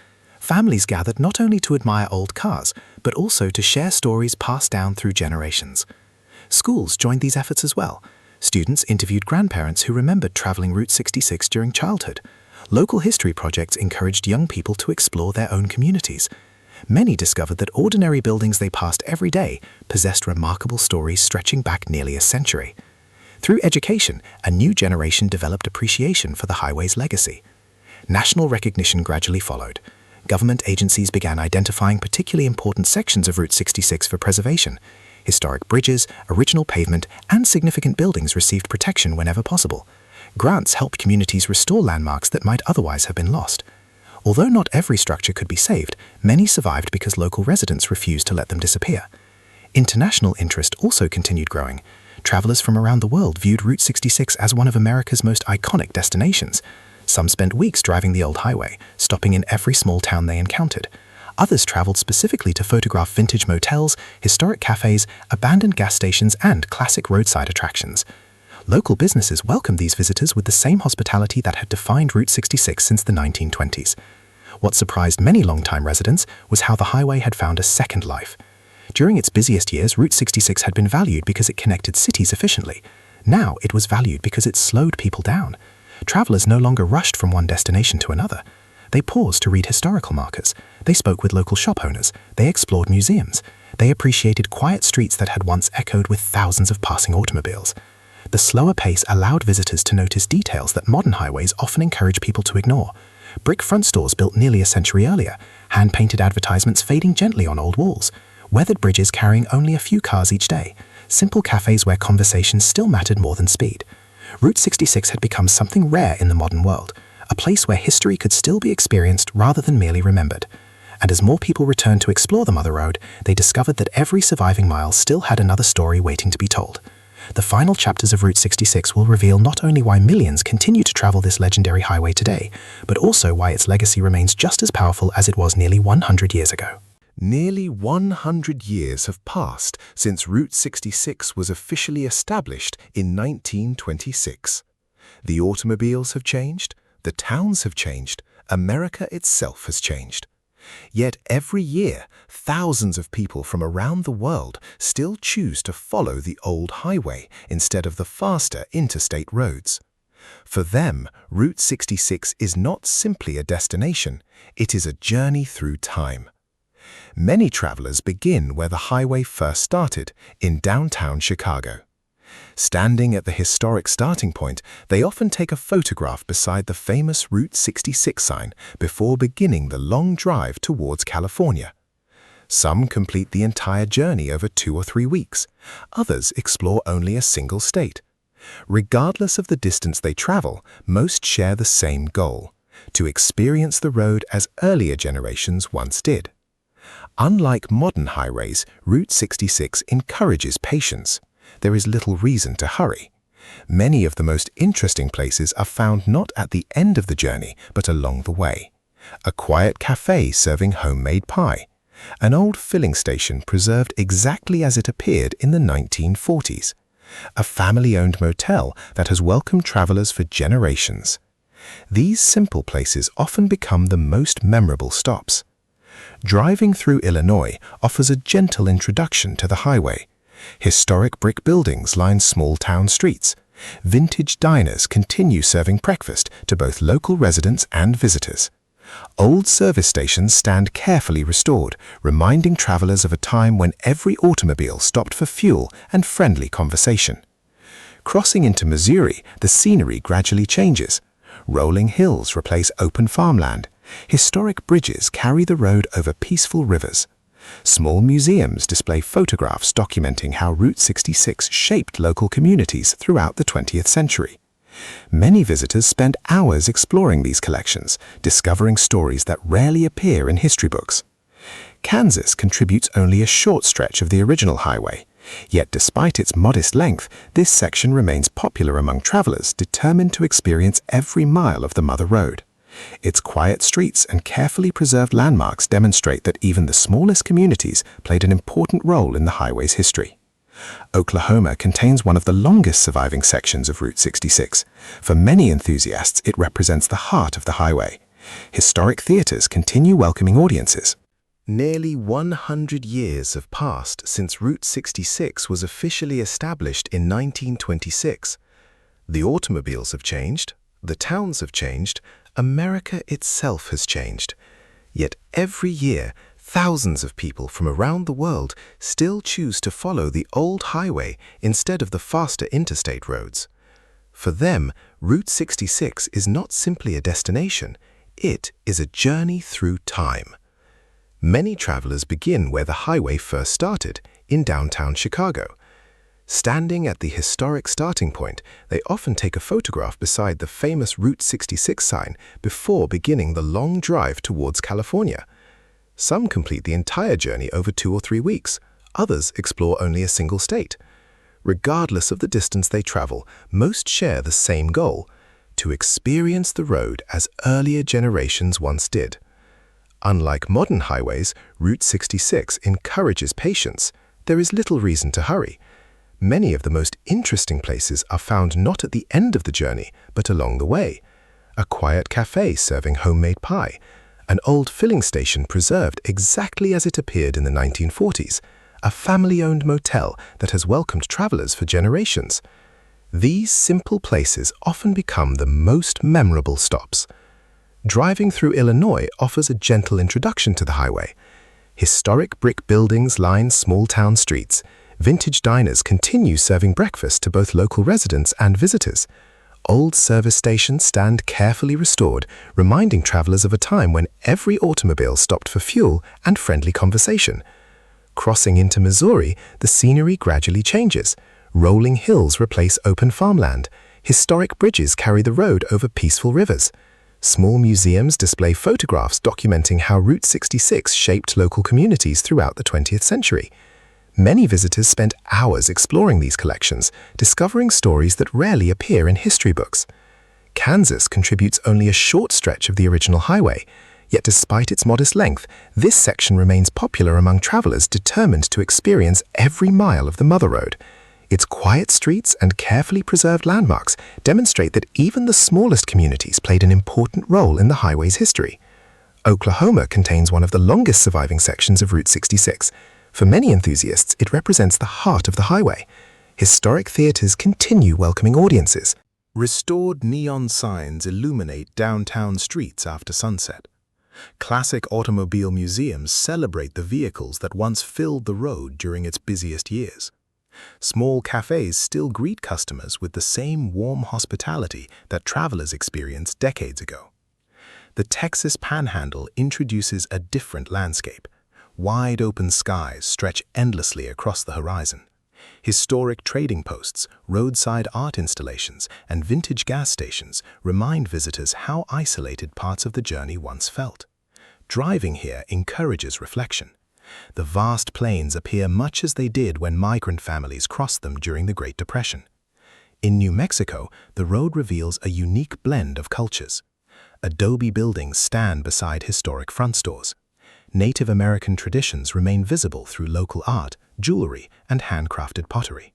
Families gathered not only to admire old cars, but also to share stories passed down through generations. Schools joined these efforts as well. Students interviewed grandparents who remembered traveling Route 66 during childhood. Local history projects encouraged young people to explore their own communities. Many discovered that ordinary buildings they passed every day possessed remarkable stories stretching back nearly a century. Through education, a new generation developed appreciation for the highway's legacy. National recognition gradually followed. Government agencies began identifying particularly important sections of Route 66 for preservation. Historic bridges, original pavement, and significant buildings received protection whenever possible. Grants helped communities restore landmarks that might otherwise have been lost. Although not every structure could be saved, many survived because local residents refused to let them disappear. International interest also continued growing. Travelers from around the world viewed Route 66 as one of America's most iconic destinations. Some spent weeks driving the old highway, stopping in every small town they encountered. Others traveled specifically to photograph vintage motels, historic cafes, abandoned gas stations, and classic roadside attractions. Local businesses welcomed these visitors with the same hospitality that had defined Route 66 since the 1920s. What surprised many longtime residents was how the highway had found a second life. During its busiest years, Route 66 had been valued because it connected cities efficiently. Now it was valued because it slowed people down. Travelers no longer rushed from one destination to another. They paused to read historical markers. They spoke with local shop owners. They explored museums. They appreciated quiet streets that had once echoed with thousands of passing automobiles. The slower pace allowed visitors to notice details that modern highways often encourage people to ignore. Brick front stores built nearly a century earlier, hand-painted advertisements fading gently on old walls, weathered bridges carrying only a few cars each day, simple cafes where conversations still mattered more than speed. Route 66 had become something rare in the modern world, a place where history could still be experienced rather than merely remembered. And as more people returned to explore the Mother Road, they discovered that every surviving mile still had another story waiting to be told. The final chapters of Route 66 will reveal not only why millions continue to travel this legendary highway today, but also why its legacy remains just as powerful as it was nearly 100 years ago. Nearly 100 years have passed since Route 66 was officially established in 1926. The automobiles have changed, The towns have changed. America itself has changed. Yet every year, thousands of people from around the world still choose to follow the old highway instead of the faster interstate roads. For them, Route 66 is not simply a destination, it is a journey through time. Many travelers begin where the highway first started, in downtown Chicago. Standing at the historic starting point, they often take a photograph beside the famous Route 66 sign before beginning the long drive towards California. Some complete the entire journey over 2 or 3 weeks. Others explore only a single state. Regardless of the distance they travel, most share the same goal: to experience the road as earlier generations once did. Unlike modern highways, Route 66 encourages patience. There is little reason to hurry. Many of the most interesting places are found not at the end of the journey, but along the way. A quiet cafe serving homemade pie. An old filling station preserved exactly as it appeared in the 1940s. A family-owned motel that has welcomed travelers for generations. These simple places often become the most memorable stops. Driving through Illinois offers a gentle introduction to the highway. Historic brick buildings line small town streets. Vintage diners continue serving breakfast to both local residents and visitors. Old service stations stand carefully restored, reminding travelers of a time when every automobile stopped for fuel and friendly conversation. Crossing into Missouri, the scenery gradually changes. Rolling hills replace open farmland. Historic bridges carry the road over peaceful rivers. Small museums display photographs documenting how Route 66 shaped local communities throughout the 20th century. Many visitors spend hours exploring these collections, discovering stories that rarely appear in history books. Kansas contributes only a short stretch of the original highway. Yet despite its modest length, this section remains popular among travelers determined to experience every mile of the Mother Road. Its quiet streets and carefully preserved landmarks demonstrate that even the smallest communities played an important role in the highway's history. Oklahoma contains one of the longest surviving sections of Route 66. For many enthusiasts, it represents the heart of the highway. Historic theaters continue welcoming audiences. Nearly 100 years have passed since Route 66 was officially established in 1926. The automobiles have changed, the towns have changed, America itself has changed. Yet every year, thousands of people from around the world still choose to follow the old highway instead of the faster interstate roads. For them, Route 66 is not simply a destination, it is a journey through time. Many travelers begin where the highway first started, in downtown Chicago. Standing at the historic starting point, they often take a photograph beside the famous Route 66 sign before beginning the long drive towards California. Some complete the entire journey over 2 or 3 weeks. Others explore only a single state. Regardless of the distance they travel, most share the same goal: to experience the road as earlier generations once did. Unlike modern highways, Route 66 encourages patience. There is little reason to hurry. Many of the most interesting places are found not at the end of the journey, but along the way. A quiet cafe serving homemade pie. An old filling station preserved exactly as it appeared in the 1940s. A family-owned motel that has welcomed travelers for generations. These simple places often become the most memorable stops. Driving through Illinois offers a gentle introduction to the highway. Historic brick buildings line small town streets. Vintage diners continue serving breakfast to both local residents and visitors. Old service stations stand carefully restored, reminding travelers of a time when every automobile stopped for fuel and friendly conversation. Crossing into Missouri, the scenery gradually changes. Rolling hills replace open farmland. Historic bridges carry the road over peaceful rivers. Small museums display photographs documenting how Route 66 shaped local communities throughout the 20th century. Many visitors spend hours exploring these collections, discovering stories that rarely appear in history books. Kansas contributes only a short stretch of the original highway, yet despite its modest length, this section remains popular among travelers determined to experience every mile of the Mother Road. Its quiet streets and carefully preserved landmarks demonstrate that even the smallest communities played an important role in the highway's history. Oklahoma contains one of the longest surviving sections of Route 66. For many enthusiasts, it represents the heart of the highway. Historic theaters continue welcoming audiences. Restored neon signs illuminate downtown streets after sunset. Classic automobile museums celebrate the vehicles that once filled the road during its busiest years. Small cafes still greet customers with the same warm hospitality that travelers experienced decades ago. The Texas Panhandle introduces a different landscape. Wide open skies stretch endlessly across the horizon. Historic trading posts, roadside art installations, and vintage gas stations remind visitors how isolated parts of the journey once felt. Driving here encourages reflection. The vast plains appear much as they did when migrant families crossed them during the Great Depression. In New Mexico, the road reveals a unique blend of cultures. Adobe buildings stand beside historic front stores. Native American traditions remain visible through local art, jewelry, and handcrafted pottery.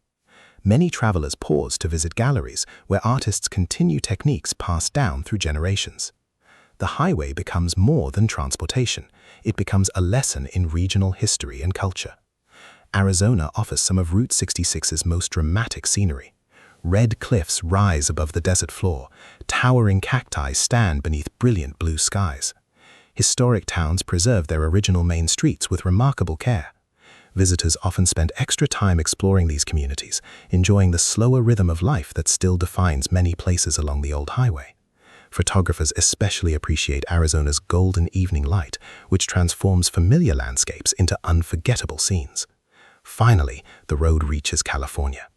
Many travelers pause to visit galleries where artists continue techniques passed down through generations. The highway becomes more than transportation. It becomes a lesson in regional history and culture. Arizona offers some of Route 66's most dramatic scenery. Red cliffs rise above the desert floor. Towering cacti stand beneath brilliant blue skies. Historic towns preserve their original main streets with remarkable care. Visitors often spend extra time exploring these communities, enjoying the slower rhythm of life that still defines many places along the old highway. Photographers especially appreciate Arizona's golden evening light, which transforms familiar landscapes into unforgettable scenes. Finally, the road reaches California.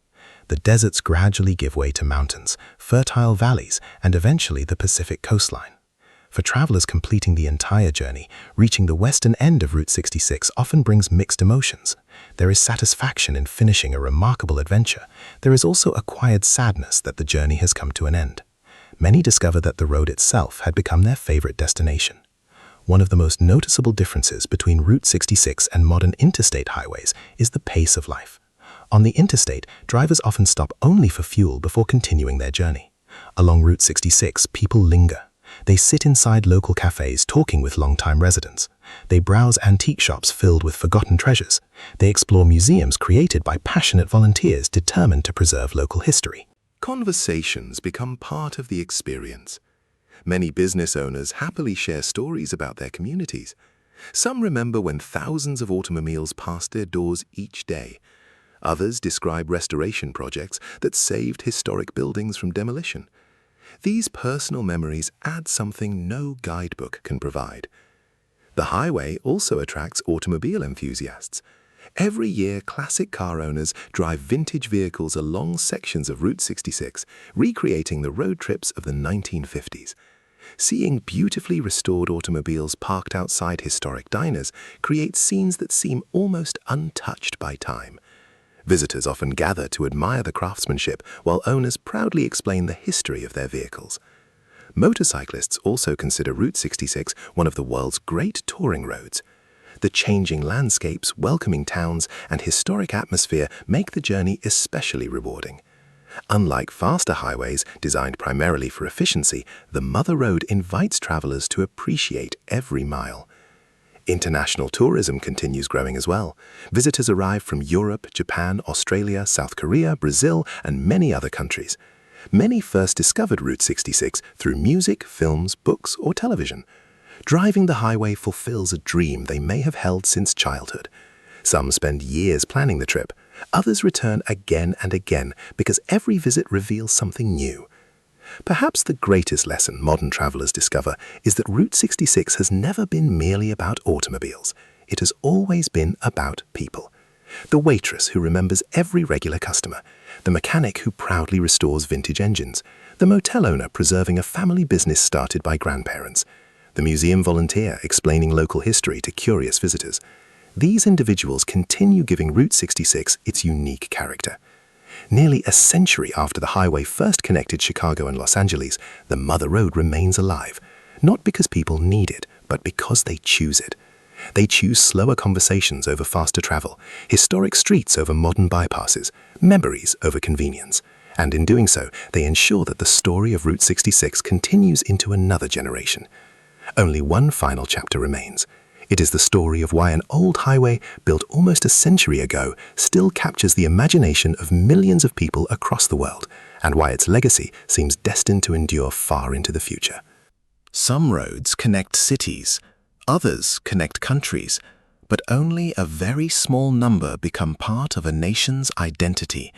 The deserts gradually give way to mountains, fertile valleys, and eventually the Pacific coastline. For travelers completing the entire journey, reaching the western end of Route 66 often brings mixed emotions. There is satisfaction in finishing a remarkable adventure. There is also a quiet sadness that the journey has come to an end. Many discover that the road itself had become their favorite destination. One of the most noticeable differences between Route 66 and modern interstate highways is the pace of life. On the interstate, drivers often stop only for fuel before continuing their journey. Along Route 66, people linger. They sit inside local cafes talking with longtime residents. They browse antique shops filled with forgotten treasures. They explore museums created by passionate volunteers determined to preserve local history. Conversations become part of the experience. Many business owners happily share stories about their communities. Some remember when thousands of automobiles passed their doors each day. Others describe restoration projects that saved historic buildings from demolition. These personal memories add something no guidebook can provide. The highway also attracts automobile enthusiasts. Every year, classic car owners drive vintage vehicles along sections of Route 66, recreating the road trips of the 1950s. Seeing beautifully restored automobiles parked outside historic diners creates scenes that seem almost untouched by time. Visitors often gather to admire the craftsmanship, while owners proudly explain the history of their vehicles. Motorcyclists also consider Route 66 one of the world's great touring roads. The changing landscapes, welcoming towns, and historic atmosphere make the journey especially rewarding. Unlike faster highways designed primarily for efficiency, the Mother Road invites travelers to appreciate every mile. International tourism continues growing as well. Visitors arrive from Europe, Japan, Australia, South Korea, Brazil, and many other countries. Many first discovered Route 66 through music, films, books, or television. Driving the highway fulfills a dream they may have held since childhood. Some spend years planning the trip. Others return again and again because every visit reveals something new. Perhaps the greatest lesson modern travelers discover is that Route 66 has never been merely about automobiles. It has always been about people. The waitress who remembers every regular customer, the mechanic who proudly restores vintage engines, the motel owner preserving a family business started by grandparents, the museum volunteer explaining local history to curious visitors. These individuals continue giving Route 66 its unique character. Nearly a century after the highway first connected Chicago and Los Angeles, the Mother Road remains alive, not because people need it, but because they choose it. They choose slower conversations over faster travel, historic streets over modern bypasses, memories over convenience. And in doing so, they ensure that the story of Route 66 continues into another generation. Only one final chapter remains. It is the story of why an old highway built almost a century ago still captures the imagination of millions of people across the world, and why its legacy seems destined to endure far into the future. Some roads connect cities, others connect countries, but only a very small number become part of a nation's identity.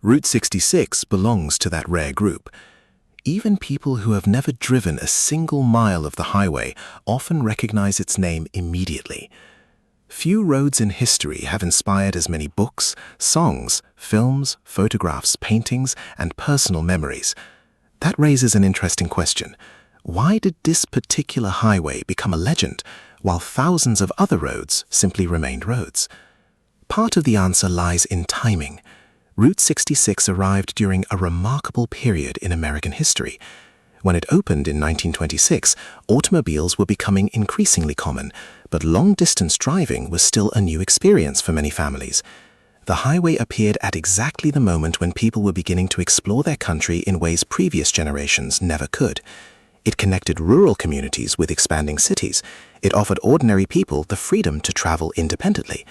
Route 66 belongs to that rare group. Even people who have never driven a single mile of the highway often recognize its name immediately. Few roads in history have inspired as many books, songs, films, photographs, paintings, and personal memories. That raises an interesting question. Why did this particular highway become a legend, while thousands of other roads simply remained roads? Part of the answer lies in timing. Route 66 arrived during a remarkable period in American history. When it opened in 1926, automobiles were becoming increasingly common, but long-distance driving was still a new experience for many families. The highway appeared at exactly the moment when people were beginning to explore their country in ways previous generations never could. It connected rural communities with expanding cities. It offered ordinary people the freedom to travel independently.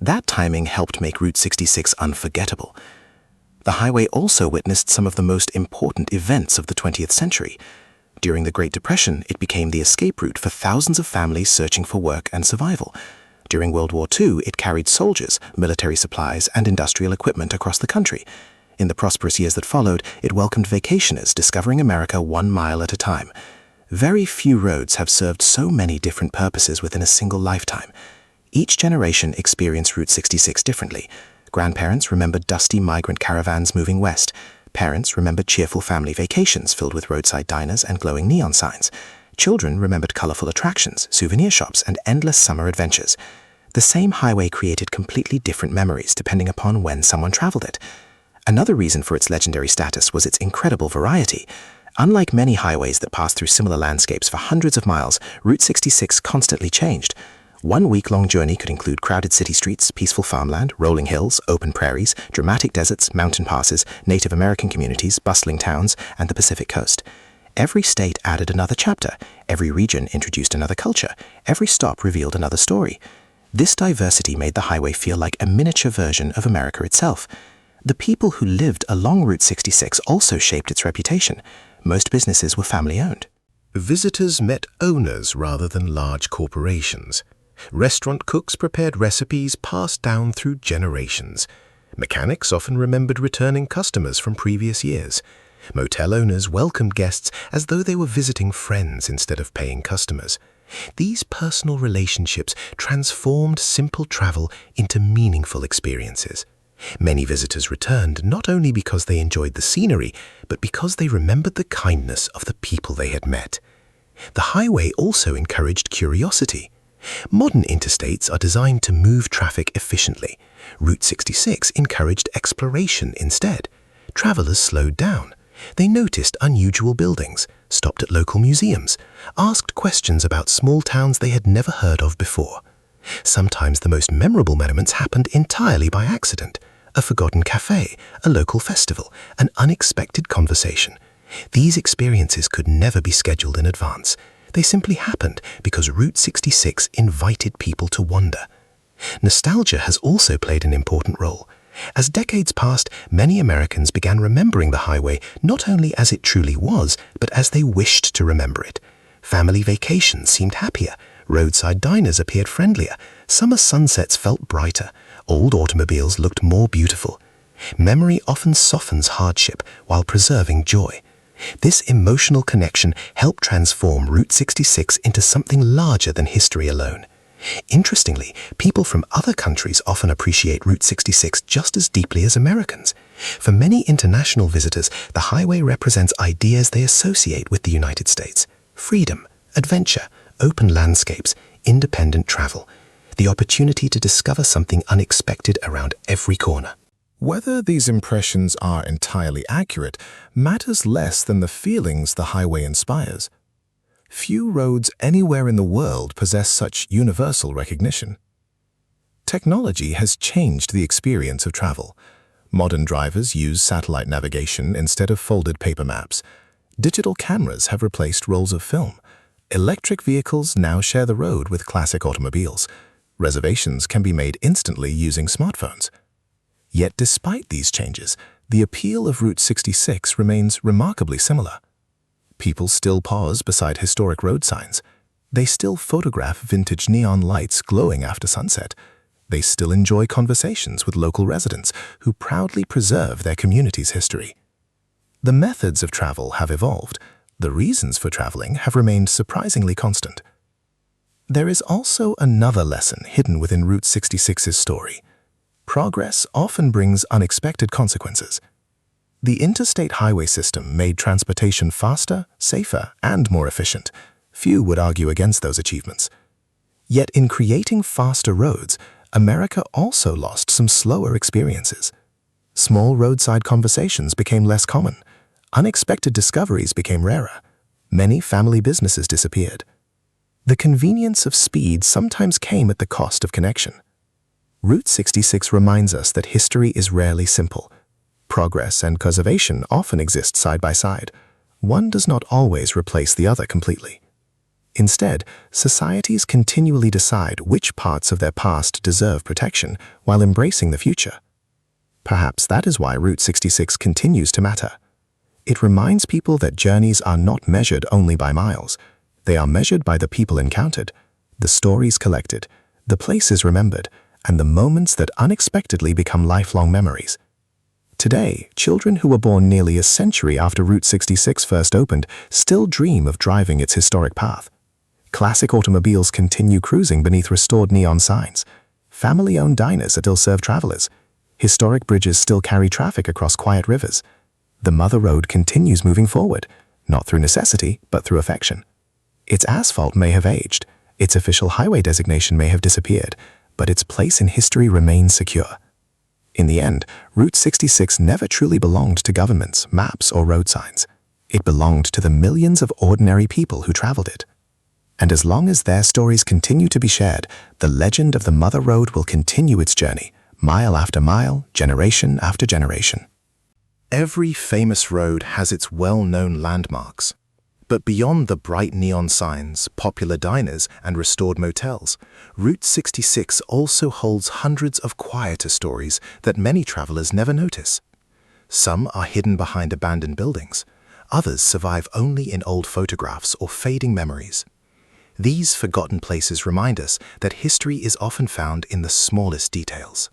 That timing helped make Route 66 unforgettable. The highway also witnessed some of the most important events of the 20th century. During the Great Depression, it became the escape route for thousands of families searching for work and survival. During World War II, it carried soldiers, military supplies, and industrial equipment across the country. In the prosperous years that followed, it welcomed vacationers discovering America 1 mile at a time. Very few roads have served so many different purposes within a single lifetime. Each generation experienced Route 66 differently. Grandparents remembered dusty migrant caravans moving west. Parents remembered cheerful family vacations filled with roadside diners and glowing neon signs. Children remembered colorful attractions, souvenir shops, and endless summer adventures. The same highway created completely different memories depending upon when someone traveled it. Another reason for its legendary status was its incredible variety. Unlike many highways that passed through similar landscapes for hundreds of miles, Route 66 constantly changed. One week-long journey could include crowded city streets, peaceful farmland, rolling hills, open prairies, dramatic deserts, mountain passes, Native American communities, bustling towns, and the Pacific coast. Every state added another chapter. Every region introduced another culture. Every stop revealed another story. This diversity made the highway feel like a miniature version of America itself. The people who lived along Route 66 also shaped its reputation. Most businesses were family-owned. Visitors met owners rather than large corporations. Restaurant cooks prepared recipes passed down through generations. Mechanics often remembered returning customers from previous years. Motel owners welcomed guests as though they were visiting friends instead of paying customers. These personal relationships transformed simple travel into meaningful experiences. Many visitors returned not only because they enjoyed the scenery, but because they remembered the kindness of the people they had met. The highway also encouraged curiosity. Modern interstates are designed to move traffic efficiently. Route 66 encouraged exploration instead. Travelers slowed down. They noticed unusual buildings, stopped at local museums, asked questions about small towns they had never heard of before. Sometimes the most memorable moments happened entirely by accident. A forgotten cafe, a local festival, an unexpected conversation. These experiences could never be scheduled in advance. They simply happened because Route 66 invited people to wander. Nostalgia has also played an important role. As decades passed, many Americans began remembering the highway not only as it truly was, but as they wished to remember it. Family vacations seemed happier. Roadside diners appeared friendlier. Summer sunsets felt brighter. Old automobiles looked more beautiful. Memory often softens hardship while preserving joy. This emotional connection helped transform Route 66 into something larger than history alone. Interestingly, people from other countries often appreciate Route 66 just as deeply as Americans. For many international visitors, the highway represents ideas they associate with the United States: freedom, adventure, open landscapes, independent travel, the opportunity to discover something unexpected around every corner. Whether these impressions are entirely accurate matters less than the feelings the highway inspires. few roads anywhere in the world possess such universal recognition. Technology has changed the experience of travel. Modern drivers use satellite navigation instead of folded paper maps. Digital cameras have replaced rolls of film. Electric vehicles now share the road with classic automobiles. Reservations can be made instantly using smartphones. Yet despite these changes, the appeal of Route 66 remains remarkably similar. People still pause beside historic road signs. They still photograph vintage neon lights glowing after sunset. They still enjoy conversations with local residents who proudly preserve their community's history. The methods of travel have evolved. The reasons for traveling have remained surprisingly constant. There is also another lesson hidden within Route 66's story. Progress often brings unexpected consequences. The interstate highway system made transportation faster, safer, and more efficient. Few would argue against those achievements. Yet in creating faster roads, America also lost some slower experiences. Small roadside conversations became less common. Unexpected discoveries became rarer. Many family businesses disappeared. The convenience of speed sometimes came at the cost of connection. Route 66 reminds us that history is rarely simple. Progress and conservation often exist side by side. One does not always replace the other completely. Instead, societies continually decide which parts of their past deserve protection while embracing the future. Perhaps that is why Route 66 continues to matter. It reminds people that journeys are not measured only by miles. They are measured by the people encountered, the stories collected, the places remembered, and the moments that unexpectedly become lifelong memories. Today, children who were born nearly a century after Route 66 first opened still dream of driving its historic path. Classic automobiles continue cruising beneath restored neon signs. Family-owned diners still serve travelers. Historic bridges still carry traffic across quiet rivers. The Mother Road continues moving forward, not through necessity, but through affection. Its asphalt may have aged, its official highway designation may have disappeared, but its place in history remains secure. In the end, Route 66 never truly belonged to governments, maps, or road signs. It belonged to the millions of ordinary people who traveled it. And as long as their stories continue to be shared, the legend of the Mother Road will continue its journey, mile after mile, generation after generation. Every famous road has its well-known landmarks. But beyond the bright neon signs, popular diners, and restored motels, Route 66 also holds hundreds of quieter stories that many travelers never notice. Some are hidden behind abandoned buildings. Others survive only in old photographs or fading memories. These forgotten places remind us that history is often found in the smallest details.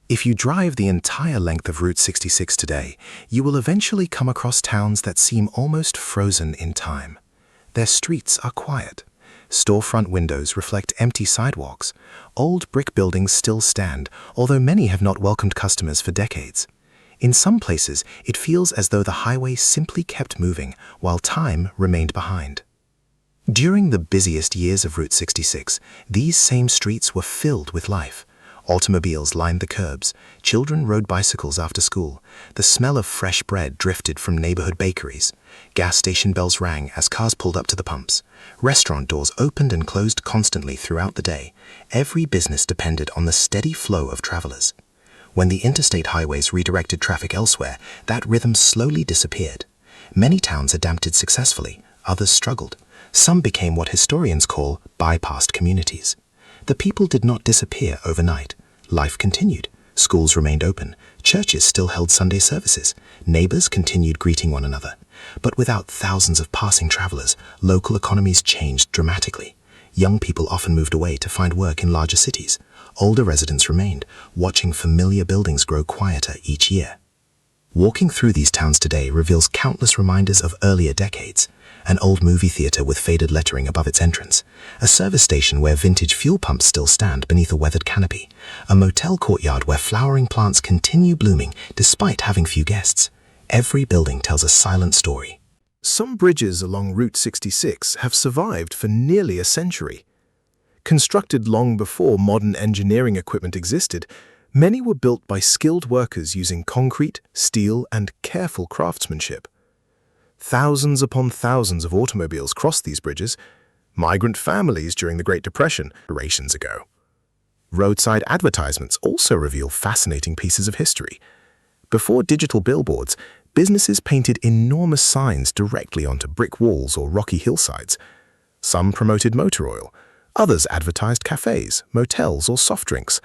If you drive the entire length of Route 66 today, you will eventually come across towns that seem almost frozen in time. Their streets are quiet. Storefront windows reflect empty sidewalks. Old brick buildings still stand, although many have not welcomed customers for decades. In some places, it feels as though the highway simply kept moving while time remained behind. During the busiest years of Route 66, these same streets were filled with life. Automobiles lined the curbs, children rode bicycles after school, the smell of fresh bread drifted from neighborhood bakeries, gas station bells rang as cars pulled up to the pumps, restaurant doors opened and closed constantly throughout the day. Every business depended on the steady flow of travelers. When the interstate highways redirected traffic elsewhere, that rhythm slowly disappeared. Many towns adapted successfully, others struggled. Some became what historians call bypassed communities. The people did not disappear overnight. Life continued. Schools remained open. Churches still held Sunday services. Neighbors continued greeting one another. But without thousands of passing travelers, local economies changed dramatically. Young people often moved away to find work in larger cities. Older residents remained, watching familiar buildings grow quieter each year. Walking through these towns today reveals countless reminders of earlier decades. An old movie theater with faded lettering above its entrance, a service station where vintage fuel pumps still stand beneath a weathered canopy, a motel courtyard where flowering plants continue blooming despite having few guests. Every building tells a silent story. Some bridges along Route 66 have survived for nearly a century. Constructed long before modern engineering equipment existed, many were built by skilled workers using concrete, steel, and careful craftsmanship. Thousands upon thousands of automobiles crossed these bridges, migrant families during the Great Depression generations ago. Roadside advertisements also reveal fascinating pieces of history. Before digital billboards, businesses painted enormous signs directly onto brick walls or rocky hillsides. Some promoted motor oil, others advertised cafes, motels, or soft drinks.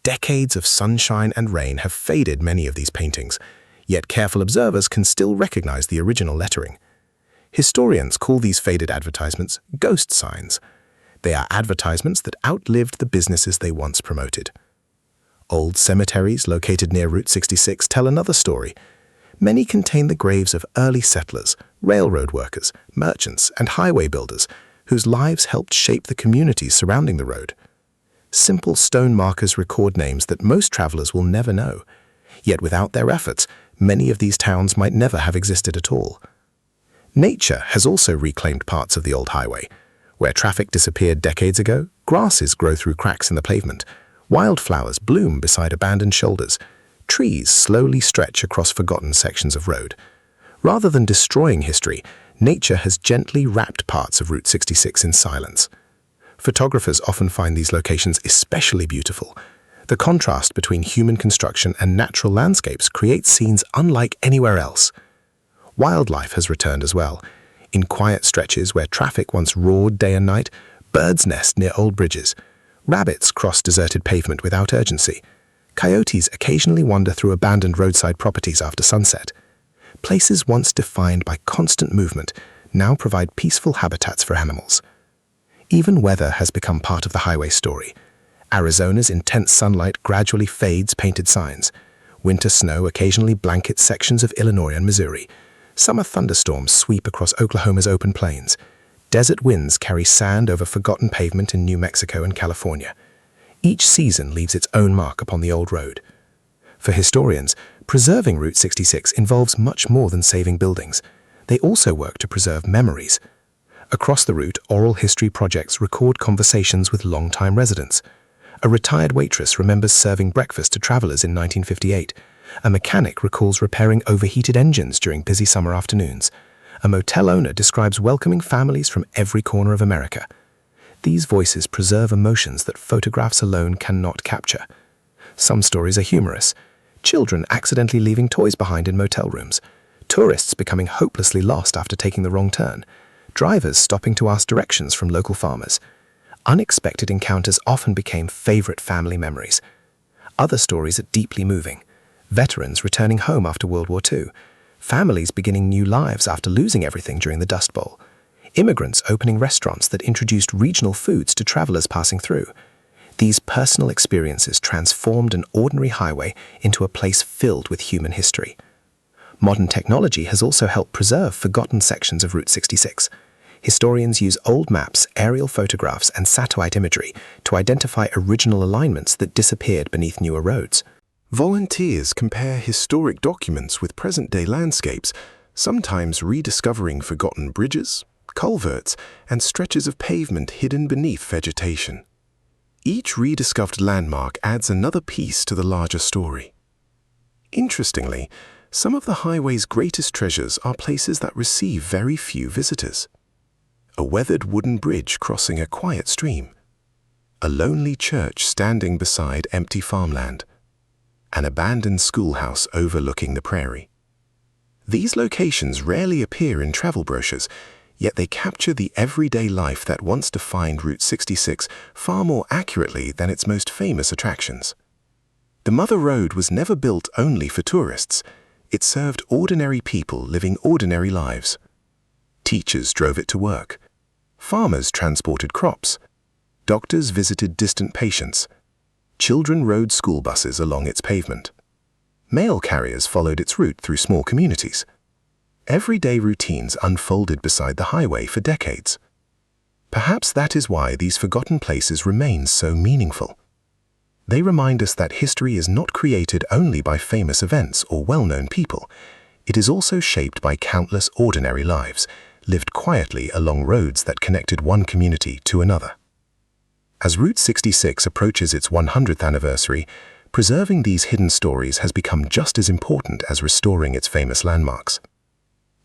Decades of sunshine and rain have faded many of these paintings, yet careful observers can still recognize the original lettering. Historians call these faded advertisements ghost signs. They are advertisements that outlived the businesses they once promoted. Old cemeteries located near Route 66 tell another story. Many contain the graves of early settlers, railroad workers, merchants, and highway builders whose lives helped shape the communities surrounding the road. Simple stone markers record names that most travelers will never know. Yet without their efforts, many of these towns might never have existed at all. Nature has also reclaimed parts of the old highway. Where traffic disappeared decades ago, grasses grow through cracks in the pavement. Wildflowers bloom beside abandoned shoulders. Trees slowly stretch across forgotten sections of road. Rather than destroying history, nature has gently wrapped parts of Route 66 in silence. Photographers often find these locations especially beautiful. The contrast between human construction and natural landscapes creates scenes unlike anywhere else. Wildlife has returned as well. In quiet stretches where traffic once roared day and night, birds nest near old bridges. Rabbits cross deserted pavement without urgency. Coyotes occasionally wander through abandoned roadside properties after sunset. Places once defined by constant movement now provide peaceful habitats for animals. Even weather has become part of the highway story. Arizona's intense sunlight gradually fades painted signs. Winter snow occasionally blankets sections of Illinois and Missouri. Summer thunderstorms sweep across Oklahoma's open plains. Desert winds carry sand over forgotten pavement in New Mexico and California. Each season leaves its own mark upon the old road. For historians, preserving Route 66 involves much more than saving buildings. They also work to preserve memories. Across the route, oral history projects record conversations with long-time residents. A retired waitress remembers serving breakfast to travelers in 1958. A mechanic recalls repairing overheated engines during busy summer afternoons. A motel owner describes welcoming families from every corner of America. These voices preserve emotions that photographs alone cannot capture. Some stories are humorous. Children accidentally leaving toys behind in motel rooms. Tourists becoming hopelessly lost after taking the wrong turn. Drivers stopping to ask directions from local farmers. Unexpected encounters often became favorite family memories. Other stories are deeply moving. Veterans returning home after World War II. Families beginning new lives after losing everything during the Dust Bowl. Immigrants opening restaurants that introduced regional foods to travelers passing through. These personal experiences transformed an ordinary highway into a place filled with human history. Modern technology has also helped preserve forgotten sections of Route 66. Historians use old maps, aerial photographs, and satellite imagery to identify original alignments that disappeared beneath newer roads. Volunteers compare historic documents with present-day landscapes, sometimes rediscovering forgotten bridges, culverts, and stretches of pavement hidden beneath vegetation. Each rediscovered landmark adds another piece to the larger story. Interestingly, some of the highway's greatest treasures are places that receive very few visitors. A weathered wooden bridge crossing a quiet stream. A lonely church standing beside empty farmland. An abandoned schoolhouse overlooking the prairie. These locations rarely appear in travel brochures, yet they capture the everyday life that once defined Route 66 far more accurately than its most famous attractions. The Mother Road was never built only for tourists. It served ordinary people living ordinary lives. Teachers drove it to work. Farmers transported crops. Doctors visited distant patients. Children rode school buses along its pavement. Mail carriers followed its route through small communities. Everyday routines unfolded beside the highway for decades. Perhaps that is why these forgotten places remain so meaningful. They remind us that history is not created only by famous events or well-known people. It is also shaped by countless ordinary lives, lived quietly along roads that connected one community to another. As Route 66 approaches its 100th anniversary, preserving these hidden stories has become just as important as restoring its famous landmarks.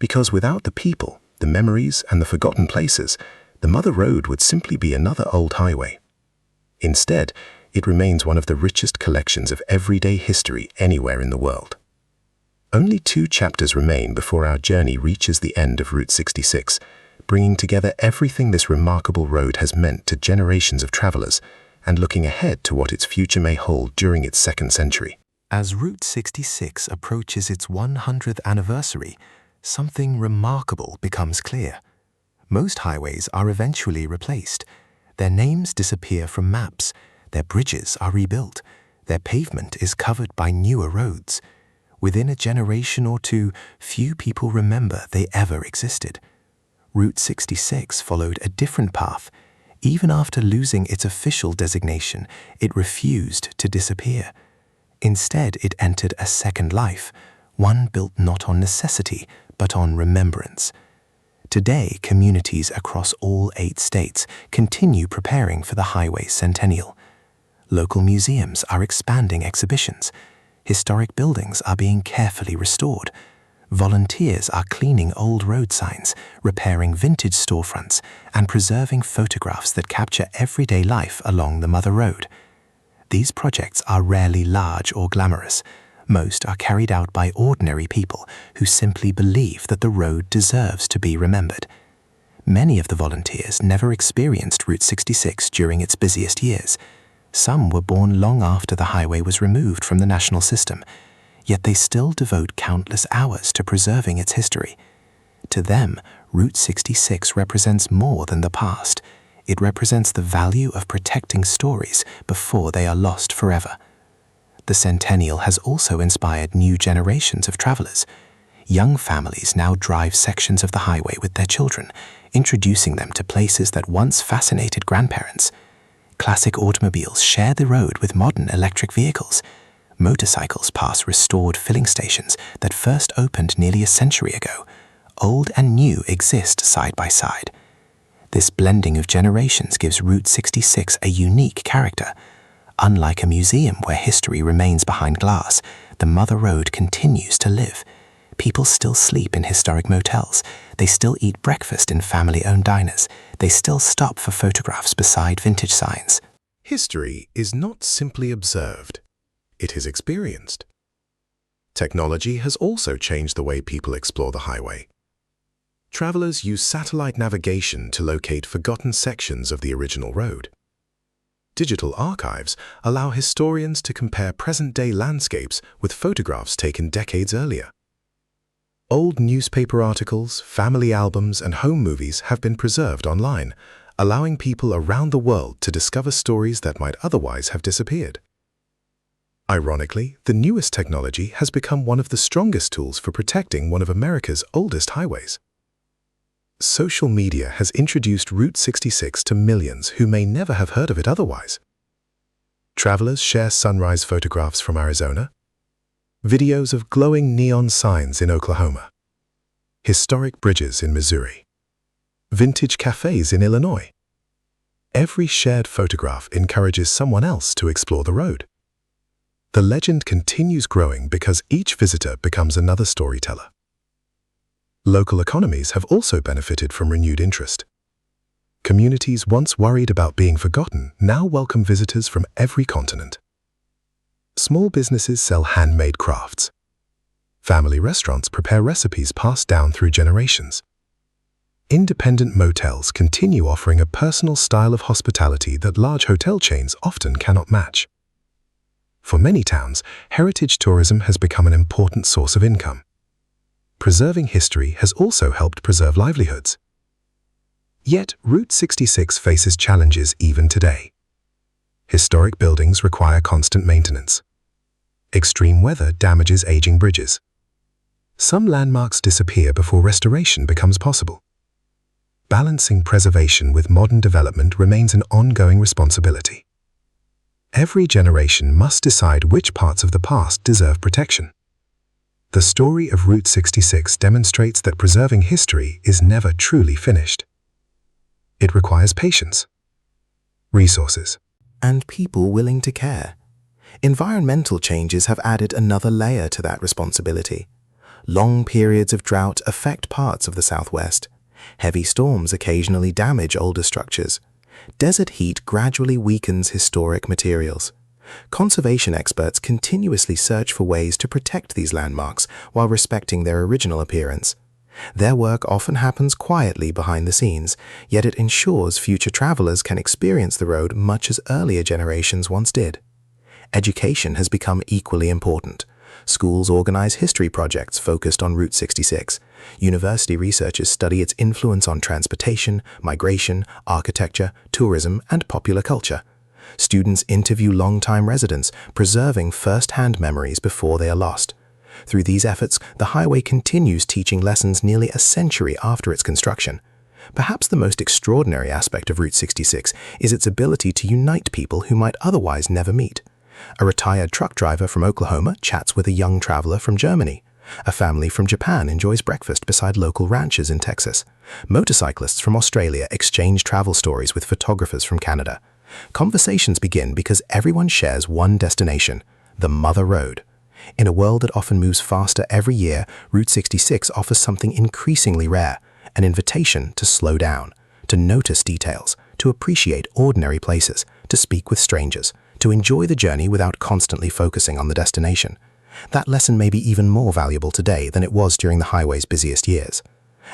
Because without the people, the memories, and the forgotten places, the Mother Road would simply be another old highway. Instead, it remains one of the richest collections of everyday history anywhere in the world. Only 2 chapters remain before our journey reaches the end of Route 66, bringing together everything this remarkable road has meant to generations of travelers and looking ahead to what its future may hold during its 2nd century. As Route 66 approaches its 100th anniversary, something remarkable becomes clear. Most highways are eventually replaced. Their names disappear from maps, their bridges are rebuilt, their pavement is covered by newer roads. Within a generation or two, few people remember they ever existed. Route 66 followed a different path. Even after losing its official designation, it refused to disappear. Instead, it entered a second life, one built not on necessity, but on remembrance. Today, communities across all 8 states continue preparing for the highway's centennial. Local museums are expanding exhibitions. Historic buildings are being carefully restored. Volunteers are cleaning old road signs, repairing vintage storefronts, and preserving photographs that capture everyday life along the Mother Road. These projects are rarely large or glamorous. Most are carried out by ordinary people who simply believe that the road deserves to be remembered. Many of the volunteers never experienced Route 66 during its busiest years. Some were born long after the highway was removed from the national system, yet they still devote countless hours to preserving its history. To them, Route 66 represents more than the past. It represents the value of protecting stories before they are lost forever. The centennial has also inspired new generations of travelers. Young families now drive sections of the highway with their children, introducing them to places that once fascinated grandparents. Classic automobiles share the road with modern electric vehicles. Motorcycles pass restored filling stations that first opened nearly a century ago. Old and new exist side by side. This blending of generations gives Route 66 a unique character. Unlike a museum where history remains behind glass, the Mother Road continues to live. People still sleep in historic motels. They still eat breakfast in family-owned diners. They still stop for photographs beside vintage signs. History is not simply observed. It is experienced. Technology has also changed the way people explore the highway. Travelers use satellite navigation to locate forgotten sections of the original road. Digital archives allow historians to compare present-day landscapes with photographs taken decades earlier. Old newspaper articles, family albums, and home movies have been preserved online, allowing people around the world to discover stories that might otherwise have disappeared. Ironically, the newest technology has become one of the strongest tools for protecting one of America's oldest highways. Social media has introduced Route 66 to millions who may never have heard of it otherwise. Travelers share sunrise photographs from Arizona, videos of glowing neon signs in Oklahoma, historic bridges in Missouri, vintage cafes in Illinois. Every shared photograph encourages someone else to explore the road. The legend continues growing because each visitor becomes another storyteller. Local economies have also benefited from renewed interest. Communities once worried about being forgotten now welcome visitors from every continent. Small businesses sell handmade crafts. Family restaurants prepare recipes passed down through generations. Independent motels continue offering a personal style of hospitality that large hotel chains often cannot match. For many towns, heritage tourism has become an important source of income. Preserving history has also helped preserve livelihoods. Yet, Route 66 faces challenges even today. Historic buildings require constant maintenance. Extreme weather damages aging bridges. Some landmarks disappear before restoration becomes possible. Balancing preservation with modern development remains an ongoing responsibility. Every generation must decide which parts of the past deserve protection. The story of Route 66 demonstrates that preserving history is never truly finished. It requires patience, resources, and people willing to care. Environmental changes have added another layer to that responsibility. Long periods of drought affect parts of the southwest. Heavy storms occasionally damage older structures. Desert heat gradually weakens historic materials. Conservation experts continuously search for ways to protect these landmarks while respecting their original appearance. Their work often happens quietly behind the scenes, yet it ensures future travelers can experience the road much as earlier generations once did. Education has become equally important. Schools organize history projects focused on Route 66. University researchers study its influence on transportation, migration, architecture, tourism, and popular culture. Students interview long-time residents, preserving first-hand memories before they are lost. Through these efforts, the highway continues teaching lessons nearly a century after its construction. Perhaps the most extraordinary aspect of Route 66 is its ability to unite people who might otherwise never meet. A retired truck driver from Oklahoma chats with a young traveler from Germany. A family from Japan enjoys breakfast beside local ranchers in Texas. Motorcyclists from Australia exchange travel stories with photographers from Canada. Conversations begin because everyone shares one destination, the Mother Road. In a world that often moves faster every year, Route 66 offers something increasingly rare, an invitation to slow down, to notice details, to appreciate ordinary places, to speak with strangers, to enjoy the journey without constantly focusing on the destination. That lesson may be even more valuable today than it was during the highway's busiest years.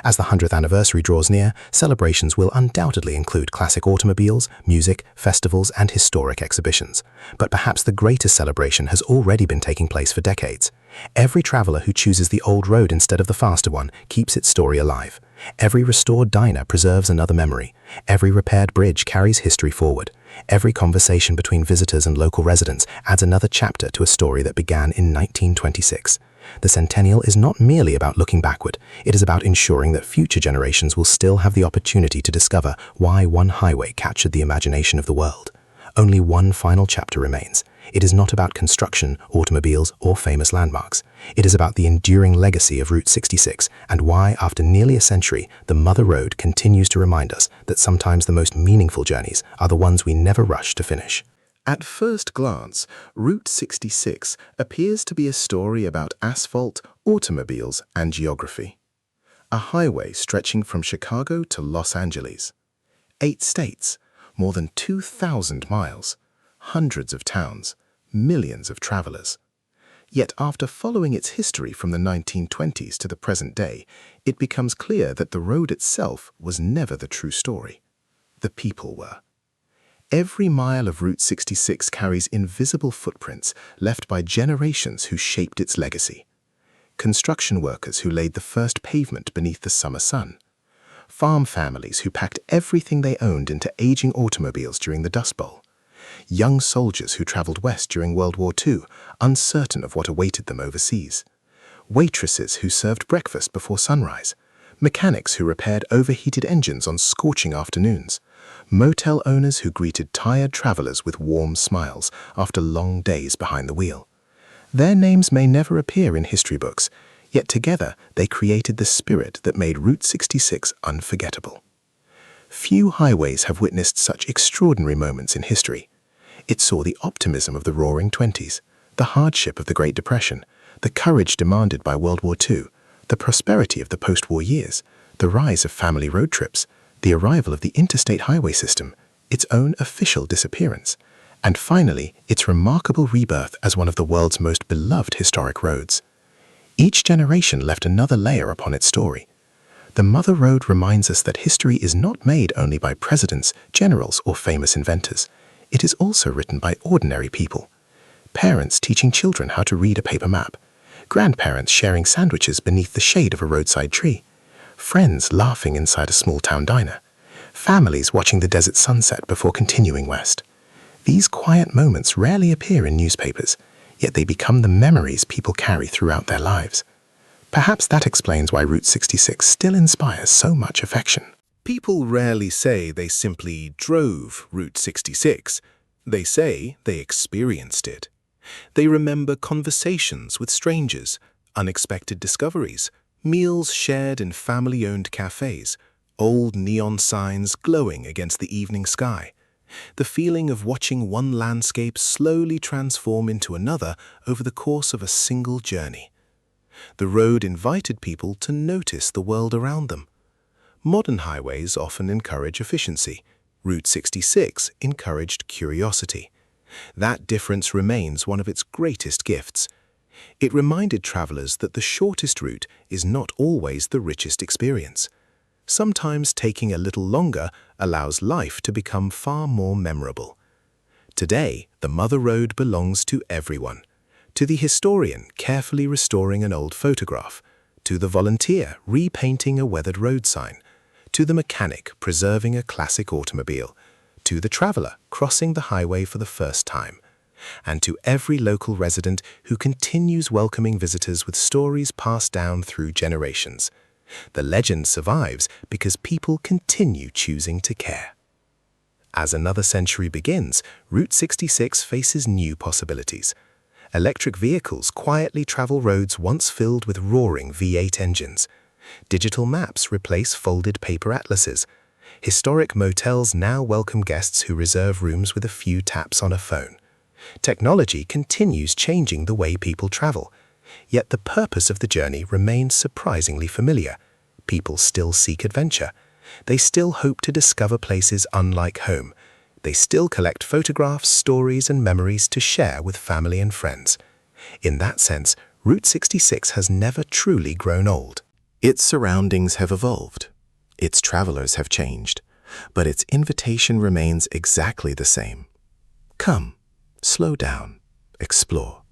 As the 100th anniversary draws near, celebrations will undoubtedly include classic automobiles, music, festivals, and historic exhibitions. But perhaps the greatest celebration has already been taking place for decades. Every traveler who chooses the old road instead of the faster one keeps its story alive. Every restored diner preserves another memory. Every repaired bridge carries history forward. Every conversation between visitors and local residents adds another chapter to a story that began in 1926. The centennial is not merely about looking backward, it is about ensuring that future generations will still have the opportunity to discover why one highway captured the imagination of the world. Only one final chapter remains. It is not about construction, automobiles, or famous landmarks. It is about the enduring legacy of Route 66 and why, after nearly a century, the Mother Road continues to remind us that sometimes the most meaningful journeys are the ones we never rush to finish. At first glance, Route 66 appears to be a story about asphalt, automobiles, and geography. A highway stretching from Chicago to Los Angeles. 8 states, more than 2,000 miles, hundreds of towns, millions of travelers. Yet after following its history from the 1920s to the present day, it becomes clear that the road itself was never the true story. The people were. Every mile of Route 66 carries invisible footprints left by generations who shaped its legacy. Construction workers who laid the first pavement beneath the summer sun. Farm families who packed everything they owned into aging automobiles during the Dust Bowl. Young soldiers who traveled west during World War II, uncertain of what awaited them overseas. Waitresses who served breakfast before sunrise. Mechanics who repaired overheated engines on scorching afternoons. Motel owners who greeted tired travelers with warm smiles after long days behind the wheel. Their names may never appear in history books, yet together they created the spirit that made Route 66 unforgettable. Few highways have witnessed such extraordinary moments in history. It saw the optimism of the Roaring Twenties, the hardship of the Great Depression, the courage demanded by World War II, the prosperity of the post-war years, the rise of family road trips, the arrival of the Interstate highway system, its own official disappearance, and finally, its remarkable rebirth as one of the world's most beloved historic roads. Each generation left another layer upon its story. The Mother Road reminds us that history is not made only by presidents, generals, or famous inventors. It is also written by ordinary people. Parents teaching children how to read a paper map. Grandparents sharing sandwiches beneath the shade of a roadside tree. Friends laughing inside a small-town diner. Families watching the desert sunset before continuing west. These quiet moments rarely appear in newspapers, yet they become the memories people carry throughout their lives. Perhaps that explains why Route 66 still inspires so much affection. People rarely say they simply drove Route 66. They say they experienced it. They remember conversations with strangers, unexpected discoveries, meals shared in family-owned cafes, old neon signs glowing against the evening sky. The feeling of watching one landscape slowly transform into another over the course of a single journey. The road invited people to notice the world around them. Modern highways often encourage efficiency. Route 66 encouraged curiosity. That difference remains one of its greatest gifts. It reminded travelers that the shortest route is not always the richest experience. Sometimes taking a little longer allows life to become far more memorable. Today, the Mother Road belongs to everyone. To the historian carefully restoring an old photograph, to the volunteer repainting a weathered road sign, to the mechanic preserving a classic automobile, to the traveler crossing the highway for the first time, and to every local resident who continues welcoming visitors with stories passed down through generations. The legend survives because people continue choosing to care. As another century begins, Route 66 faces new possibilities. Electric vehicles quietly travel roads once filled with roaring V8 engines. Digital maps replace folded paper atlases. Historic motels now welcome guests who reserve rooms with a few taps on a phone. Technology continues changing the way people travel. Yet the purpose of the journey remains surprisingly familiar. People still seek adventure. They still hope to discover places unlike home. They still collect photographs, stories, and memories to share with family and friends. In that sense, Route 66 has never truly grown old. Its surroundings have evolved. Its travelers have changed. But its invitation remains exactly the same. Come, slow down, explore,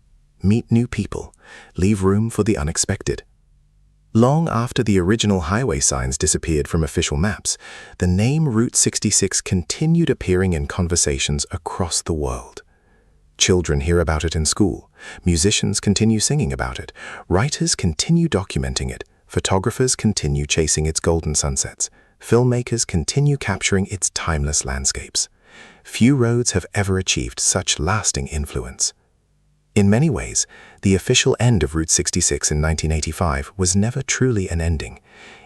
meet new people, leave room for the unexpected. Long after the original highway signs disappeared from official maps, the name Route 66 continued appearing in conversations across the world. Children hear about it in school, musicians continue singing about it, writers continue documenting it, photographers continue chasing its golden sunsets, filmmakers continue capturing its timeless landscapes. Few roads have ever achieved such lasting influence. In many ways, the official end of Route 66 in 1985 was never truly an ending.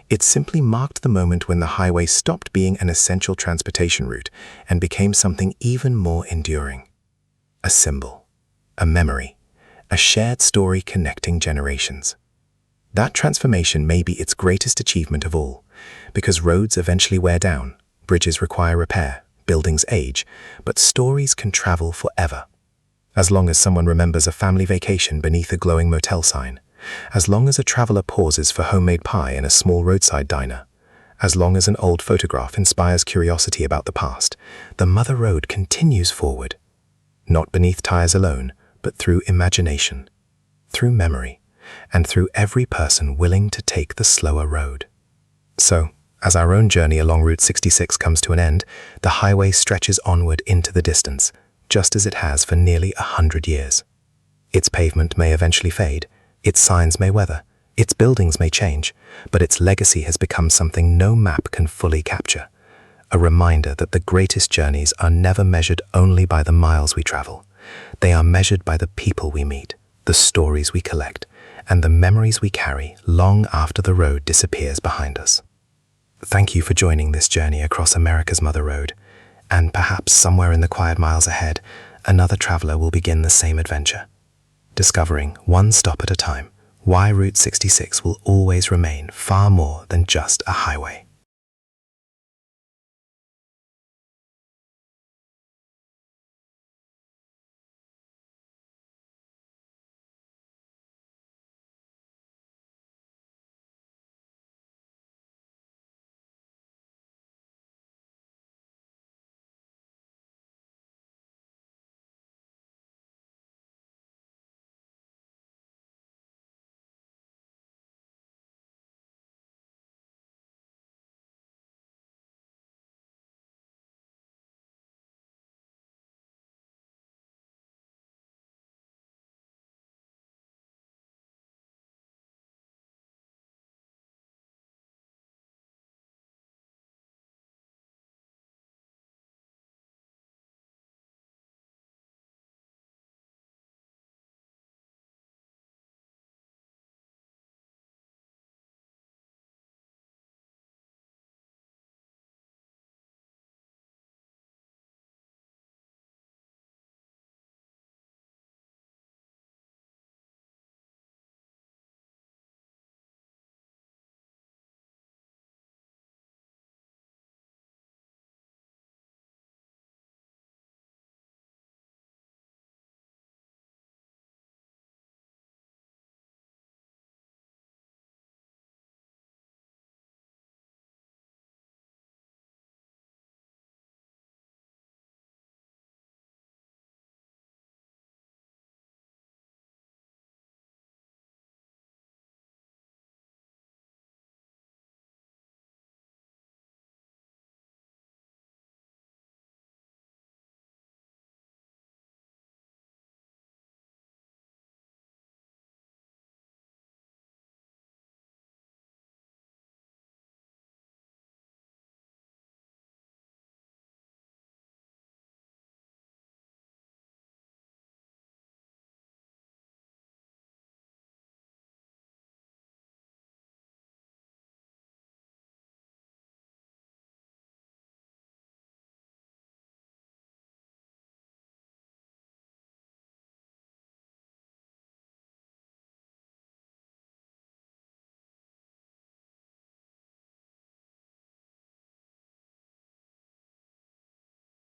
It simply marked the moment when the highway stopped being an essential transportation route and became something even more enduring. A symbol, a memory, a shared story connecting generations. That transformation may be its greatest achievement of all, because roads eventually wear down, bridges require repair, buildings age, but stories can travel forever. As long as someone remembers a family vacation beneath a glowing motel sign, as long as a traveler pauses for homemade pie in a small roadside diner, as long as an old photograph inspires curiosity about the past, the Mother Road continues forward. Not beneath tires alone, but through imagination, through memory, and through every person willing to take the slower road. So, as our own journey along Route 66 comes to an end, the highway stretches onward into the distance, just as it has for nearly 100 years. Its pavement may eventually fade, its signs may weather, its buildings may change, but its legacy has become something no map can fully capture. A reminder that the greatest journeys are never measured only by the miles we travel. They are measured by the people we meet, the stories we collect, and the memories we carry long after the road disappears behind us. Thank you for joining this journey across America's Mother Road, and perhaps somewhere in the quiet miles ahead, another traveler will begin the same adventure, discovering one stop at a time why Route 66 will always remain far more than just a highway.